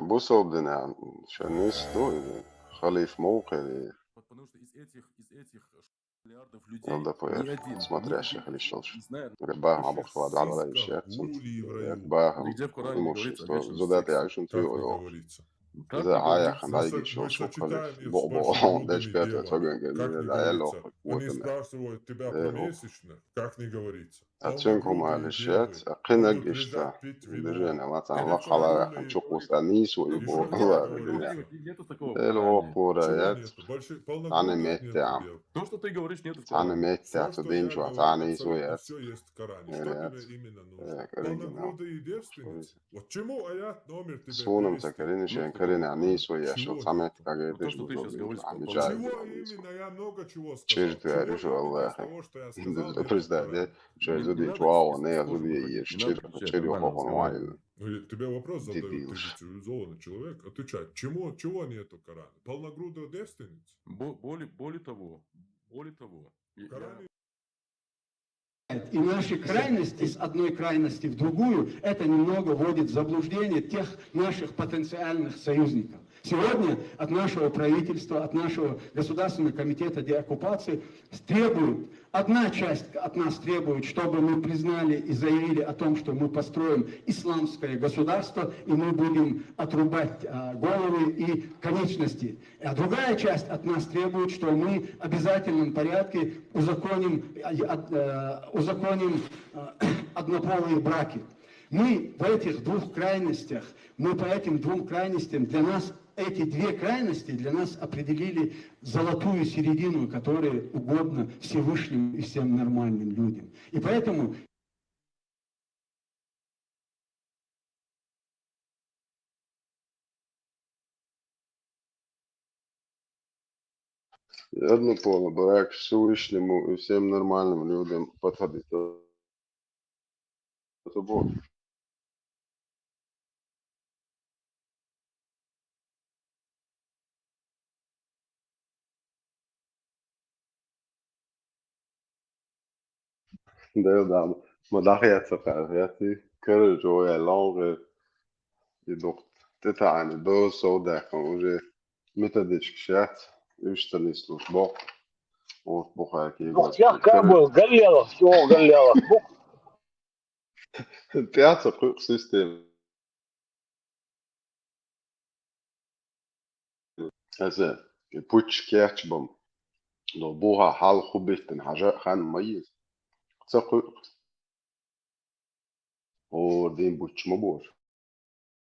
[SPEAKER 22] بوصل شنيس خليف موقع ЛДПР, смотрящих лишился. Рыбахам обошло على الشيء. Рыбахам имущество. Зудат я еще твоего. إذا عايا خنايجي شو كله بقبقون ده شبيت وتفقن جميل ده يلو
[SPEAKER 20] Они спрашивают тебя помесячно, как не говорится.
[SPEAKER 22] أتشنكم على الشيء قنق إشتا درجنا مثلا الله خلا نشوف وستانيس ويبور الله بالدنيا يلو بوريات أنا ميت عم
[SPEAKER 20] То, что ты говоришь, нет
[SPEAKER 22] أنا ميت عتدين شو أنا سويات
[SPEAKER 20] все есть в Коране. Что тебе именно нужно? Полногрудые девственницы? Вот чему аят номер тебе
[SPEAKER 22] سونم تكرين شين كرين عنيس ويا شو سمعت كاجيتش عم جاي
[SPEAKER 20] Чего именно? Я много чего сказал.
[SPEAKER 22] чирт я решу الله представляете что зуди чуао не зуди еш чир хохон вайл
[SPEAKER 20] Ну, тебе вопрос задают, ты же цивилизованный человек, отвечай, чего нету в Коране? Полногрудых девственниц? Более того, в Коране
[SPEAKER 9] И наши крайности с одной крайности в другую, это немного вводит в заблуждение тех наших потенциальных союзников. Сегодня от нашего правительства, от нашего Государственного комитета деоккупации требуют, одна часть от нас требует, чтобы мы признали и заявили о том, что мы построим исламское государство, и мы будем отрубать головы и конечности. А другая часть от нас требует, что мы в обязательном порядке узаконим однополые браки. Мы в этих двух крайностях, мы по этим двум крайностям, для нас эти две крайности для нас определили золотую середину, которая угодна Всевышнему и всем нормальным людям. И поэтому
[SPEAKER 22] одно поле брак Всевышнему и всем нормальным людям подходит. Это Бог. Да, ما دخلت سفرياتي كل جوي لونغ يدوق تتعني دو سودا كونجي متى ديشكشات يشتنيس لوش بوق وطبخ هكي
[SPEAKER 4] يا كابل قال لي الله شو قال لي الله بوق
[SPEAKER 22] تياتر قوق سيستم هذا البوتش كياتشبم لو بوها حال خبيتن حاجة خان مميز تسقط ودين بوتش مبور